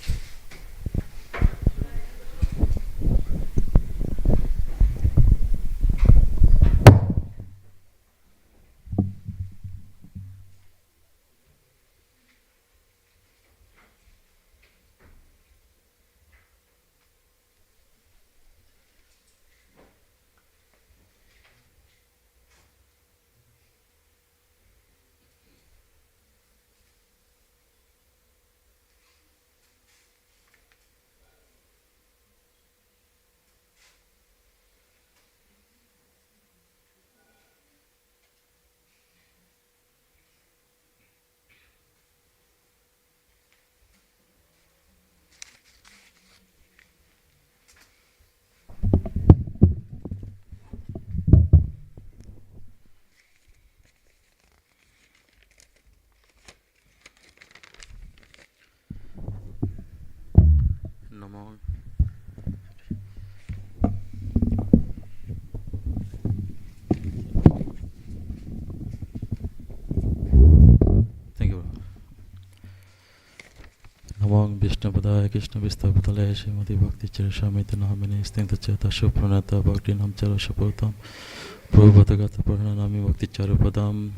Namo Namong Vishnupadaya Krishna Vistapatale Srimati Bhakti Charu Swami Namini Stinta Cheta Shupranata Bhakti Namchara Shapotam Prabhupada Pranami Bhakti Charu Padam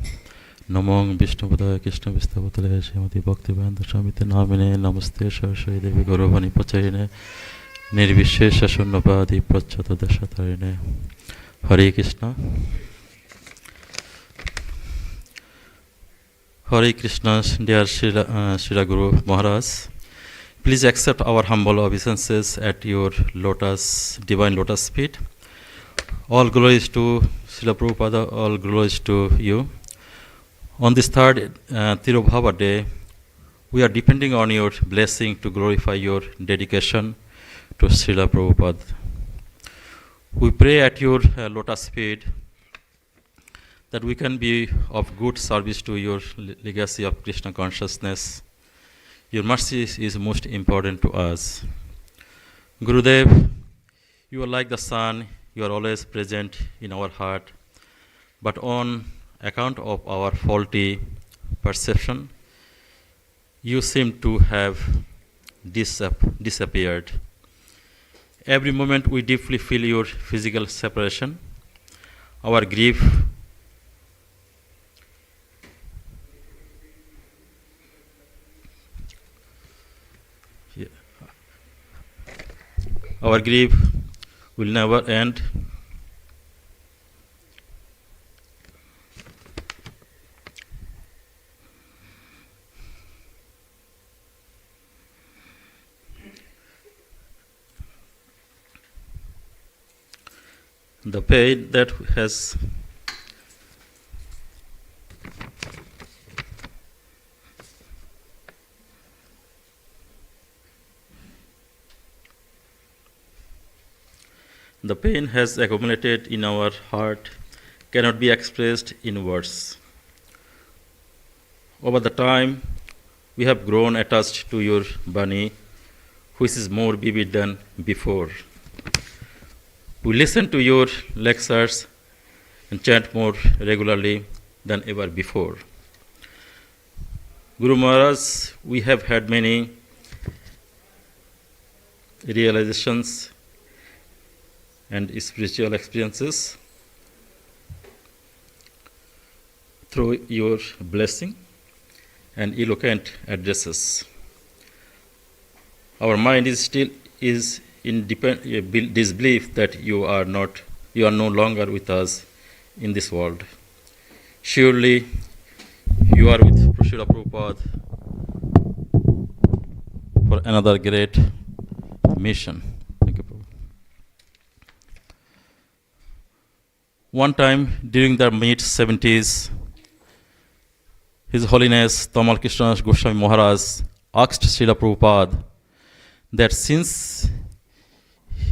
Namong Vishnupadaya Krishna Vistapatale Srimati Bhakti Vanda Swami Namini Namaste Saraswati Devi Gauravani Pachayine Nirvishesha Sunnapadi Prachata Dashatarine. Hare Krishna. Hare Krishna, dear Srila Guru Maharaj. Please accept our humble obeisances at your divine lotus feet. All glories to Srila Prabhupada, all glories to you. On this third Tirobhava day, we are depending on your blessing to glorify your dedication to Srila Prabhupada. We pray at your lotus feet that we can be of good service to your legacy of Krishna consciousness. Your mercy is most important to us. Gurudev, you are like the sun, you are always present in our heart, but on account of our faulty perception, you seem to have disappeared. Every moment we deeply feel your physical separation. Our grief will never end. The pain that has accumulated in our heart cannot be expressed in words. Over the time, we have grown attached to your Bani, which is more vivid than before. We listen to your lectures and chant more regularly than ever before. Guru Maharaj, we have had many realizations and spiritual experiences through your blessing and eloquent addresses. Our mind is still in disbelief that you are no longer with us in this world. Surely you are with Srila Prabhupada for another great mission. Thank you, Prabhupada. One time during the mid-70s, His Holiness Tamal Krishna Goswami Maharaj asked Srila Prabhupada that since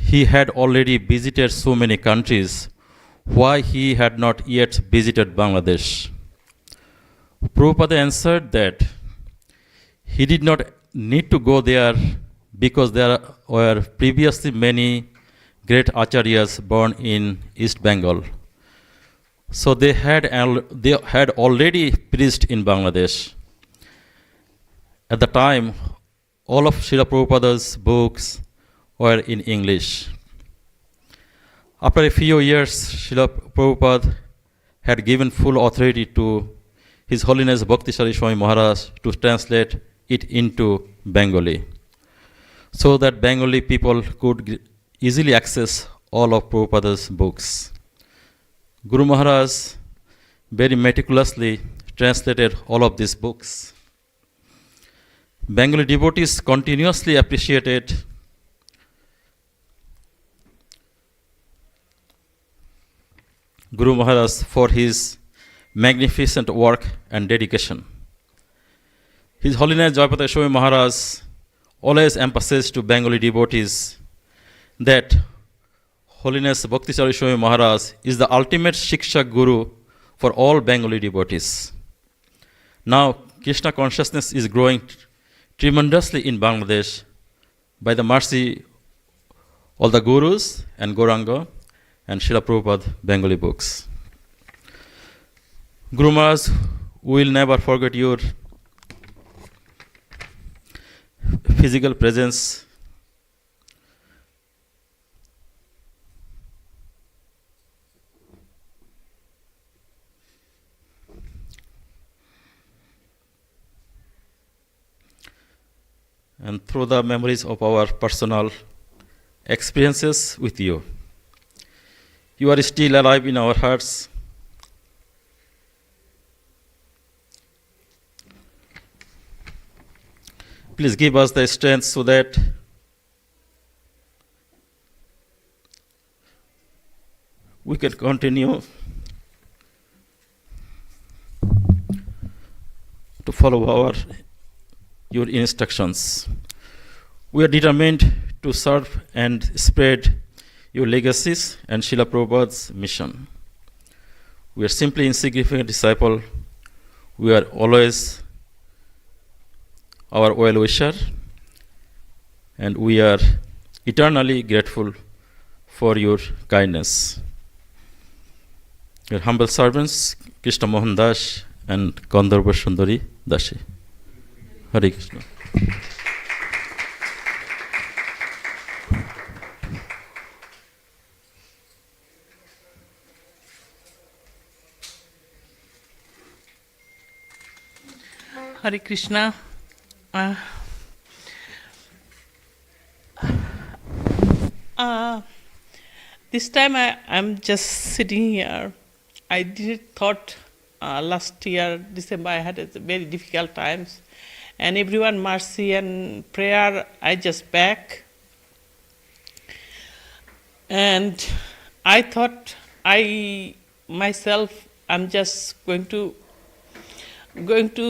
he had already visited so many countries, why he had not yet visited Bangladesh. Prabhupada answered that he did not need to go there because there were previously many great acharyas born in East Bengal. So they had already preached in Bangladesh. At the time, all of Srila Prabhupada's books were in English. After a few years, Srila Prabhupada had given full authority to His Holiness Bhakti Charu Swami Maharaj to translate it into Bengali, so that Bengali people could easily access all of Prabhupada's books. Guru Maharaj very meticulously translated all of these books. Bengali devotees continuously appreciated Guru Maharaj for his magnificent work and dedication. His Holiness Jayapata Swami Maharaj always emphasized to Bengali devotees that Holiness Bhakti Charu Swami Maharaj is the ultimate Shiksha Guru for all Bengali devotees. Now, Krishna consciousness is growing tremendously in Bangladesh by the mercy of the Gurus and Gauranga and Srila Prabhupada Bengali books. Guru Maharaj, we will never forget your physical presence, and through the memories of our personal experiences with you. You are still alive in our hearts. Please give us the strength so that we can continue to follow your instructions. We are determined to serve and spread your legacies and Srila Prabhupada's mission. We are simply insignificant disciple. We are always our well-wisher, and we are eternally grateful for your kindness. Your humble servants, Krishna Mohan Das and Gandharva Sundari Dashi. Hare Krishna. Hare Krishna. This time I'm just sitting here. I did thought last year, December, I had a very difficult times. And everyone mercy and prayer, I just back. And I thought I'm just going to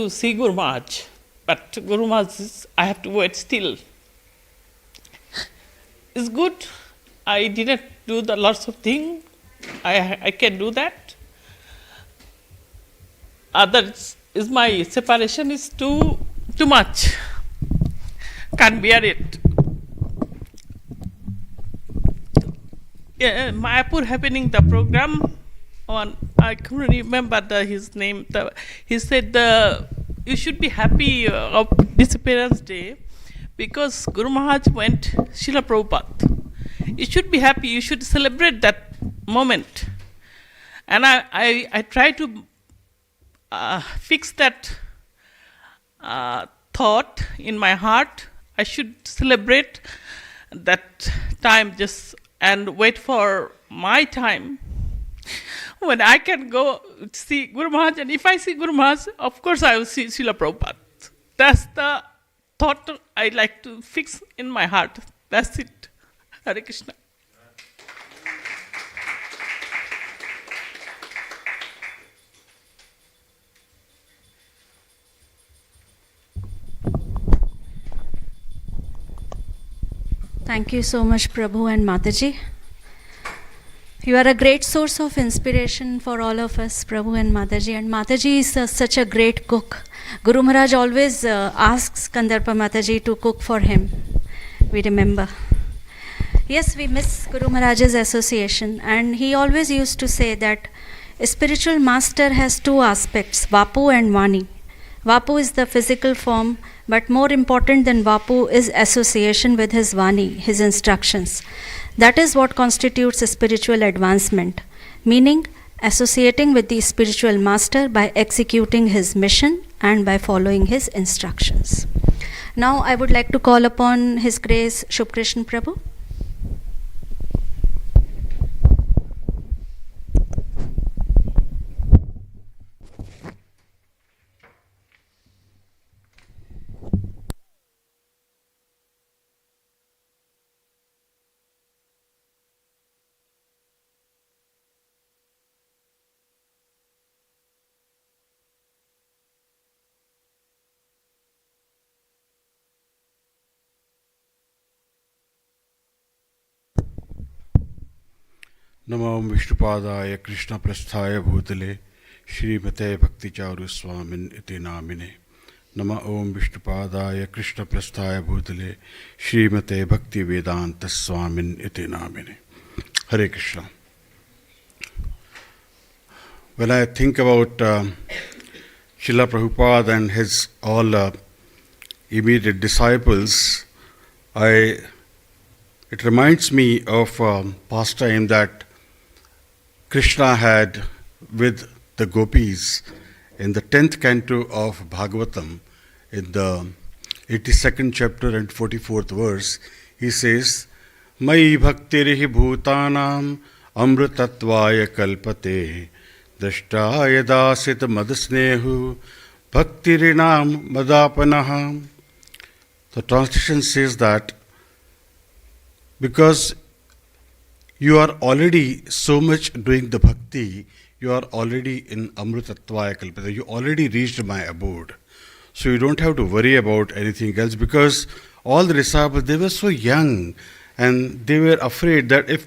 see Guru Maharaj. But Guru Maharaj, I have to wait still. It's good. I didn't do the lots of things. I can do that. Others is my separation is too much. Can't bear it. Yeah, Mayapur happening the program on, I couldn't remember his name. He said you should be happy of Disappearance Day because Guru Maharaj went Srila Prabhupada. You should be happy. You should celebrate that moment. And I try to fix that thought in my heart. I should celebrate that time just and wait for my time when I can go see Guru Maharaj. And if I see Guru Maharaj, of course I will see Srila Prabhupada. That's the thought I like to fix in my heart. That's it. Hare Krishna. Thank you so much, Prabhu and Mataji. You are a great source of inspiration for all of us, Prabhu and Mataji. And Mataji is such a great cook. Guru Maharaj always asks Kandarpa Mataji to cook for him. We remember. Yes, we miss Guru Maharaj's association. And he always used to say that a spiritual master has two aspects, Vapu and Vani. Vapu is the physical form, but more important than Vapu is association with his Vani, his instructions. That is what constitutes a spiritual advancement, meaning associating with the spiritual master by executing his mission and by following his instructions. Now I would like to call upon His Grace Shubh Krishna Prabhu. नमो विष्णुपादाय कृष्ण प्रस्थाय भूतले श्रीमते भक्ति चारु स्वामिन् इति नामिने। नमः ओम विष्णुपादाय कृष्ण प्रस्थाय भूतले श्रीमते भक्ति वेदांत स्वामिन् इति नामिने। Hare Krishna. When I think about Srila Prabhupada and his all immediate disciples, it reminds me of a pastime that Krishna had with the gopis in the 10th canto of Bhagavatam, in the 82nd chapter and 44th verse. He says, Mai bhaktirihi bhutanam amritatvaya kalpate dashtaya dasit madasnehu bhaktirinam madapanaha. The translation says that because you are already so much doing the bhakti, you are already in amritatvaya kalpate. You already reached my abode. So you don't have to worry about anything else, because all the disciples, they were so young and they were afraid that if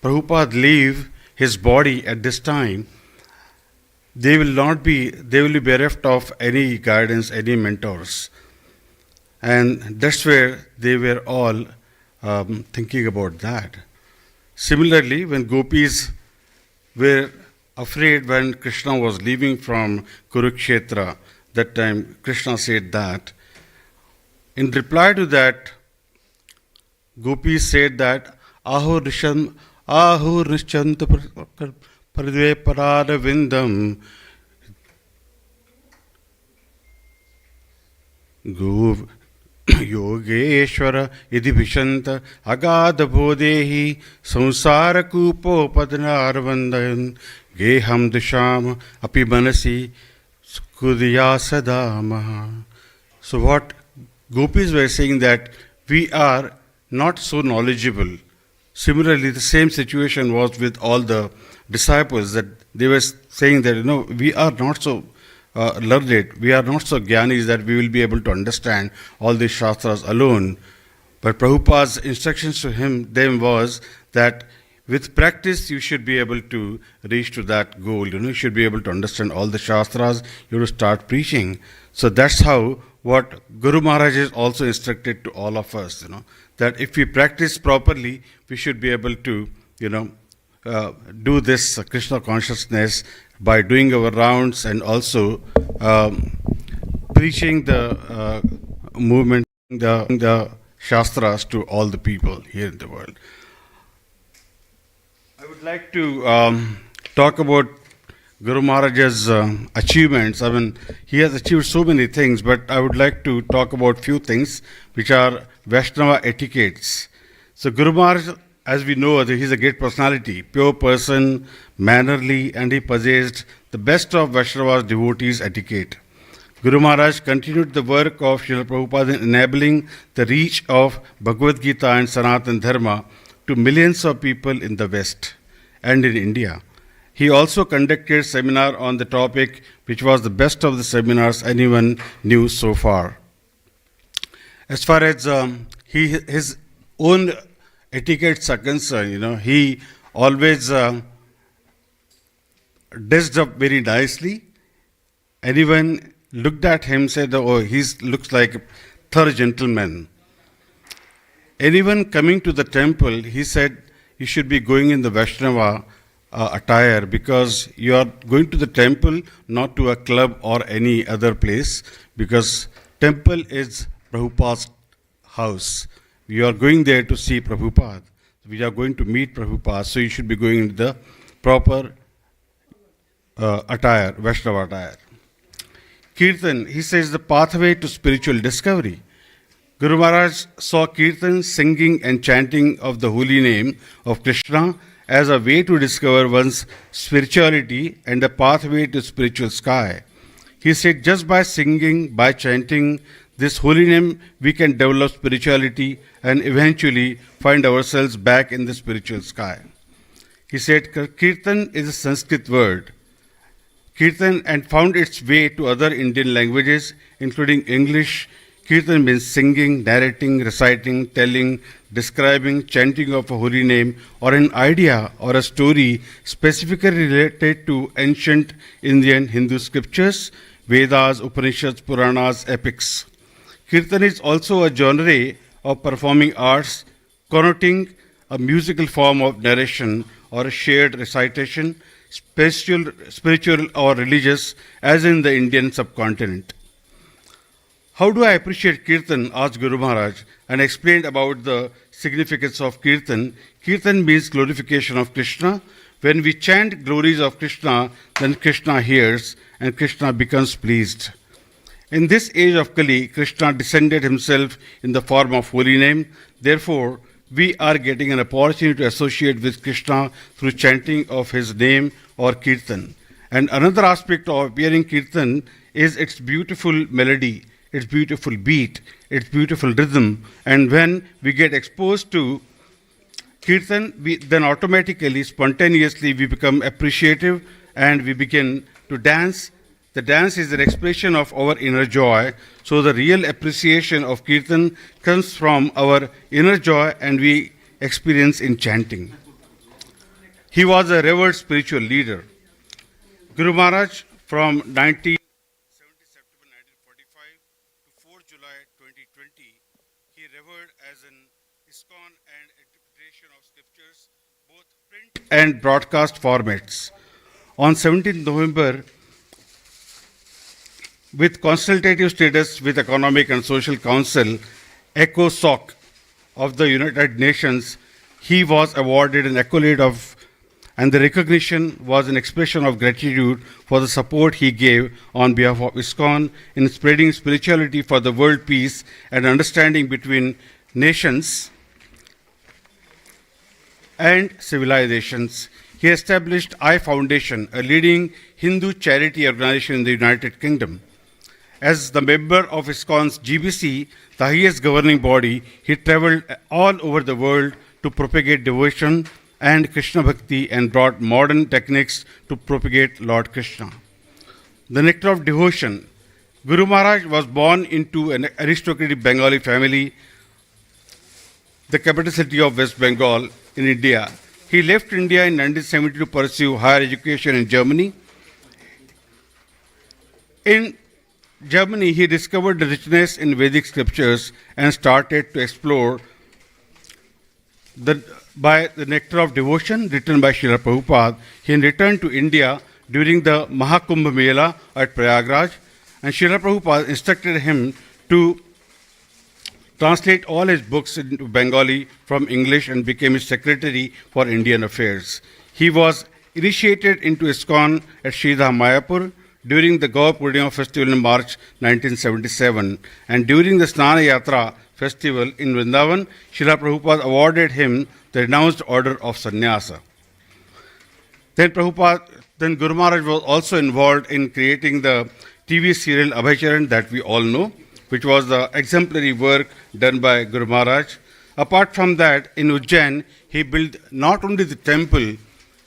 Prabhupada leave his body at this time, they will be bereft of any guidance, any mentors. And that's where they were all thinking about that. Similarly, when gopis were afraid when Krishna was leaving from Kurukshetra, that time Krishna said that. In reply to that, gopis said that Ahur Nishchanta Pradve Parada Vindam Gov Yogeshwara Idhi Vishanta Agada Bodhehi Samsara Kupo Padnarvandayan Geham Disham Api Manasi Skudya Sadamaha. So what gopis were saying, that we are not so knowledgeable. Similarly, the same situation was with all the disciples, that they were saying that, we are not so learned, we are not so jnanis that we will be able to understand all these shastras alone. But Prabhupada's instructions to them was that with practice you should be able to reach to that goal. You should be able to understand all the shastras, you have to start preaching. So that's how what Guru Maharaj is also instructed to all of us, that if we practice properly, we should be able to, do this Krishna consciousness by doing our rounds and also preaching the movement, the shastras to all the people here in the world. I would like to talk about Guru Maharaj's achievements. He has achieved so many things, but I would like to talk about few things which are Vaishnava etiquettes. So Guru Maharaj, as we know, he's a great personality, pure person, mannerly, and he possessed the best of Vaishnava's devotees' etiquette. Guru Maharaj continued the work of Srila Prabhupada in enabling the reach of Bhagavad Gita and Sanatana Dharma to millions of people in the West and in India. He also conducted seminar on the topic, which was the best of the seminars anyone knew so far. As far as his own etiquettes are concerned, he always dressed up very nicely. Anyone looked at him said, oh, he looks like a third gentleman. Anyone coming to the temple, he said, you should be going in the Vaishnava attire, because you are going to the temple, not to a club or any other place, because temple is Prabhupada's house. You are going there to see Prabhupada. We are going to meet Prabhupada, so you should be going in the proper attire, Vaishnava attire. Kirtan, he says, the pathway to spiritual discovery. Guru Maharaj saw Kirtan, singing and chanting of the holy name of Krishna, as a way to discover one's spirituality and a pathway to spiritual sky. He said, just by singing, by chanting this holy name, we can develop spirituality and eventually find ourselves back in the spiritual sky. He said, Kirtan is a Sanskrit word. Kirtan and found its way to other Indian languages, including English. Kirtan means singing, narrating, reciting, telling, describing, chanting of a holy name, or an idea or a story specifically related to ancient Indian Hindu scriptures, Vedas, Upanishads, Puranas, epics. Kirtan is also a genre of performing arts connoting a musical form of narration or a shared recitation, spiritual or religious, as in the Indian subcontinent. How do I appreciate Kirtan? Asked Guru Maharaj, and explained about the significance of Kirtan. Kirtan means glorification of Krishna. When we chant glories of Krishna, then Krishna hears and Krishna becomes pleased. In this age of Kali, Krishna descended himself in the form of holy name. Therefore, we are getting an opportunity to associate with Krishna through chanting of his name or Kirtan. And another aspect of appearing Kirtan is its beautiful melody, its beautiful beat, its beautiful rhythm. And when we get exposed to Kirtan, then automatically, spontaneously, we become appreciative and we begin to dance. The dance is an expression of our inner joy. So the real appreciation of Kirtan comes from our inner joy and we experience in chanting. He was a revered spiritual leader. Guru Maharaj from 19 September 1945 to 4 July 2020, he revered as an ISKCON and interpretation of scriptures, both print and broadcast formats. On 17th November, with consultative status with Economic and Social Council, ECOSOC of the United Nations, he was awarded an accolade of, and the recognition was an expression of gratitude for the support he gave on behalf of ISKCON in spreading spirituality for the world peace and understanding between nations and civilizations. He established I Foundation, a leading Hindu charity organization in the United Kingdom. As the member of ISKCON's GBC, the highest governing body, he traveled all over the world to propagate devotion and Krishna Bhakti and brought modern techniques to propagate Lord Krishna. The nectar of devotion. Guru Maharaj was born into an aristocratic Bengali family, the capital city of West Bengal in India. He left India in 1970 to pursue higher education in Germany. In Germany, he discovered the richness in Vedic scriptures and started to explore by the nectar of devotion written by Srila Prabhupada. He returned to India during the Mahakumbh Mela at Prayagraj, and Srila Prabhupada instructed him to translate all his books into Bengali from English and became his secretary for Indian affairs. He was initiated into ISKCON at Sridham Mayapur during the Gaur Purnima festival in March 1977, and during the Snana Yatra festival in Vrindavan, Srila Prabhupada awarded him the renounced order of Sannyasa. Then Guru Maharaj was also involved in creating the TV serial Abhaycharan that we all know, which was the exemplary work done by Guru Maharaj. Apart from that, in Ujjain, he built not only the temple,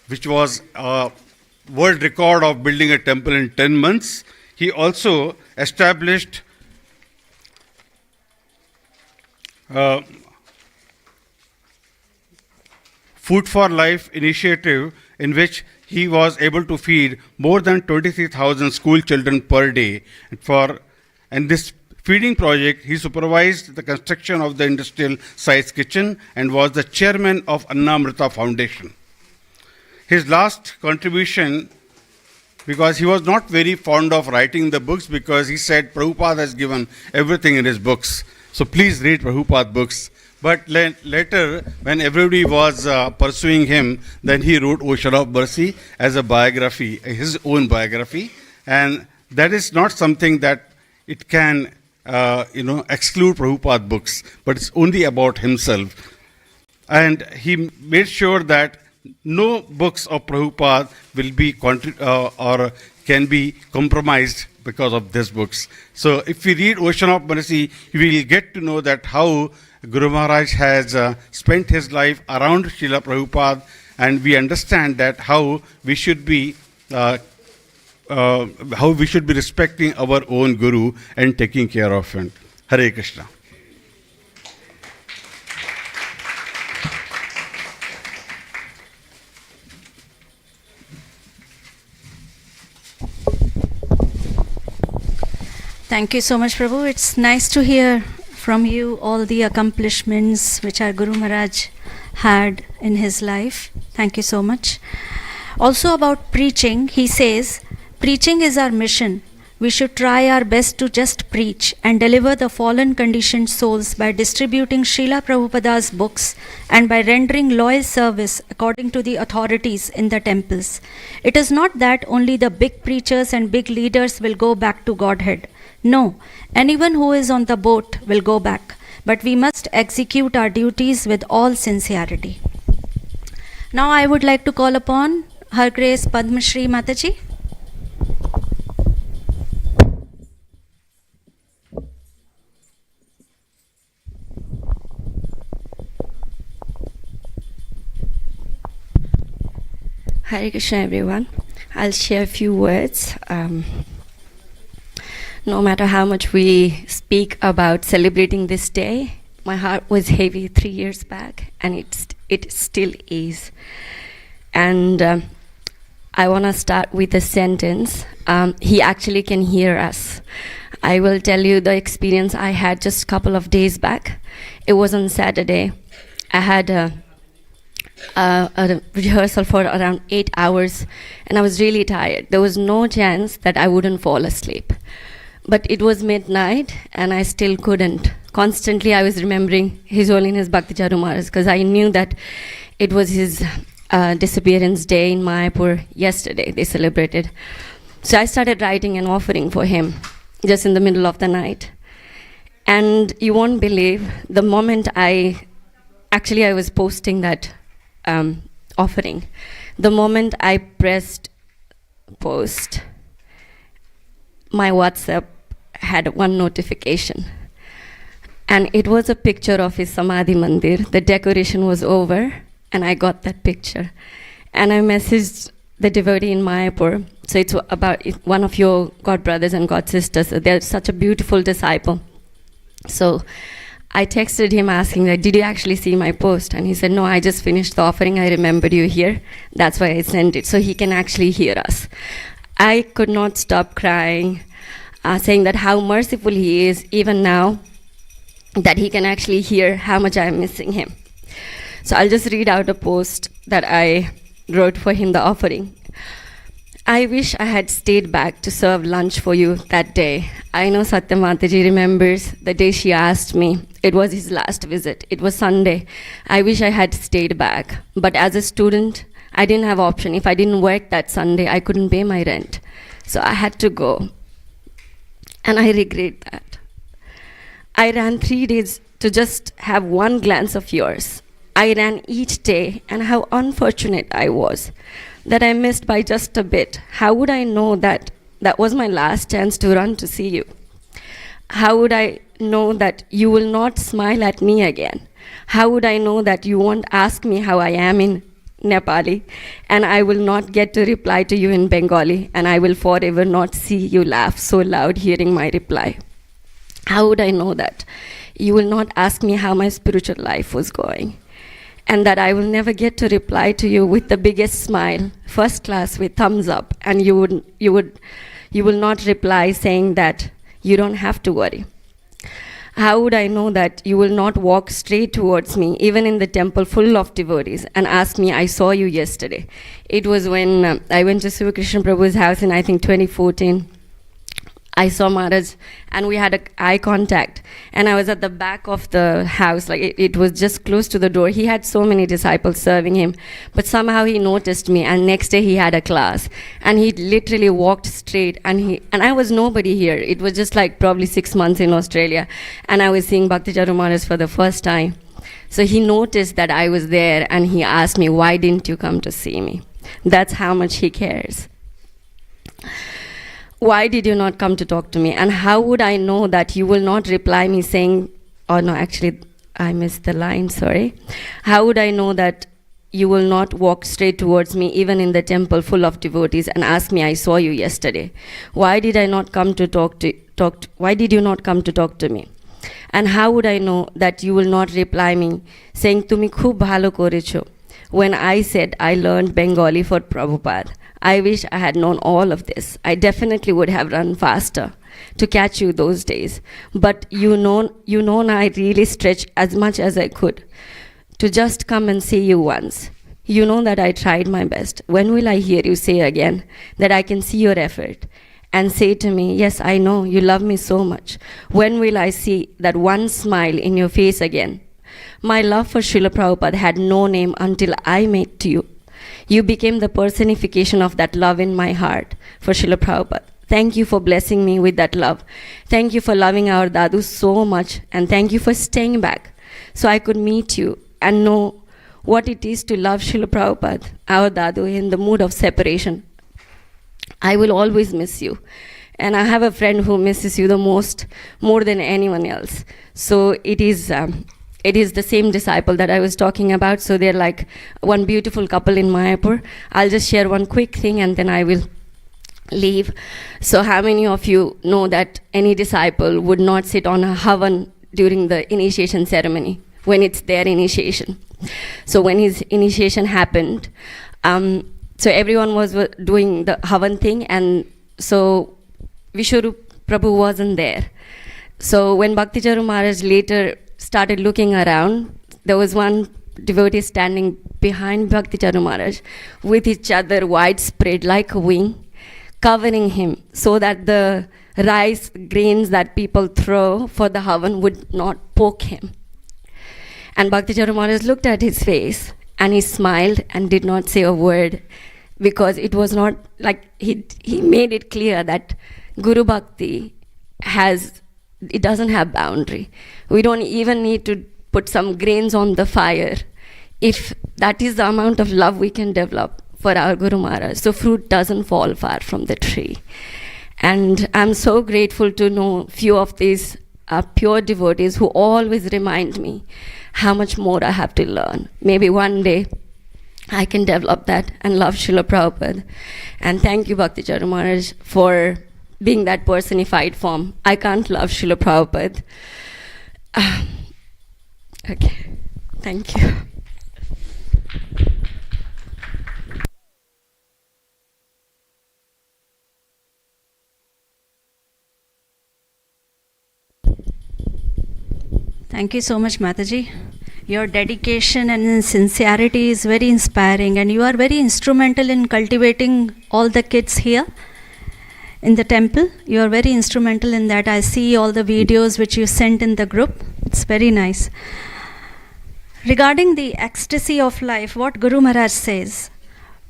which was a world record of building a temple in 10 months, he also established Food for Life initiative, in which he was able to feed more than 23,000 school children per day. And this feeding project, he supervised the construction of the industrial science kitchen and was the chairman of Annamrita Foundation. His last contribution, because he was not very fond of writing the books, because he said Prabhupada has given everything in his books. So please read Prabhupada books. But later, when everybody was pursuing him, then he wrote Ocean of Mercy as a biography, his own biography. And that is not something that it can exclude Prabhupada books, but it's only about himself. And he made sure that no books of Prabhupada will be or can be compromised because of these books. So if we read Ocean of Mercy, we will get to know that how Guru Maharaj has spent his life around Srila Prabhupada, and we understand that how we should be respecting our own Guru and taking care of him. Hare Krishna. Thank you so much, Prabhu. It's nice to hear from you all the accomplishments which our Guru Maharaj had in his life. Thank you so much. Also about preaching, he says, preaching is our mission. we should try our best to just preach and deliver the fallen conditioned souls by distributing Srila Prabhupada's books and by rendering loyal service according to the authorities in the temples. It is not that only the big preachers and big leaders will go back to Godhead. No, anyone who is on the boat will go back, but we must execute our duties with all sincerity. Now I would like to call upon Her Grace Padma Shri Mataji. Hare Krishna, everyone. I'll share a few words. No matter how much we speak about celebrating this day, my heart was heavy 3 years back, and it still is. And I want to start with a sentence. He actually can hear us. I will tell you the experience I had just a couple of days back. It was on Saturday. I had a rehearsal for around 8 hours, and I was really tired. There was no chance that I wouldn't fall asleep. But it was midnight, and I still couldn't. Constantly, I was remembering His Holiness Bhakti Charu Maharaj, because I knew that it was his disappearance day in Mayapur yesterday. They celebrated. So I started writing an offering for him, just in the middle of the night. And you won't believe, the moment I was posting that offering. The moment I pressed post, my WhatsApp had one notification. And it was a picture of his Samadhi Mandir. The decoration was over, and I got that picture. And I messaged the devotee in Mayapur. So it's about one of your god brothers and god sisters. They're such a beautiful disciple. So I texted him asking that, did you actually see my post? And he said, no, I just finished the offering. I remembered you here. That's why I sent it, so he can actually hear us. I could not stop crying, saying that how merciful he is, even now, that he can actually hear how much I am missing him. So I'll just read out a post that I wrote for him, the offering. I wish I had stayed back to serve lunch for you that day. I know Satya Mataji remembers the day she asked me. It was his last visit. It was Sunday. I wish I had stayed back. But as a student, I didn't have option. If I didn't work that Sunday, I couldn't pay my rent. So I had to go. And I regret that. I ran 3 days to just have one glance of yours. I ran each day, and how unfortunate I was that I missed by just a bit. How would I know that that was my last chance to run to see you? How would I know that you will not smile at me again? How would I know that you won't ask me how I am in Nepali, and I will not get to reply to you in Bengali, and I will forever not see you laugh so loud hearing my reply? How would I know that you will not ask me how my spiritual life was going, and that I will never get to reply to you with the biggest smile, first class with thumbs up, and you will not reply saying that you don't have to worry? How would I know that you will not walk straight towards me, even in the temple full of devotees, and ask me, I saw you yesterday? It was when I went to Siva Krishna Prabhu's house in, I think, 2014. I saw Maharaj, and we had eye contact, and I was at the back of the house, like it was just close to the door. He had so many disciples serving him, but somehow he noticed me, and next day he had a class, and he literally walked straight, and I was nobody here. It was just like probably 6 months in Australia, and I was seeing Bhakti Charu Maharaj for the first time. So he noticed that I was there, and he asked me, why didn't you come to see me? That's how much he cares. Why did you not come to talk to me? And how would I know that you will not reply me saying, oh no, actually, I missed the line, sorry. How would I know that you will not walk straight towards me, even in the temple full of devotees, and ask me, I saw you yesterday? Why did I not come to why did you not come to talk to me? And how would I know that you will not reply me saying, Tumi khub bhalo korecho, when I said I learned Bengali for Prabhupada? I wish I had known all of this. I definitely would have run faster to catch you those days. But you know I really stretched as much as I could to just come and see you once. You know that I tried my best. When will I hear you say again that I can see your effort and say to me, yes, I know, you love me so much. When will I see that one smile in your face again? My love for Srila Prabhupada had no name until I met you. You became the personification of that love in my heart for Srila Prabhupada. Thank you for blessing me with that love. Thank you for loving our Dadu so much, and thank you for staying back so I could meet you and know what it is to love Srila Prabhupada, our Dadu, in the mood of separation. I will always miss you. And I have a friend who misses you the most, more than anyone else. So it is the same disciple that I was talking about. So they're like one beautiful couple in Mayapur. I'll just share one quick thing and then I will leave. So how many of you know that any disciple would not sit on a havan during the initiation ceremony, when it's their initiation? So when his initiation happened, so everyone was doing the havan thing, and so Vishwarup Prabhu wasn't there. So when Bhakti Charu Maharaj later started looking around, there was one devotee standing behind Bhakti Charu Maharaj with his chadar widespread like a wing, covering him so that the rice grains that people throw for the havan would not poke him. And Bhakti Charu Maharaj looked at his face and he smiled and did not say a word, because it was not like he made it clear that Guru Bhakti doesn't have boundary. We don't even need to put some grains on the fire if that is the amount of love we can develop for our Guru Maharaj. So fruit doesn't fall far from the tree. And I'm so grateful to know few of these pure devotees who always remind me how much more I have to learn. Maybe one day I can develop that and love Srila Prabhupada. And thank you, Bhakti Charu Maharaj, for being that personified form. I can't love Srila Prabhupada. Okay, thank you. Thank you so much, Mataji. Your dedication and sincerity is very inspiring, and you are very instrumental in cultivating all the kids here in the temple. You are very instrumental in that. I see all the videos which you sent in the group. It's very nice. Regarding the ecstasy of life, what Guru Maharaj says,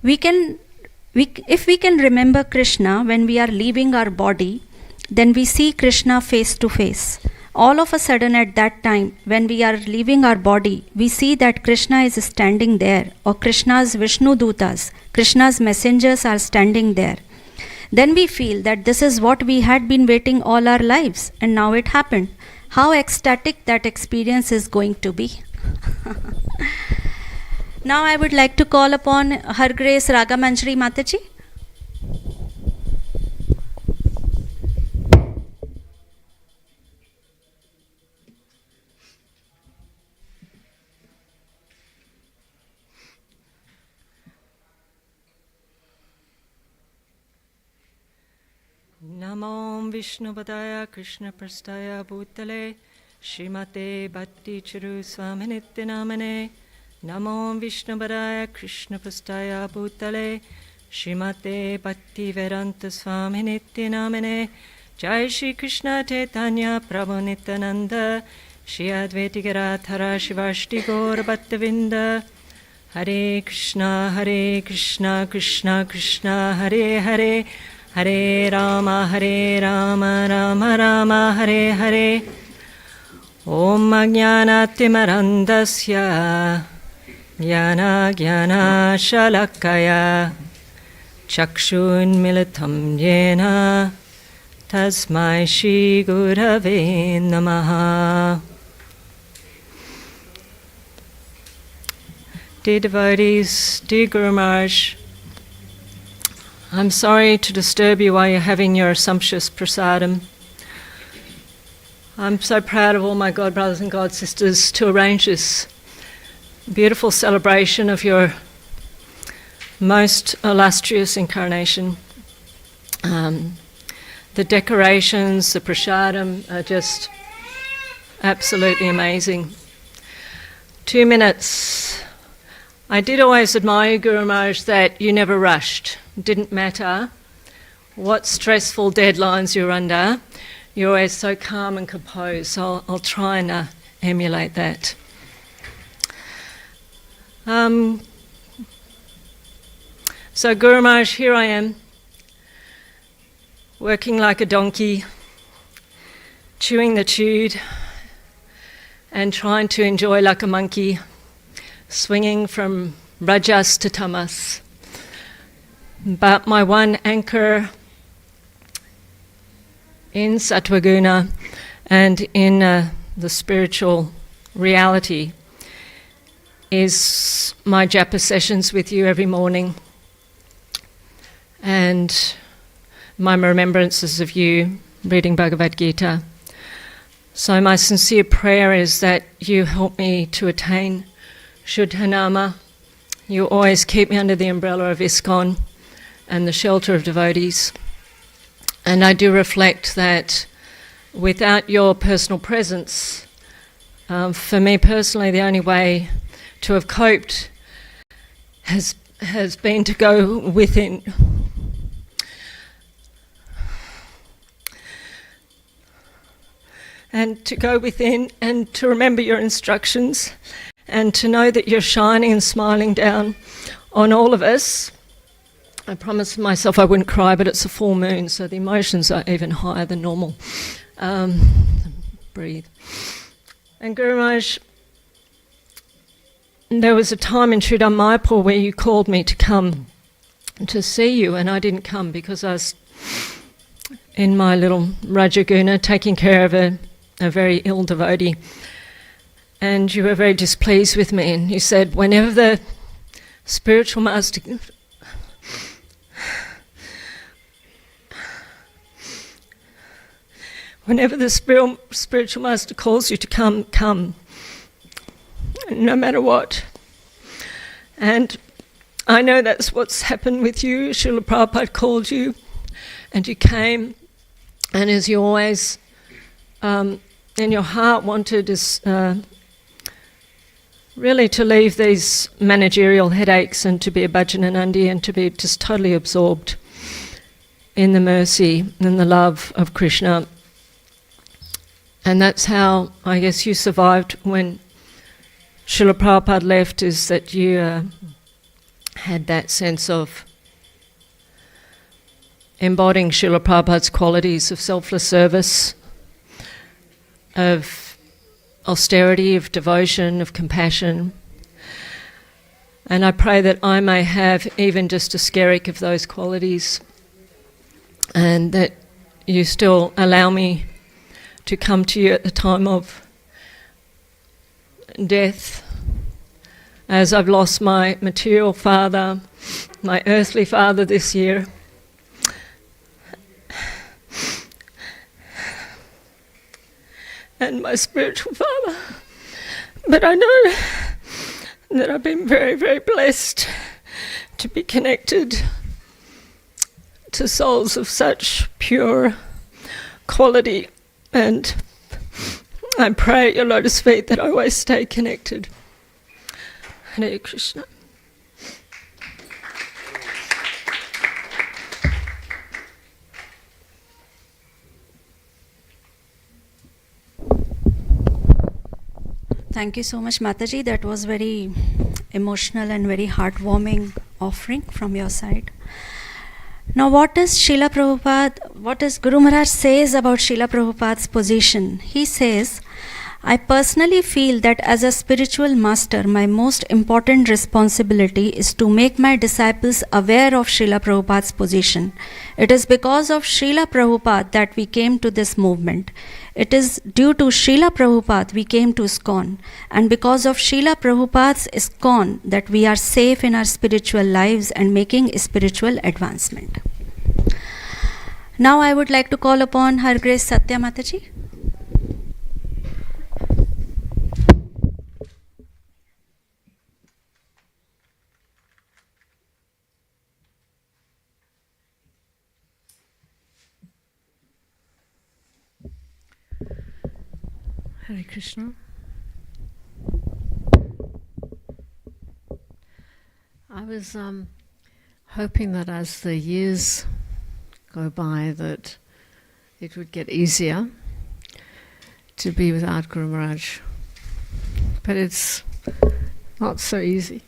if we can remember Krishna when we are leaving our body, then we see Krishna face to face. All of a sudden at that time, when we are leaving our body, we see that Krishna is standing there, or Krishna's Vishnu Dutas, Krishna's messengers are standing there. Then we feel that this is what we had been waiting all our lives, and now it happened. How ecstatic that experience is going to be. Now I would like to call upon Her Grace Ragamanjari Mataji. Namo Vishnupataya Krishna Prastaya Bhutale Srimate Bhakti Charu Swami Nityanamane. Namo Vishnupataya Krishna Prastaya Bhutale Srimate Bhakti Vedanta Swami Nityanamane. Jai Shri Krishna Chaitanya Prabhu Nityananda Shri Advaita Gadadhara Shivashti Gaur Bhattavinda. Hare Krishna Krishna Krishna Hare Hare, Hare Rama Rama Rama Hare Hare. Om Ajnanatimarandasya Jnana Shalakaya Chakshunmilitam Yena Tasmai Shri Gurave Namaha. Dear devotees, dear Guru Maharaj, I'm sorry to disturb you while you're having your sumptuous prasadam. I'm so proud of all my God brothers and God sisters to arrange this beautiful celebration of your most illustrious incarnation. The decorations, the prasadam are just absolutely amazing. 2 minutes. I did always admire, Guru Maharaj, that you never rushed. It didn't matter what stressful deadlines you're under. You're always so calm and composed, so I'll try and emulate that. So Guru Maharaj, here I am, working like a donkey, chewing the chewed, and trying to enjoy like a monkey, swinging from rajas to tamas. But my one anchor in Sattvaguna and in the spiritual reality is my japa sessions with you every morning and my remembrances of you reading Bhagavad Gita. So my sincere prayer is that you help me to attain Shuddhanama. You always keep me under the umbrella of ISKCON and the shelter of devotees. And I do reflect that without your personal presence, for me personally, the only way to have coped has been to go within. And to go within and to remember your instructions and to know that you're shining and smiling down on all of us. I promised myself I wouldn't cry, but it's a full moon, so the emotions are even higher than normal. Breathe. And Guru Maharaj, there was a time in Sri Mayapur where you called me to come to see you, and I didn't come because I was in my little Rajaguna taking care of a very ill devotee. And you were very displeased with me, and you said, whenever the spiritual master... Whenever the spiritual master calls you to come, come. No matter what. And I know that's what's happened with you. Srila Prabhupada called you and you came, and as you always in your heart wanted is really to leave these managerial headaches and to be a Bhajananandi and to be just totally absorbed in the mercy and the love of Krishna. And that's how, I guess, you survived when Srila Prabhupada left, is that you had that sense of embodying Srila Prabhupada's qualities of selfless service, of austerity, of devotion, of compassion. And I pray that I may have even just a skerrick of those qualities, and that you still allow me to come to you at the time of death, as I've lost my material father, my earthly father this year. And my spiritual father. But I know that I've been very, very blessed to be connected to souls of such pure quality. And I pray at your lotus feet that I always stay connected. Hare Krishna. Thank you so much, Mataji. That was very emotional and very heartwarming offering from your side. Now, what does Srila Prabhupada, what does Guru Maharaj says about Srila Prabhupada's position? He says, I personally feel that as a spiritual master, my most important responsibility is to make my disciples aware of Srila Prabhupada's position. It is because of Srila Prabhupada that we came to this movement. It is due to Srila Prabhupada we came to ISKCON, and because of Srila Prabhupada's ISKCON that we are safe in our spiritual lives and making spiritual advancement. Now I would like to call upon Her Grace Satya Mataji. Hare Krishna. I was hoping that as the years go by that it would get easier to be without Guru Maharaj. But it's not so easy.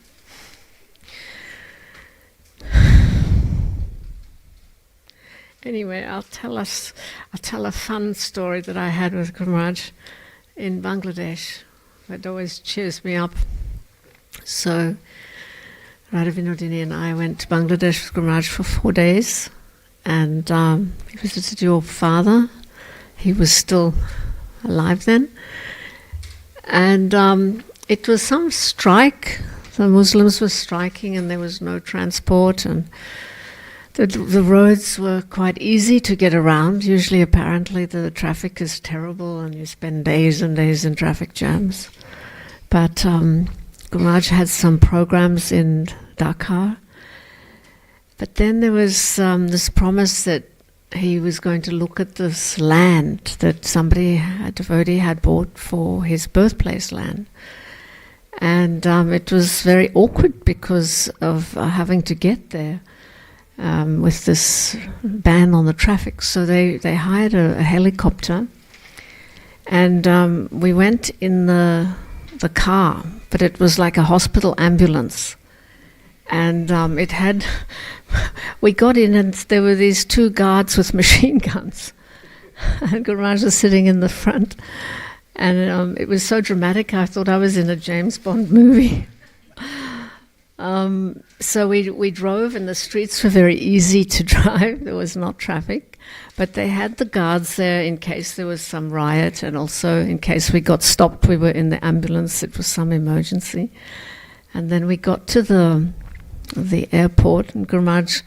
Anyway, I'll tell a fun story that I had with Guru Maharaj in Bangladesh. That always cheers me up. So Radha Vinodini and I went to Bangladesh with Guru Maharaj for 4 days, and we visited your father. He was still alive then. And it was some strike. The Muslims were striking and there was no transport, and the roads were quite easy to get around. Usually, apparently, the traffic is terrible and you spend days and days in traffic jams. But Guru Maharaj had some programs in Dhaka. But then there was this promise that he was going to look at this land that somebody, a devotee, had bought for his birthplace land. And it was very awkward because of having to get there with this ban on the traffic. So they hired a helicopter, and we went in the car, but it was like a hospital ambulance. And it had, we got in and there were these 2 guards with machine guns. And Guru Maharaj was sitting in the front. And it was so dramatic, I thought I was in a James Bond movie. So we drove, and the streets were very easy to drive. There was not traffic. But they had the guards there in case there was some riot, and also in case we got stopped. We were in the ambulance. It was some emergency. And then we got to the airport, and Guru Maharaj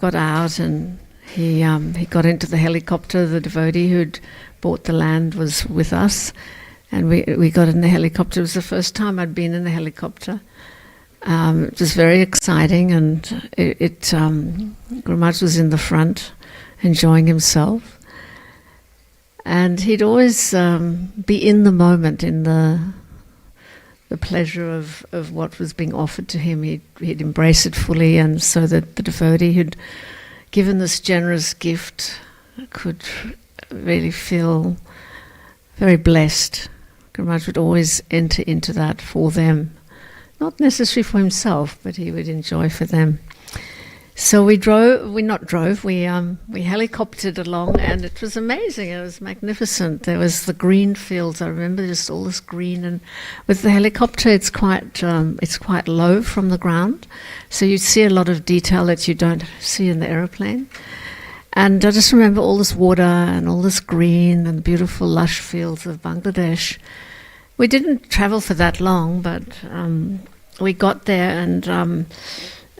got out, and he got into the helicopter. The devotee who'd bought the land was with us, and we got in the helicopter. It was the first time I'd been in the helicopter. It was very exciting, and Guru Maharaj was in the front enjoying himself, and he'd always be in the moment, in the pleasure of what was being offered to him. He'd embrace it fully, and so that the devotee who'd given this generous gift could really feel very blessed. Guru Maharaj would always enter into that for them, not necessarily for himself, but he would enjoy for them. So we helicoptered along, and it was amazing. It was magnificent. There was the green fields. I remember just all this green, and with the helicopter, it's quite low from the ground, so you see a lot of detail that you don't see in the aeroplane. And I just remember all this water and all this green and beautiful lush fields of Bangladesh. We didn't travel for that long, but we got there, and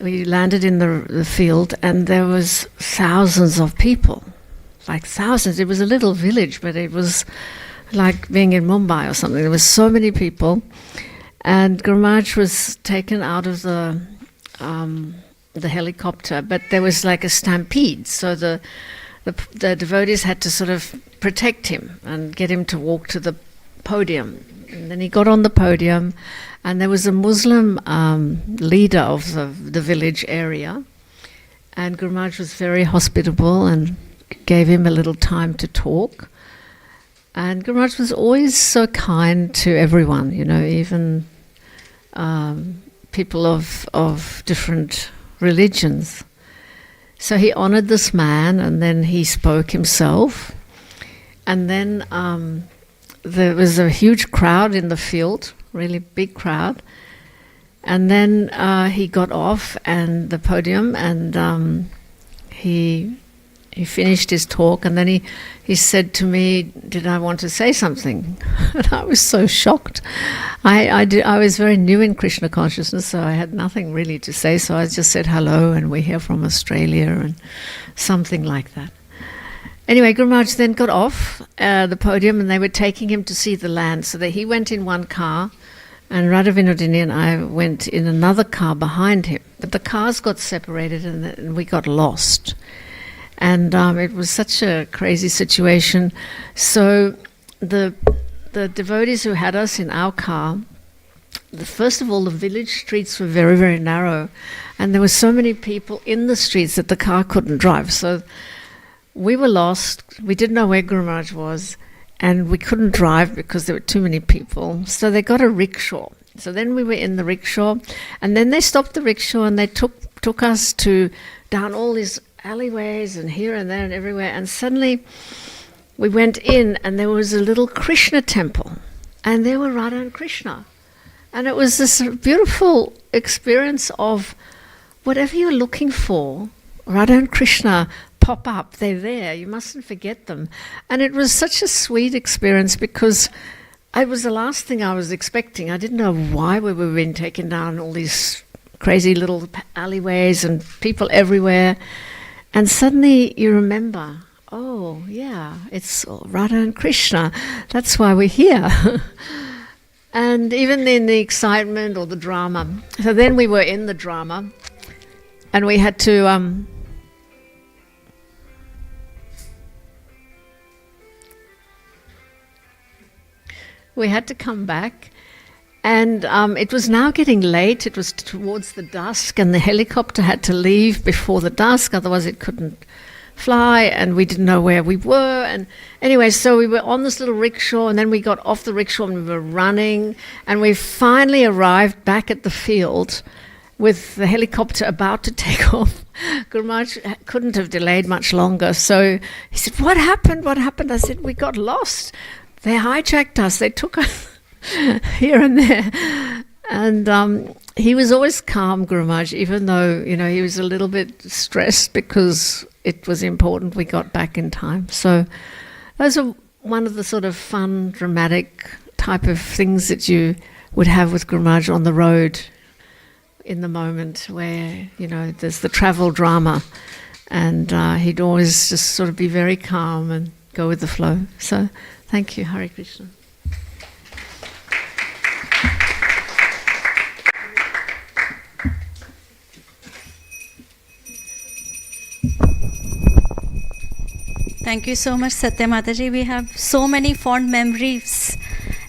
we landed in the field, and there was thousands of people, like thousands. It was a little village, but it was like being in Mumbai or something. There was so many people, and Guru Maharaj was taken out of the helicopter, but there was like a stampede, so the devotees had to sort of protect him and get him to walk to the podium. And then he got on the podium, and there was a Muslim leader of the village area, and Guru Maharaj was very hospitable and gave him a little time to talk. And Guru Maharaj was always so kind to everyone, even people of different religions. So he honored this man, and then he spoke himself, and then there was a huge crowd in the field, really big crowd. And then he got off and the podium, and he finished his talk, and then he said to me, did I want to say something? And I was so shocked. I was very new in Krishna consciousness, so I had nothing really to say, so I just said hello, and we're here from Australia, and something like that. Anyway, Guru Maharaj then got off the podium, and they were taking him to see the land. So that he went in one car, and Radha Vinodini and I went in another car behind him. But the cars got separated, and we got lost. And it was such a crazy situation. So the devotees who had us in our car, first of all, the village streets were very, very narrow, and there were so many people in the streets that the car couldn't drive. So we were lost. We didn't know where Guru Maharaj was, and we couldn't drive because there were too many people. So they got a rickshaw. So then we were in the rickshaw, and then they stopped the rickshaw and they took us down all these alleyways and here and there and everywhere. And suddenly we went in, and there was a little Krishna temple, and there were Radha and Krishna. And it was this beautiful experience of whatever you're looking for, Radha and Krishna pop up. They're there. You mustn't forget them. And it was such a sweet experience because it was the last thing I was expecting. I didn't know why we were being taken down all these crazy little alleyways and people everywhere. And suddenly you remember, oh, yeah, it's Radha and Krishna. That's why we're here. And even in the excitement or the drama. So then we were in the drama, and we had to... we had to come back, and it was now getting late. It was towards the dusk, and the helicopter had to leave before the dusk, otherwise it couldn't fly, and we didn't know where we were. And anyway, so we were on this little rickshaw, and then we got off the rickshaw and we were running, and we finally arrived back at the field with the helicopter about to take off. Guru Maharaj couldn't have delayed much longer, so he said, what happened? What happened? I said, we got lost. They hijacked us. They took us here and there. And he was always calm, Guru Maharaj, even though, he was a little bit stressed because it was important we got back in time. So those are one of the sort of fun, dramatic type of things that you would have with Guru Maharaj on the road in the moment where, there's the travel drama. And he'd always just sort of be very calm and go with the flow. So thank you. Hare Krishna. Thank you so much, Satya Mataji. We have so many fond memories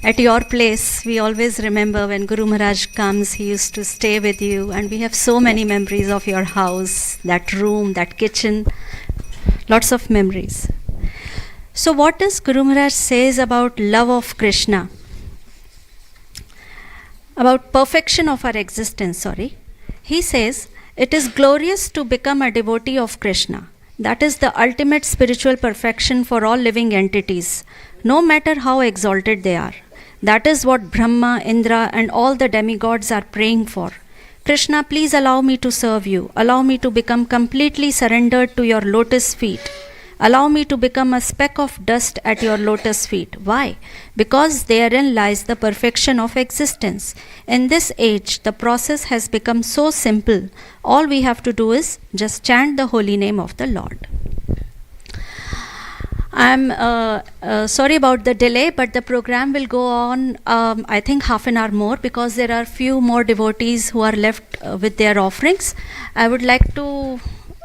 at your place. We always remember when Guru Maharaj comes, he used to stay with you, and we have so many memories of your house, that room, that kitchen, lots of memories. So what does Guru Maharaj says about love of Krishna? About perfection of our existence, He says, it is glorious to become a devotee of Krishna. That is the ultimate spiritual perfection for all living entities, no matter how exalted they are. That is what Brahma, Indra, and all the demigods are praying for. Krishna, please allow me to serve you. Allow me to become completely surrendered to your lotus feet. Allow me to become a speck of dust at your lotus feet. Why? Because therein lies the perfection of existence. In this age, the process has become so simple. All we have to do is just chant the holy name of the Lord. I'm sorry about the delay, but the program will go on, I think, half an hour more, because there are few more devotees who are left with their offerings. I would like to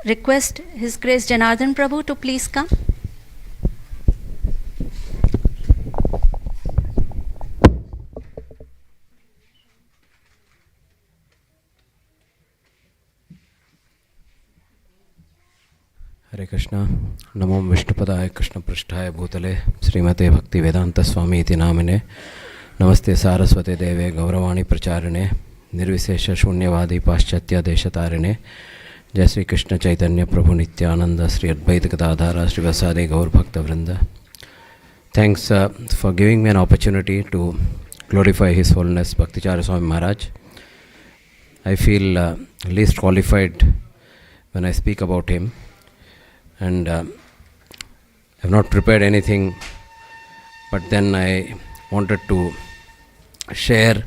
request His Grace Janardhan Prabhu to please come. Hare Krishna. Namo Vishnupadaya Krishna Prasthaya Bhutale Srimate Bhakti Vedanta Swami iti namine Namaste Saraswate Deve Gauravani Pracharine Nirvisesha Shunyavadi Paschatya Deshatarine Jai Sri Krishna Chaitanya Prabhu Nityananda Sri Advaita Gadadhara Sri Vasade Gaur Bhakta Vrinda. Thanks for giving me an opportunity to glorify His Holiness Bhakti Charu Swami Maharaj. I feel least qualified when I speak about him, and I have not prepared anything, but then I wanted to share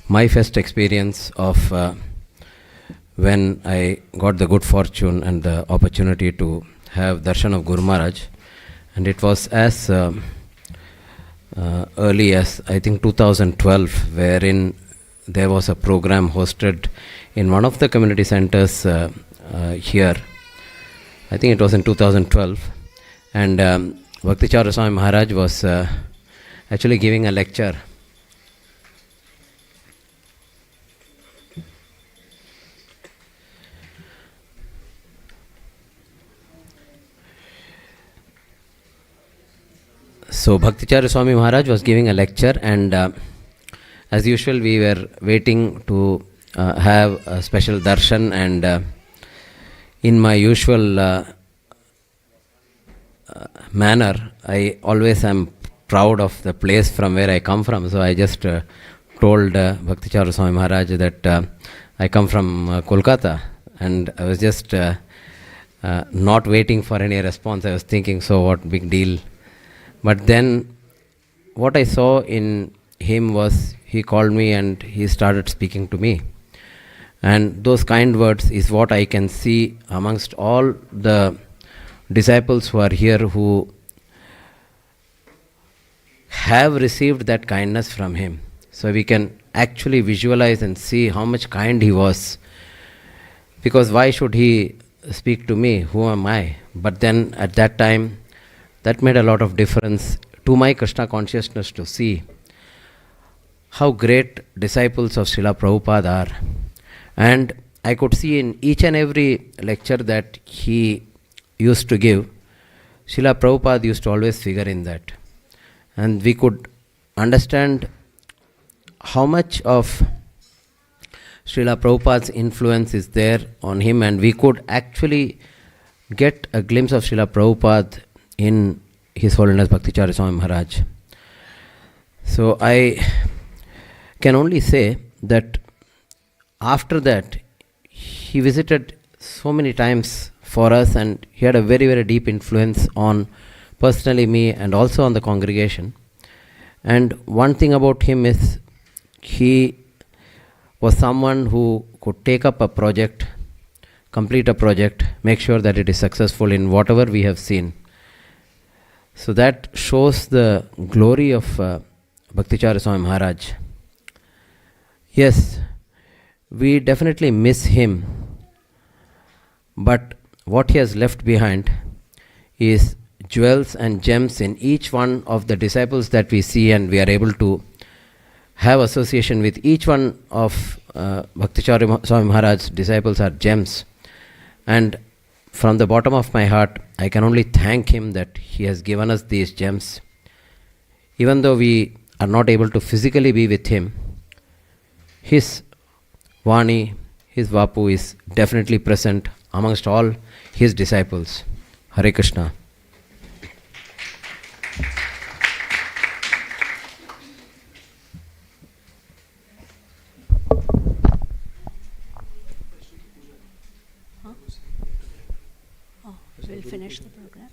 my first experience of when I got the good fortune and the opportunity to have darshan of Guru Maharaj. And it was as early as, I think, 2012, wherein there was a program hosted in one of the community centers here. I think it was in 2012. And Bhakti Charu Swami Maharaj was actually giving a lecture. So Bhakti Charu Swami Maharaj was giving a lecture, and as usual we were waiting to have a special darshan, and in my usual manner, I always am proud of the place from where I come from. So I just told Bhakti Charu Swami Maharaj that I come from Kolkata, and I was just not waiting for any response. I was thinking, so what big deal? But then what I saw in him was he called me and he started speaking to me. And those kind words is what I can see amongst all the disciples who are here, who have received that kindness from him. So we can actually visualize and see how much kind he was. Because why should he speak to me? Who am I? But then at that time, that made a lot of difference to my Krishna consciousness to see how great disciples of Srila Prabhupada are. And I could see in each and every lecture that he used to give, Srila Prabhupada used to always figure in that. And we could understand how much of Srila Prabhupada's influence is there on him, and we could actually get a glimpse of Srila Prabhupada in His Holiness Bhakti Charu Swami Maharaj. So I can only say that after that, he visited so many times for us, and he had a very, very deep influence on personally me and also on the congregation. And one thing about him is he was someone who could take up a project, complete a project, make sure that it is successful in whatever we have seen. So that shows the glory of Bhakti Charu Swami Maharaj. Yes, we definitely miss him, but what he has left behind is jewels and gems in each one of the disciples that we see, and we are able to have association with each one of Bhakti Charu Swami Maharaj's disciples are gems. And from the bottom of my heart, I can only thank him that he has given us these gems. Even though we are not able to physically be with him, his Vani, his Vapu is definitely present amongst all his disciples. Hare Krishna. We'll finish the program.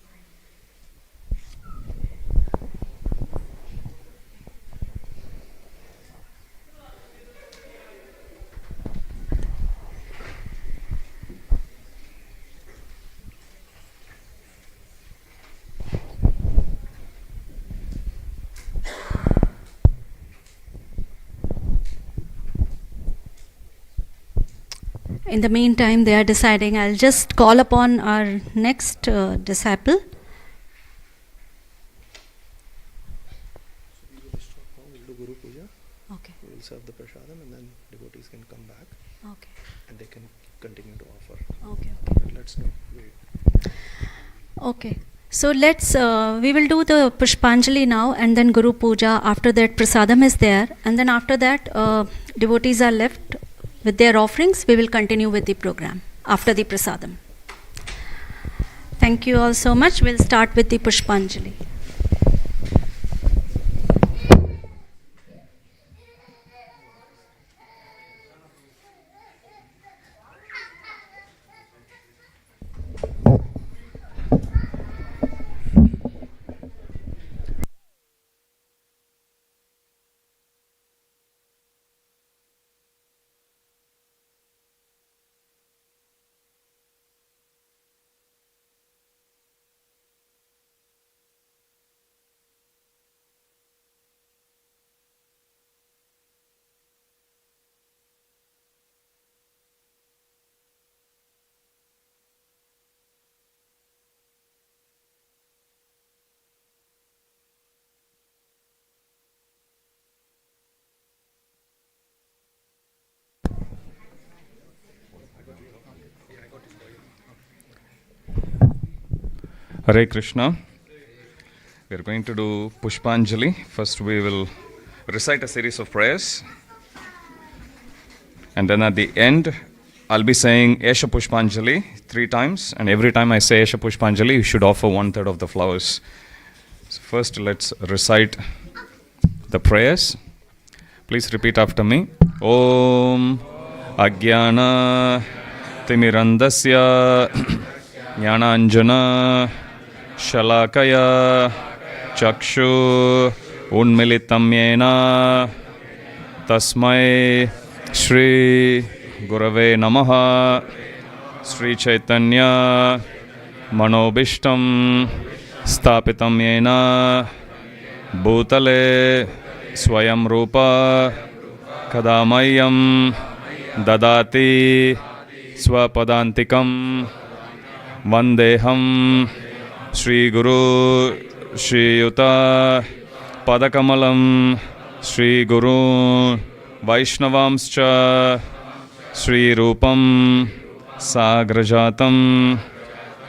In the meantime, they are deciding. I'll just call upon our next disciple. We'll do Guru Puja. Okay. We'll serve the prasadam, and then devotees can come back. Okay. And they can continue to offer. Okay. Let's go. Wait. Okay. So let's, we will do the Pushpanjali now, and then Guru Puja. After that, prasadam is there. And then after that, devotees are left with their offerings. We will continue with the program after the prasadam. Thank you all so much. We'll start with the Pushpanjali. Hare Krishna. We are going to do Pushpanjali. First we will recite a series of prayers. And then at the end, I'll be saying Esha Pushpanjali 3 times. And every time I say Esha Pushpanjali, you should offer 1/3 of the flowers. So first let's recite the prayers. Please repeat after me. Om Ajnana Timirandasya Jnananjana Shalakaya Chakshu Unmilitam Yena Tasmai Shri Gurave Namaha Sri Chaitanya Manobishtam Stapitam Yena Bhutale Swayam Rupa Kadamayam Dadati Swapadantikam Vandeham Shri Guru Shri Yuta Padakamalam Shri Guru Vaishnavamscha Shri Rupam Sagrajatam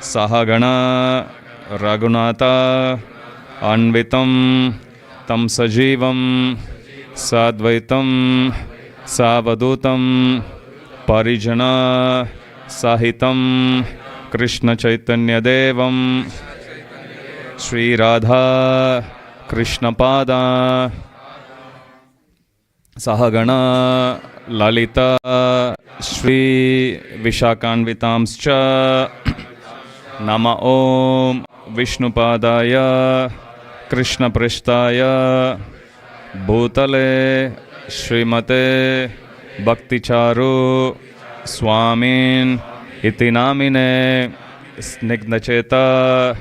Sahagana Raghunata Anvitam Tam Sajivam Sadvaitam Savadutam Parijana Sahitam Krishna Chaitanya Devam Shri Radha Krishna Pada Sahagana Lalita Shri Vishakanvitamscha Nama Om Vishnupadaya Krishna Prishtaya Bhutale Srimate Bhakti Charu Swami Iti Namine Snigdacheta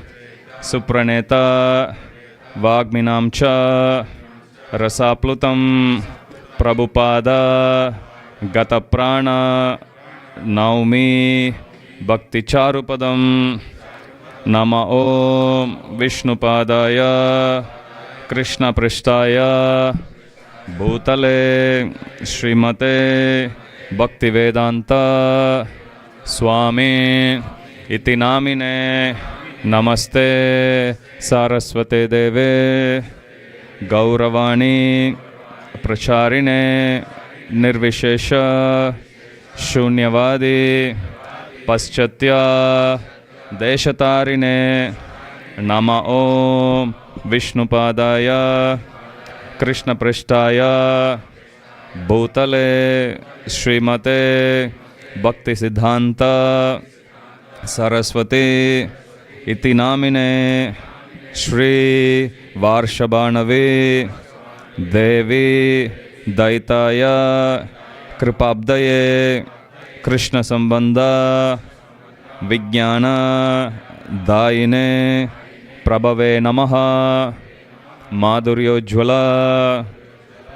Supraneta Vagminamcha Rasaplutam Prabhupada Gataprana Naumi Bhakti Charupadam Nama Om Vishnupadaya Krishna Prishtaya Bhutale Srimate Bhaktivedanta Swami Iti Namine Namaste Saraswate Deve Gauravani Pracharine Nirvishesha Shunyavadi Paschatya Deshatarine Nama Om Vishnupadaya Krishna Prishtaya Bhutale Srimate Bhakti Siddhanta Saraswati Iti Namine Shri Varshabhanave Devi Daitaya Kripabdaye Krishna Sambandha Vijnana Daine Prabhave Namaha Madhuryojjvala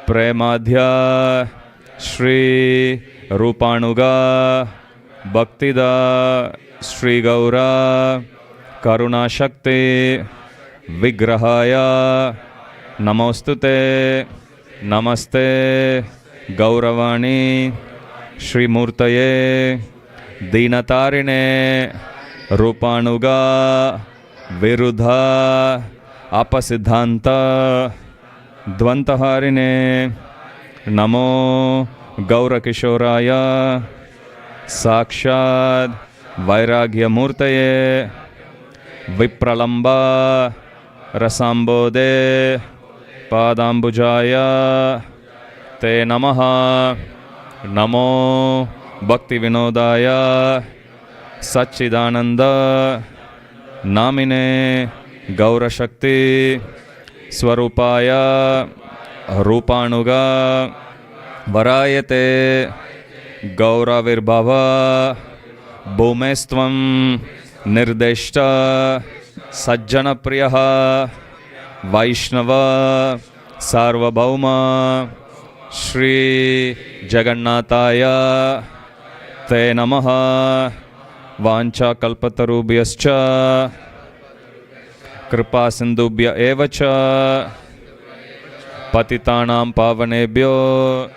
Premadhya Shri Rupanuga Bhaktida Shri Gaura Karuna Shakti Vigrahaya Namostute Namaste Gauravani Shri Murtaye Dinatarine Rupanuga Virudha Apasiddhanta Dvantaharine Namo Gaurakishoraya Sakshad Vairagya Murtaye Vipralamba Rasambode Padambujaya Te Namaha Namo Bhakti Vinodaya Satchidananda Namine Gaura Shakti Swarupaya Rupanuga Varayate Gaura Virbhava Bhumestvam Nirdeshta Sajjana Priyaha Vaishnava Sarvabhauma Shri Jagannathaya Te Namaha Vancha Kalpatarubhyascha Kripa Sindhubhya Evacha Patitanam Pavanebhyo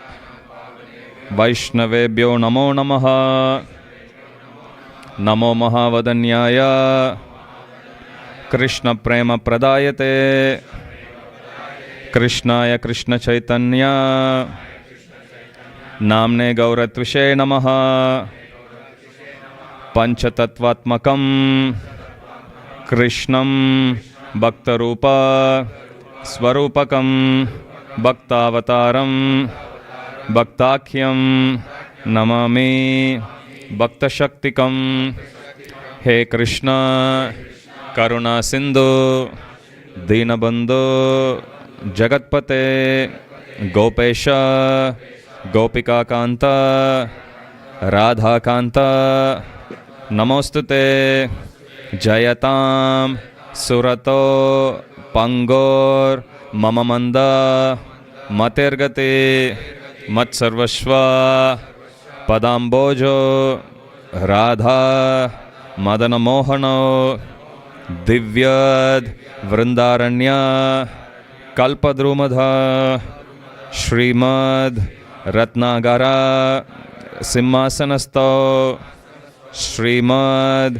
Vaishnavebhyo Namo Namaha Namo Mahavadanyaya Krishna प्रेम प्रदायते कृष्णाय कृष्ण चैतन्य नामने गौरत्विषे नमः पंचतत्वात्मकं कृष्णं भक्तरूप स्वरूपकं भक्तावतारं भक्ताख्यं नमामि भक्तशक्तिकं। हे कृष्ण करुणा सिंधु दीनबंधु जगत्पते गोपेश गोपिकाकांत राधाकांत नमोस्तुते जयतां सुरतो पंगोर मम मंद मतिर्गते मत्सर्वस्व पदाम्बोजो राधा मदन मोहनो दिव्यद वृंदारण्य कल्पद्रुमध श्रीमद् रत्नागारा सिंहासनस्थो श्रीमद्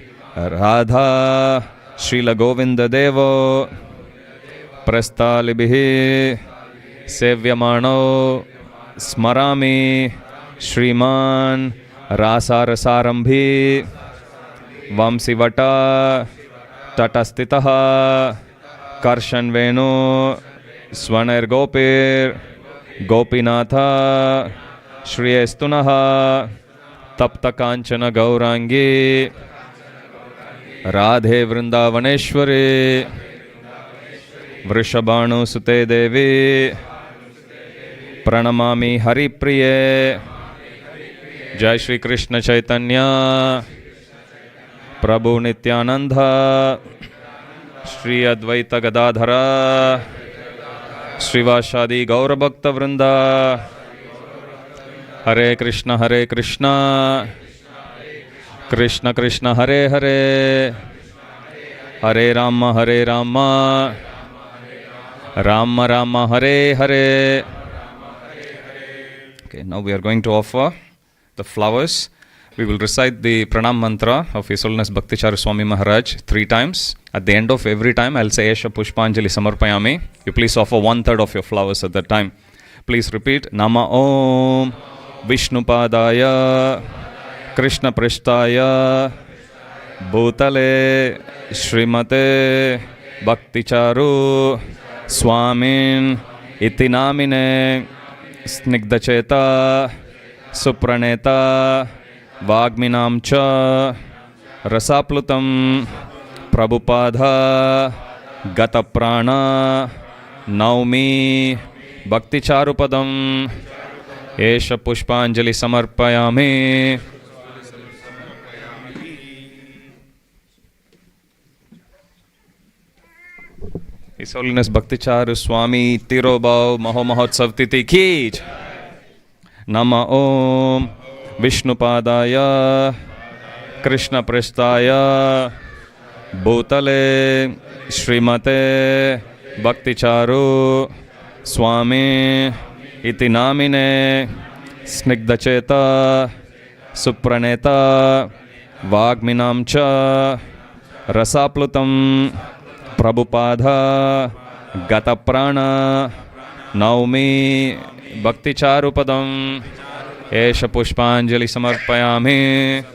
राधा श्रील गोविंद देवो प्रस्तालिभिः सेव्यमाणो स्मरामि श्रीमान् रासारसारंभी वंशीवट तटस्थितः कर्षन्वेणु स्वनैर्गोपीर् गोपीनाथ श्रियस्तुनः तप्त कांचन गौरांगी राधे वृंदावनेश्वरी वृषभानुसुते देवी प्रणमामि हरिप्रिये। जय श्री कृष्ण चैतन्य प्रभु नित्यानंद श्री अद्वैत गदाधर श्रीवासादि गौरभक्त वृंदा। हरे Krishna Krishna Krishna Hare Hare Hare Ram Ram Ram Hare Hare. Okay, now we are going to offer the flowers. We will recite the pranam mantra of His Holiness Bhakti Charu Swami Maharaj 3 times. At the end of every time, I'll say Esha Pushpanjali Samarpayami. You please offer 1/3 of your flowers at that time. Please repeat Nama Om Vishnupadaya Krishna Prishtaya Bhutale Srimate Bhakti Charu Swamin Iti Namine Snigdacheta Supraneta Vagminam Cha Rasaplutam Prabhupada Gata Prana Naumi Bhakti Charupadam Esha Pushpanjali Samarpayami. His Holiness Bhakti Charu Swami Tirobhava Mahomahotsav Titi ki jai. Nama Om Vishnupadaya Krishna Pristaya Bhutale Srimate Bhakti Charu Swami Iti Namine Snigdacheta Supraneta Vagminam Cha Rasaplutam Prabhupada Gata Prana Naumi Bhakti Charupadam Esha Pushpanjali Samarpayami.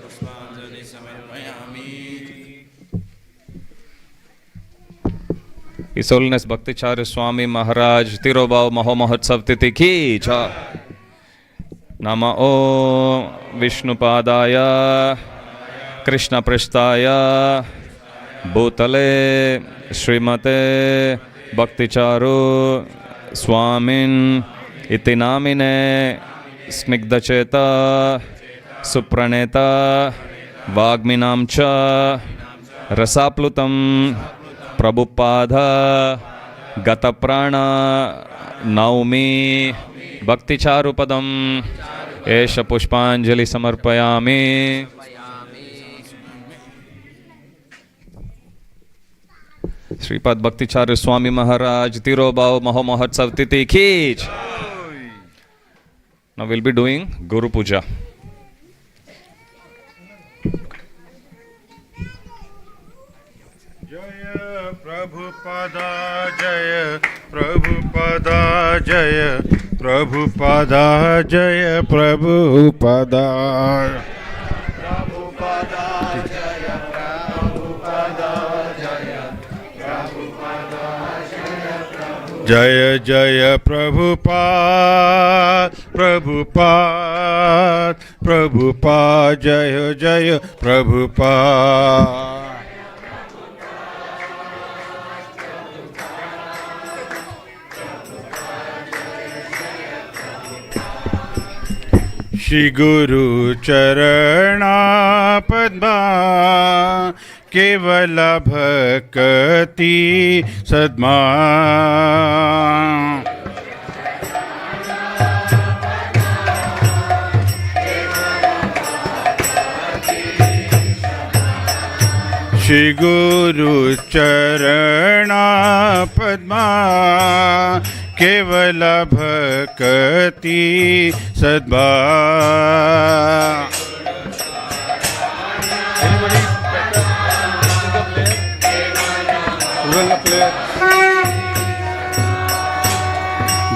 His Holiness Bhakti Charu Swami Maharaj Tirobhava Mahomahotsav Titi ki jai. Nama Om Vishnupadaya Krishna Prishtaya Bhutale Srimate Bhakti Charu Swamin Iti Namine Snigdacheta Supraneta Vagminam Cha Rasaplutam Prabhupada Gata Prana Naumi Bhakti Charupadam Esha Pushpanjali Samarpayami. Sripad Bhakti Charu Swami Maharaj Tirobhava Mahomahotsav Titi ki jai. Now we'll be doing Guru Puja. Jaya Prabhupada Jaya, Prabhupada Jaya, Prabhupada Jaya, Prabhupada. Prabhupada Jaya, Prabhupada Jaya, Prabhupada Jaya, Prabhupada. Jaya Jaya Prabhupada, Prabhupada, Prabhupada Jaya Jaya Prabhupada. Shri Guru Charana Padma Kevala Bhakti Sadma. Shri Guru Charana Padma Kevala Bhakti Sadma.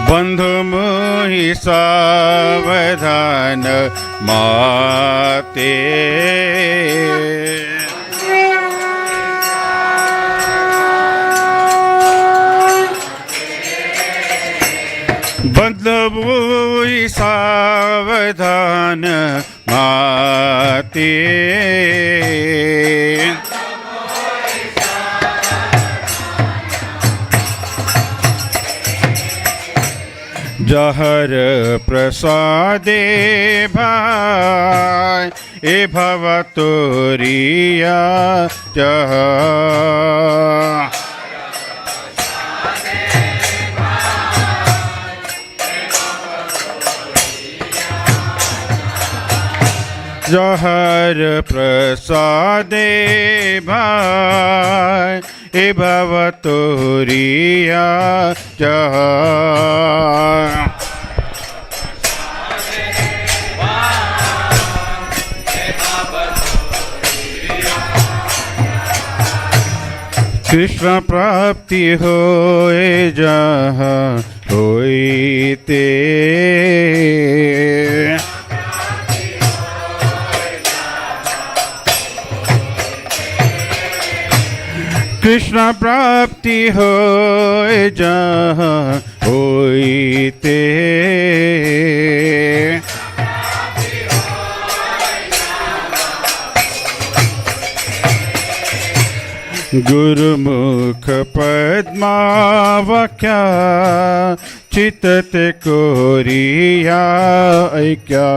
Bandhu mohi savadhan mate. बदलवोई सावधान माते. जहर प्रसादे भाई ए भव तोरिया जह. जहर प्रसादे भाई ए भव तोरिया जह. कृष्ण प्राप्ति होए जहाँ होइते. कृष्ण प्राप्ति होए जहाँ होइते. गुरुमुख पद्मावक्या चित्त कोरिया ऐक्या.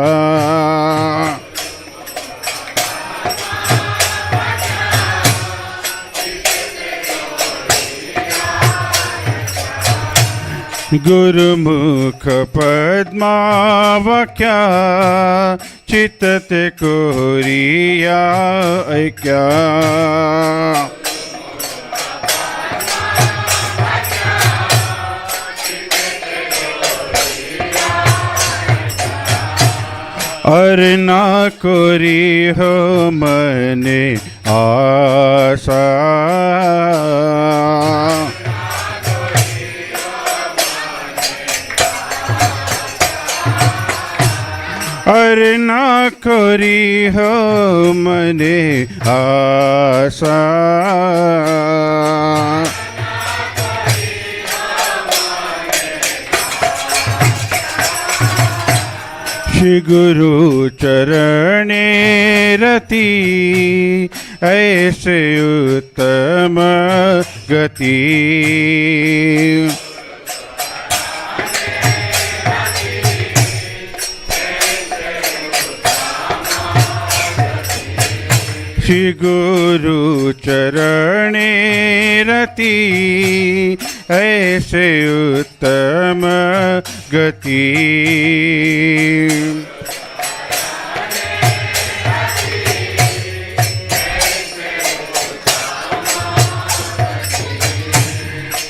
गुरुमुख पद्मावक्या चित्त कोरिया ऐक्या. और ना कोरी हो मने आशा. और ना कोरी हो मने आशा. श्री गुरु चरणे रति ऐसे उत्तम गति. श्री गुरु चरणे रति ऐसे उत्तम गति.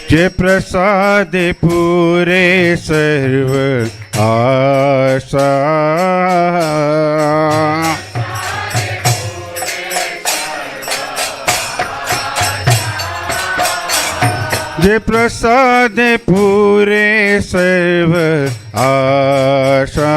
जे प्रसाद पूरे सर्व आशा. प्रसाद पूरे सर्व आशा।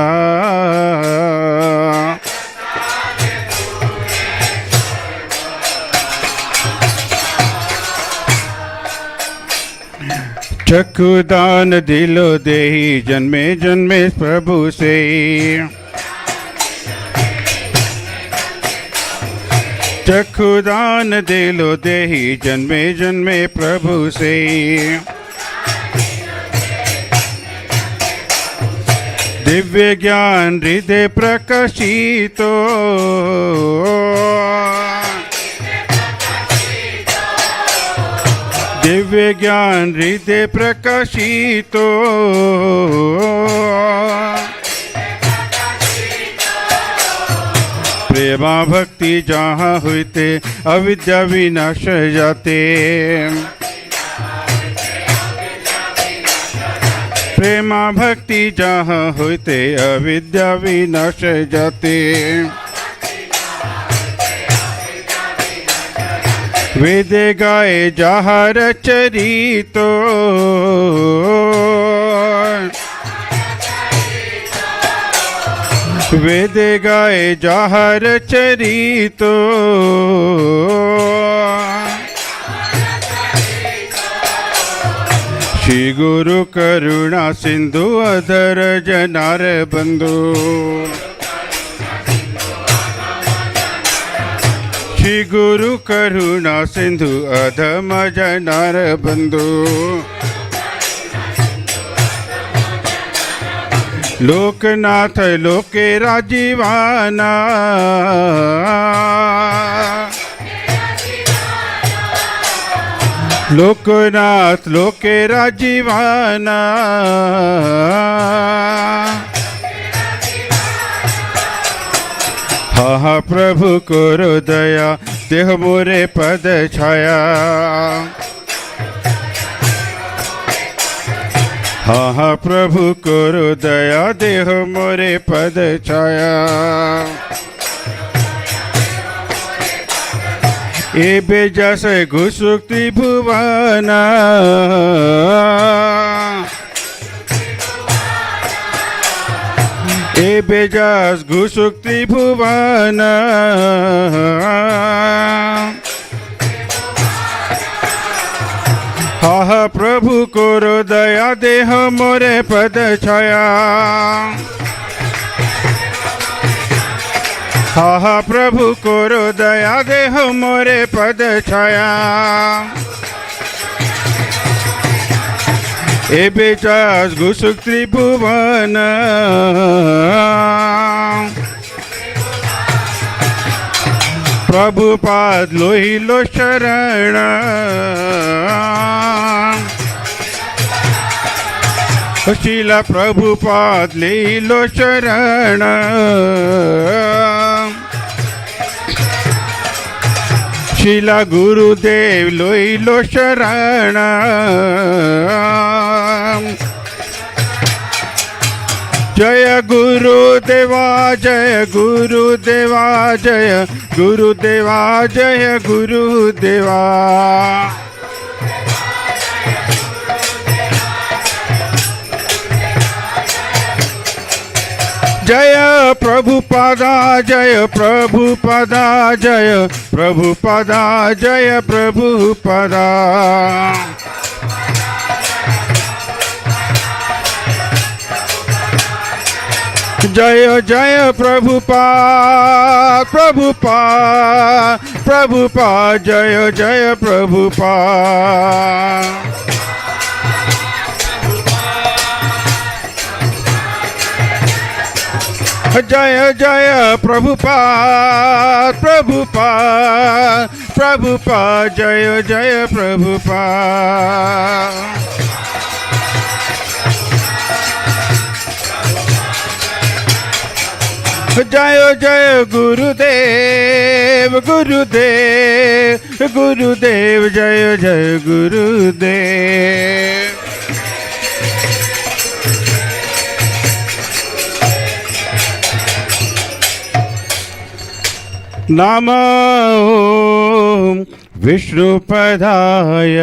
चक्षुदान दिलो देहि जन्मे जन्मे प्रभु से। चक्षुदान दिलो देहि जन्मे जन्मे प्रभु से। दिव्य ज्ञान हृदय प्रकाशितो। दिव्य ज्ञान हृदय प्रकाशितो। प्रेमा भक्ति जहाँ होते अविद्या विनाश जाते। प्रेमा भक्ति जहाँ होते अविद्या विनाश जाते। वेद गाए जहाँ चरितो। वेद गाए जहाँ चरितो। श्री गुरु करुणा सिंधु अधर जनार बंधु। श्री गुरु करुणा सिंधु अधम जनार बंधु। लोकनाथ लोके राजीवाना। लोकनाथ लोके राजीवाना। हा प्रभु करो दया देह मोरे पद छाया। हा प्रभु करो दया देह मोरे पद छाया। ए बेजस घुसुक त्रिभुवना। ए बेजस घुसुक त्रिभुवना। हा प्रभु करो दया देह मोरे पद छाया। हा प्रभु करो दया देह मोरे पद छाया। ए बेचास घुसुक त्रिभुवन। प्रभुपाद लोहिलो शरण। शीला प्रभुपाद लीलो शरण। शीला गुरुदेव लोहिलो शरण। जय गुरुदेवा जय गुरुदेवा जय गुरुदेवा जय गुरुदेवा। जय प्रभुपादा जय प्रभुपादा जय प्रभुपादा जय प्रभुपादा। जय जय प्रभुपाद प्रभुपाद प्रभुपाद जय जय प्रभुपाद। जय जय प्रभुपाद प्रभुपाद प्रभुपाद जय जय प्रभुपाद। जय जय गुरुदेव गुरुदेव गुरुदेव जय जय गुरुदेव। नमो विष्णुपदाय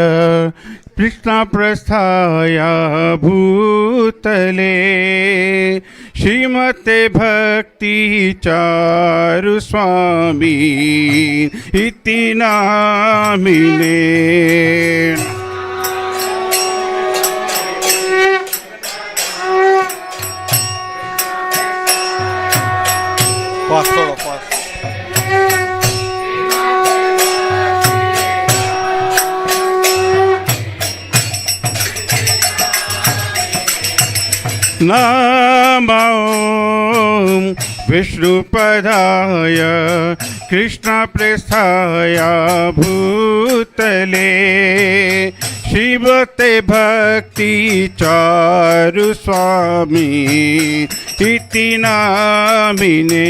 कृष्णप्रस्थाय भूतले श्रीमते भक्ति चारु स्वामी इति नामिने। नमो विष्णुपदाय कृष्णप्रस्थाय भूतले श्रीमते भक्ति चारु स्वामी इति नामिने।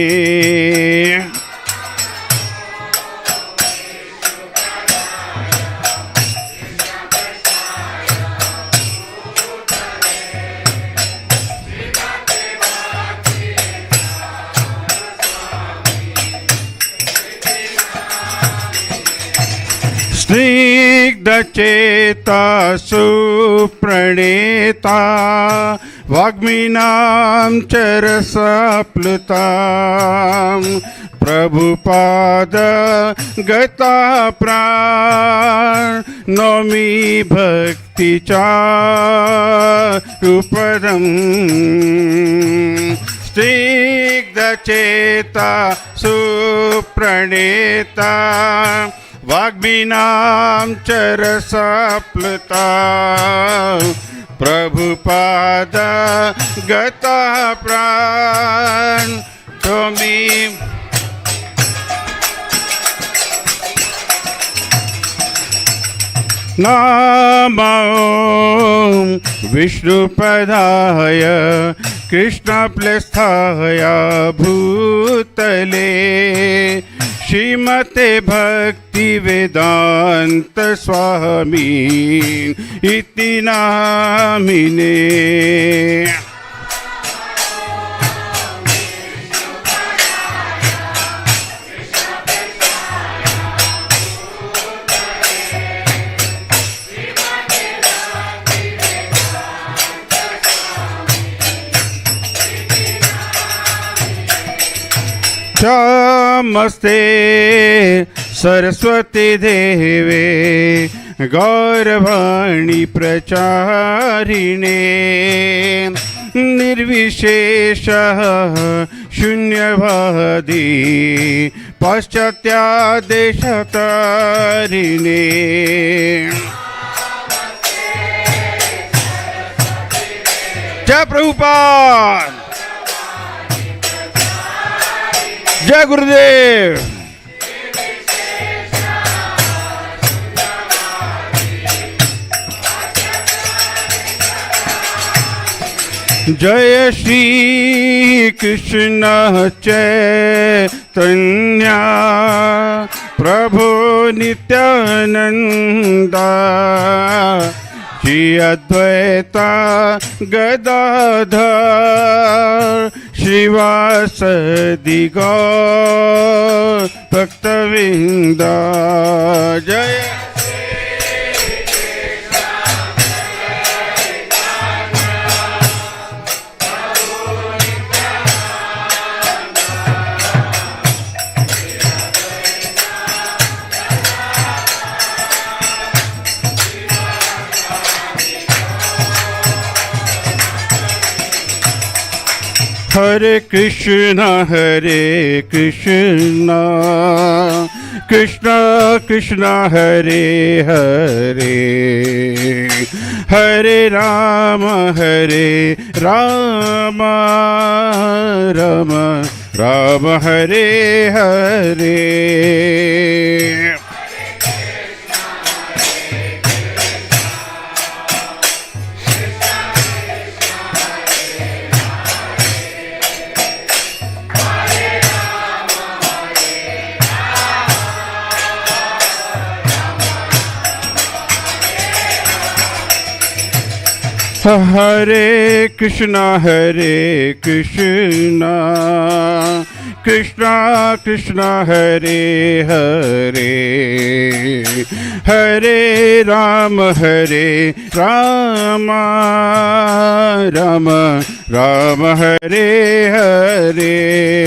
स्निग्धचेता सुप्रणेता वाग्मीनां चरसप्लुतां प्रभुपाद गता प्राण नौमि भक्ति चारुपदम्। स्निग्धचेता सुप्रणेता वाग्मीनां चरसप्लुता प्रभुपाद गता प्राण त्वमि। नमो विष्णुपदाय कृष्णप्लस्थाय भूतले श्रीमते भक्ति वेदांत स्वामी इति नामिने। नमस्ते सरस्वती देवे गौरवाणी प्रचारिणे निर्विशेष शून्यवादी पाश्चात्यादेशतारिणे। जय प्रभुपाद, जय गुरुदेव। जय श्री कृष्ण चैतन्य प्रभु नित्यानंदा श्री अद्वैता गदाधर श्रीवासदि गौर भक्तवृंदा। जय हरे कृष्णा कृष्ण कृष्ण हरे हरे हरे राम राम राम हरे हरे। हरे Krishna Krishna Krishna Hare Hare, Hare Rama Rama Rama Hare Hare.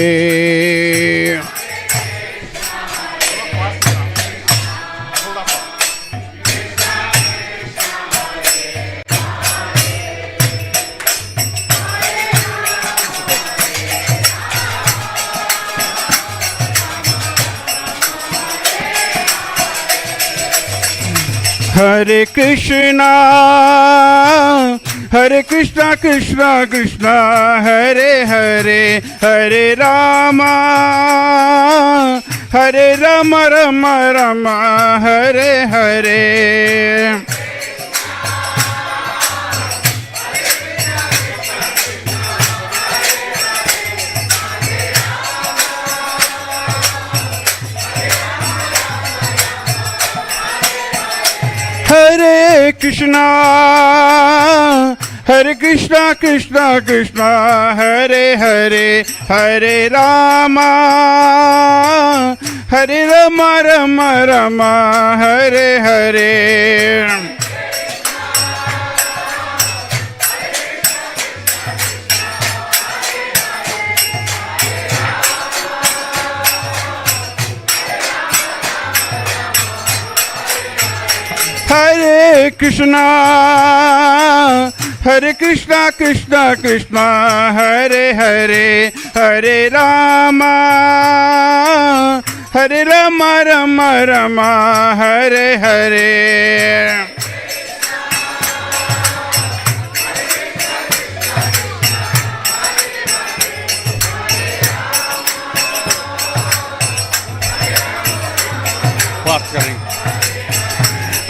Hare Krishna Krishna Krishna Hare Hare, Hare Rama Rama Rama Hare Hare. Hare Krishna Krishna Krishna Hare Hare, Hare Rama Rama Rama Hare Hare. Hare Krishna Krishna Hare Hare, Hare Rama Rama Rama Hare Hare.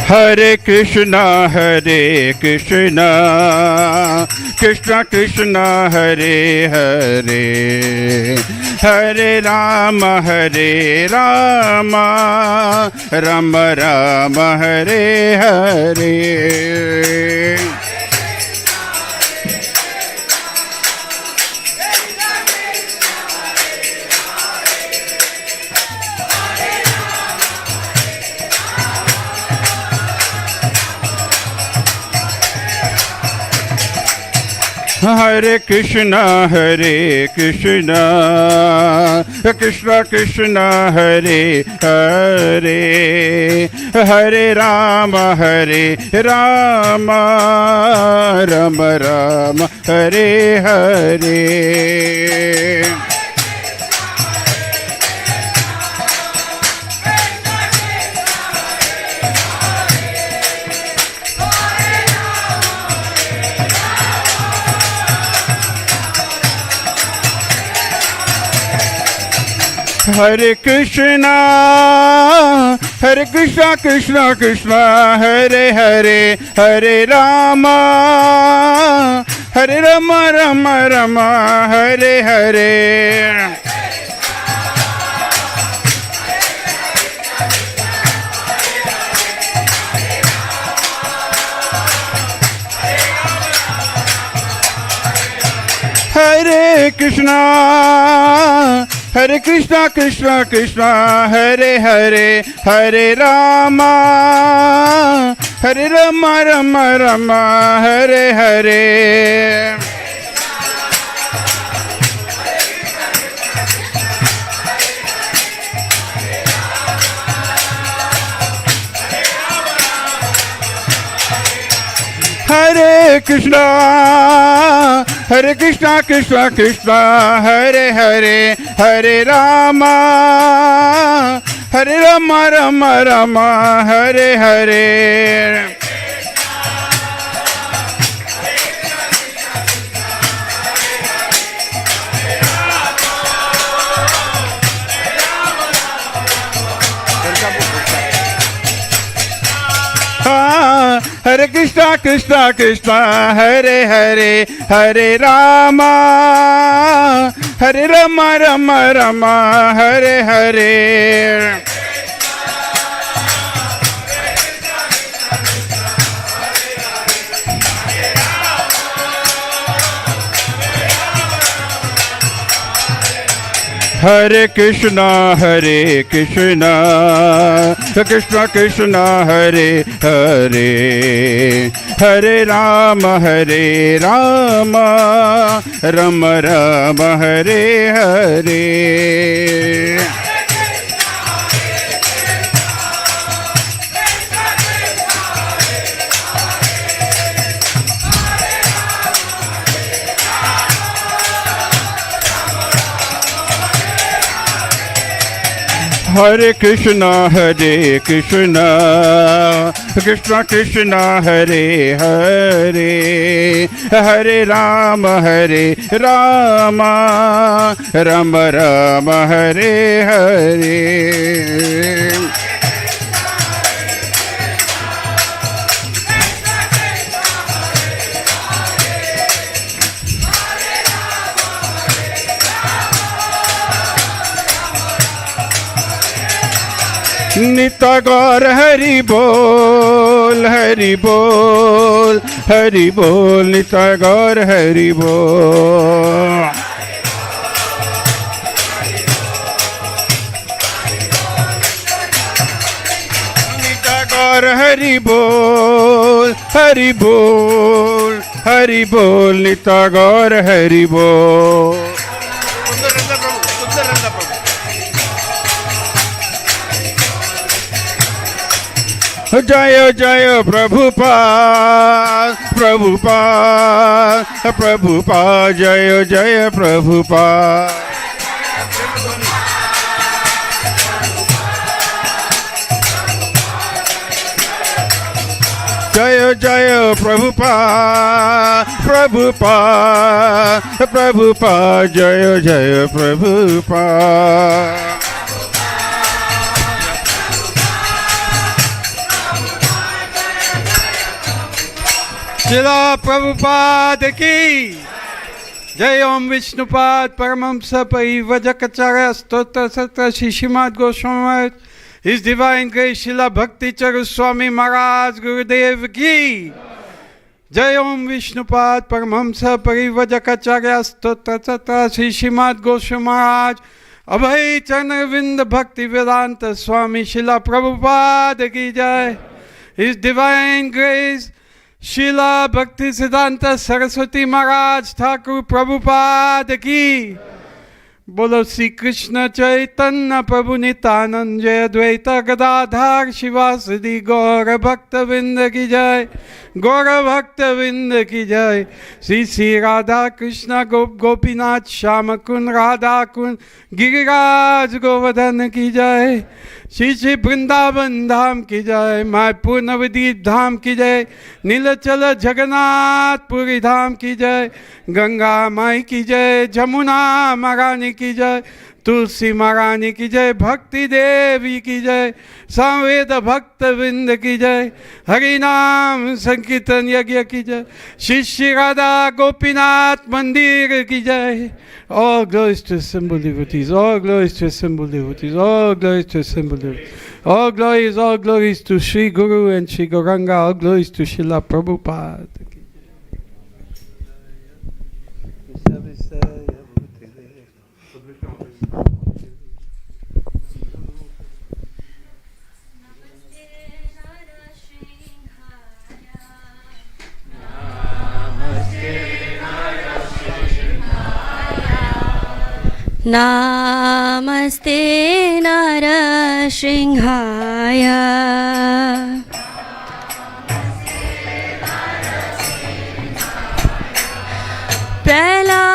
Hare Krishna Krishna Krishna Hare Hare, Hare Rama Rama Rama Hare Hare. Hare Krishna Krishna Krishna Hare Hare, Hare Rama Rama Rama Hare Hare. Hare Krishna Krishna Krishna Hare Hare, Hare Rama Rama Rama Hare Hare. Hare Krishna Krishna Krishna Hare Hare, Hare Rama Rama Rama Hare Hare. Hare Krishna Krishna Krishna Hare Hare, Hare Rama Rama Rama Hare Hare. Hare Krishna Krishna Hare Hare, Hare Rama Rama Rama Hare Hare. Hare Krishna, Krishna Krishna, Hare Hare, Hare Rama, Rama Rama, Hare Hare. Hare Krishna, Krishna Krishna, Hare Hare, Hare Rama, Rama Rama, Hare Hare. निता गौर हरि बोल, हरि बोल, हरि बोल, निता गौर हरि बोल। निता गौर हरि बोल, हरि बोल, हरि बोल, निता गौर हरि बोल। जय जय प्रभुपाद, प्रभुपाद, प्रभुपाद, जय जय प्रभुपाद। जय जय प्रभुपाद, प्रभुपाद, प्रभुपाद, जय जय प्रभुपाद। श्रीला प्रभुपाद की जय। ओम विष्णुपाद परमहंस परिव्राजकाचार्य स्तोत्र सत्र Shri Shrimad Goswami His Divine Grace Srila Bhakti Charu Swami Maharaj Gurudev की जय। ओम विष्णुपाद परमहंस परिव्राजकाचार्य स्तोत्र सत्र श्री श्रीमद् गोस्वामी महाराज अभय चरणविंद भक्ति वेदांत स्वामी श्रीला प्रभुपाद की जय। His Divine Grace Srila Bhakti Siddhanta Saraswati Maharaj Thakur Prabhupada की। बोलो श्री कृष्ण चैतन्य प्रभु नित्यानंद जय अद्वैत गदाधर शिवासदि गौर भक्त विंद की जय, गौर भक्त विंद की जय। श्री श्री राधा कृष्ण गोप गोपीनाथ श्याम कुंड राधा कुंड गिरिराज गोवर्धन की जय। श्री श्री वृंदावन धाम की जय, मायपुर नवदीप धाम की जय, नीलचल जगन्नाथपुरी धाम की जय, गंगा माई की जय, जमुना महारानी की जय, तुलसी महारानी की जय, भक्ति देवी की जय, सामवेद भक्त विंद की जय, हरि नाम संकीर्तन यज्ञ की जय, श्री श्री राधा गोपीनाथ मंदिर की जय। All glories to assembled devotees, all glories to assembled devotees, all glories to assembled devotees, all glories to Sri Guru and Sri Gauranga, all glories to Srila Prabhupada. Namaste Narashinghaya Praladadayine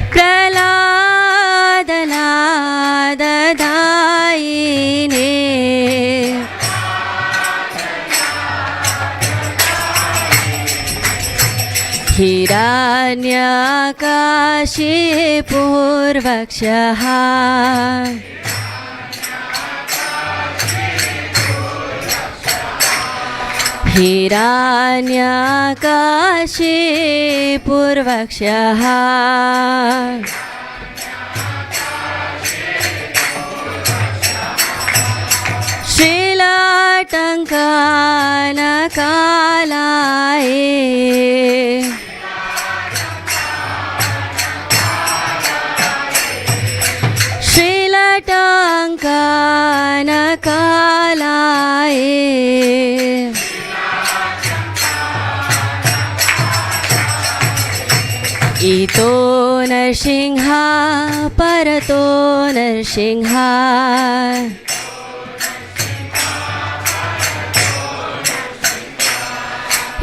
Praladadayine Hiranyakashipurvakshaha Hiranyakashipurvakshaha Srila श्रीलटङ्कानकालाये श्रीलटङ्कानकालाये इतो नरसिंह परतो नरसिंह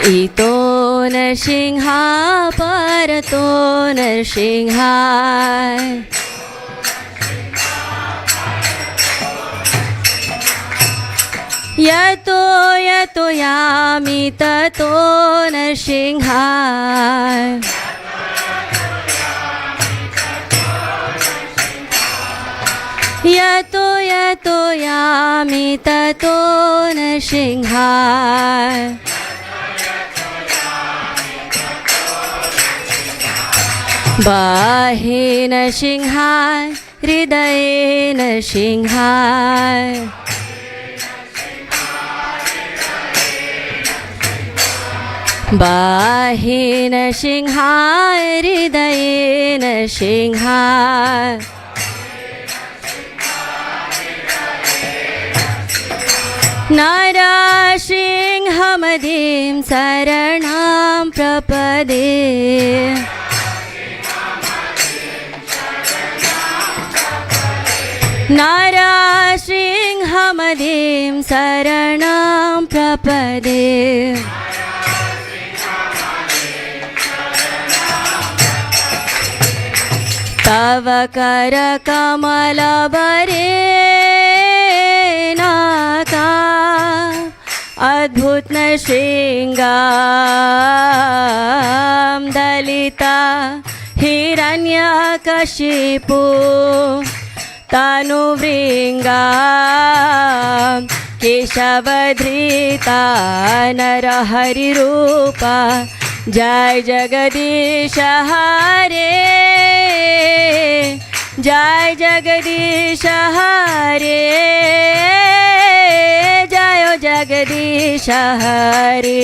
इतो नरसिंह परतो नरसिंह यतो यतो यामि ततो नरसिंह यतो यतो यामि ततो नरसिंह बाहे नरसिंह हृदये नरसिंह बाहे नरसिंह हृदये नरसिंह नरसिंहमदिं शरणं प्रपदे नरसिंहमदिं शरणं प्रपदे तव करकमलबरे नाका अद्भुत नृसिंहं दलिता हिरण्यकशिपु तनुभृङ्गं केशवधृता नरहरिरूपा जय जगदीश हरे जय जगदीश हरे जय जगदीश हरे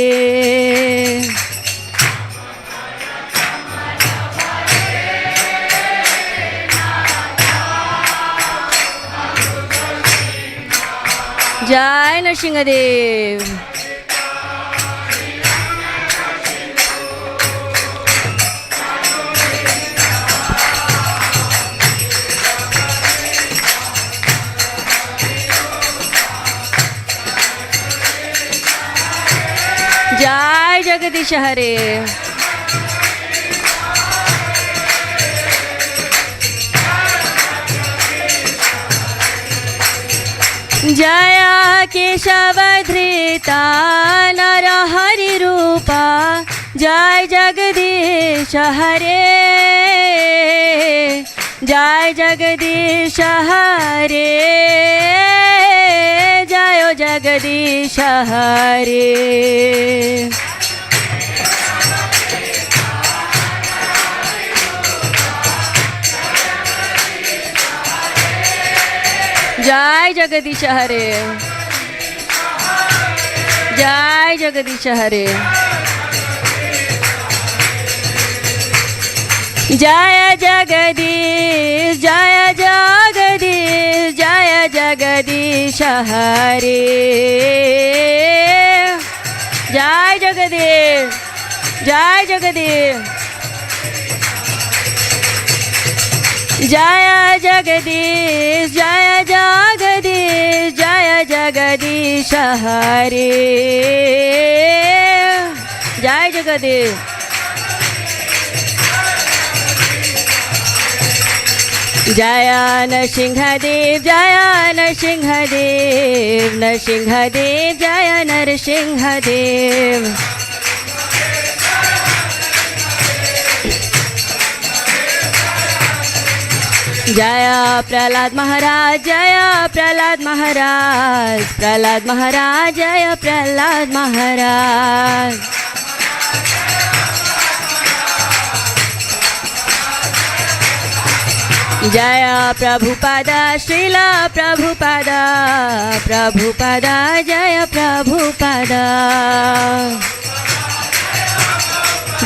जय नरसिंहदेव जय जगदीश हरे जय केशवधृता नरहरिरूपा जय जगदीश हरे जय जगदीश हरे जय जगदीश हरे जय जगदीश हरे जय जगदीश हरे जय जगदीश जय जगदीश जय जगदीश हरे जय जगदीश जय जगदीश जय जगदीश जय जगदीश जय जगदीश हरे जय जगदीश जय नरसिंहदेव जय नरसिंहदेव नरसिंहदेव जय नरसिंहदेव जय प्रहलाद महाराज जय प्रहलाद महाराज प्रहलाद महाराज जय प्रहलाद महाराज Jaya Prabhupada, Srila Prabhupada, Prabhupada, Jaya Prabhupada.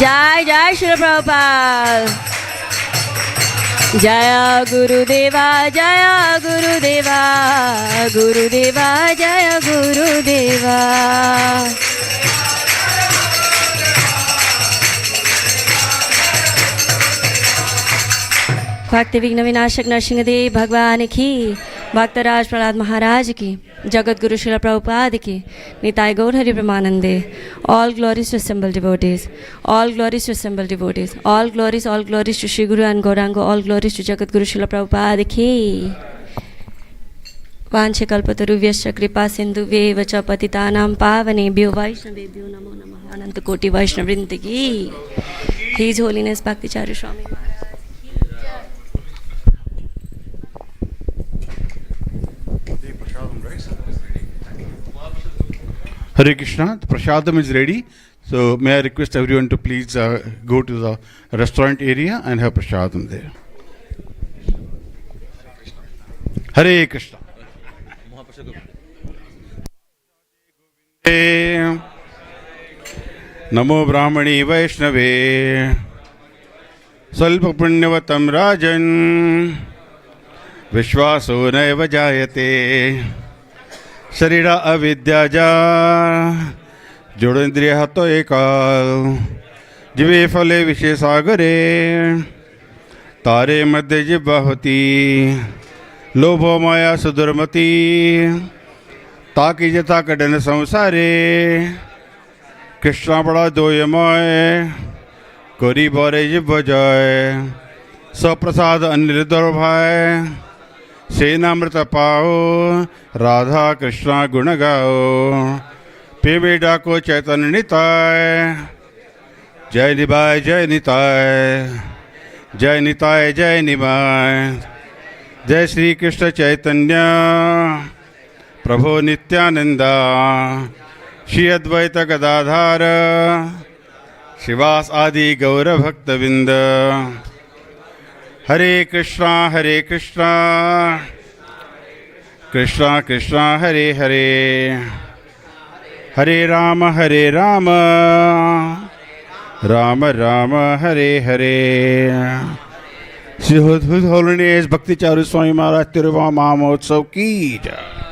Jai Jai Srila Prabhupada. Jaya Gurudeva, Jaya Gurudeva, Gurudeva, Jaya Gurudeva. भक्ति विघ्न विनाशक नरसिंहदेव भगवान की, भक्तराज प्रहलाद महाराज की, जगत गुरु श्रील प्रभुपाद की, निताय गौर हरि प्रेमानंदे. All glories to assembled devotees, all glories to assembled devotees, all glories to Shri Guru and Gauranga, all glories to Jagat Guru Srila Prabhupada ki. वांछे कल्पतरुभ्यश्च कृपा सिन्धुभ्येव च पतितानां पावनेभ्यो वैष्णवेभ्यो नमो नमः. अनंत कोटि वैष्णव वृंद की. His Holiness Bhakti Charu Swami Maharaj. Hare Krishna, the prasadam is ready. So may I request everyone to please go to the restaurant area and have prasadam there. Hare Krishna. Namo Brahmani Vaishnave Salpa Punyavatam Rajan Vishwaso Naiva Jayate Sharira Avidyaja Jodendriya Hato Ekal Jive Phale Vishesagare Tare Madhya Jibahati Lobho Maya Sudurmati Taki Jata Kadana Samsare Krishna Bada Doyamay Kori Bore Jibajay Saprasad Aniridhar Bhai Senamrita Pao Radha Krishna Gunagao Peveda Ko Chaitanya Nitai Jai Nibai Jai Nitai Jai Nitai Jai Nibai Jai Shri Krishna Chaitanya Prabhu Nityananda Shri Advaita Gadadhara Shivas Adi Gaura Bhakta Vinda Hare Krishna Krishna Krishna Hare Hare Hare Rama Rama Rama Hare Hare. His Holiness Bhakti Charu Swami Maharaj Tirobhava Mahotsav ki jai.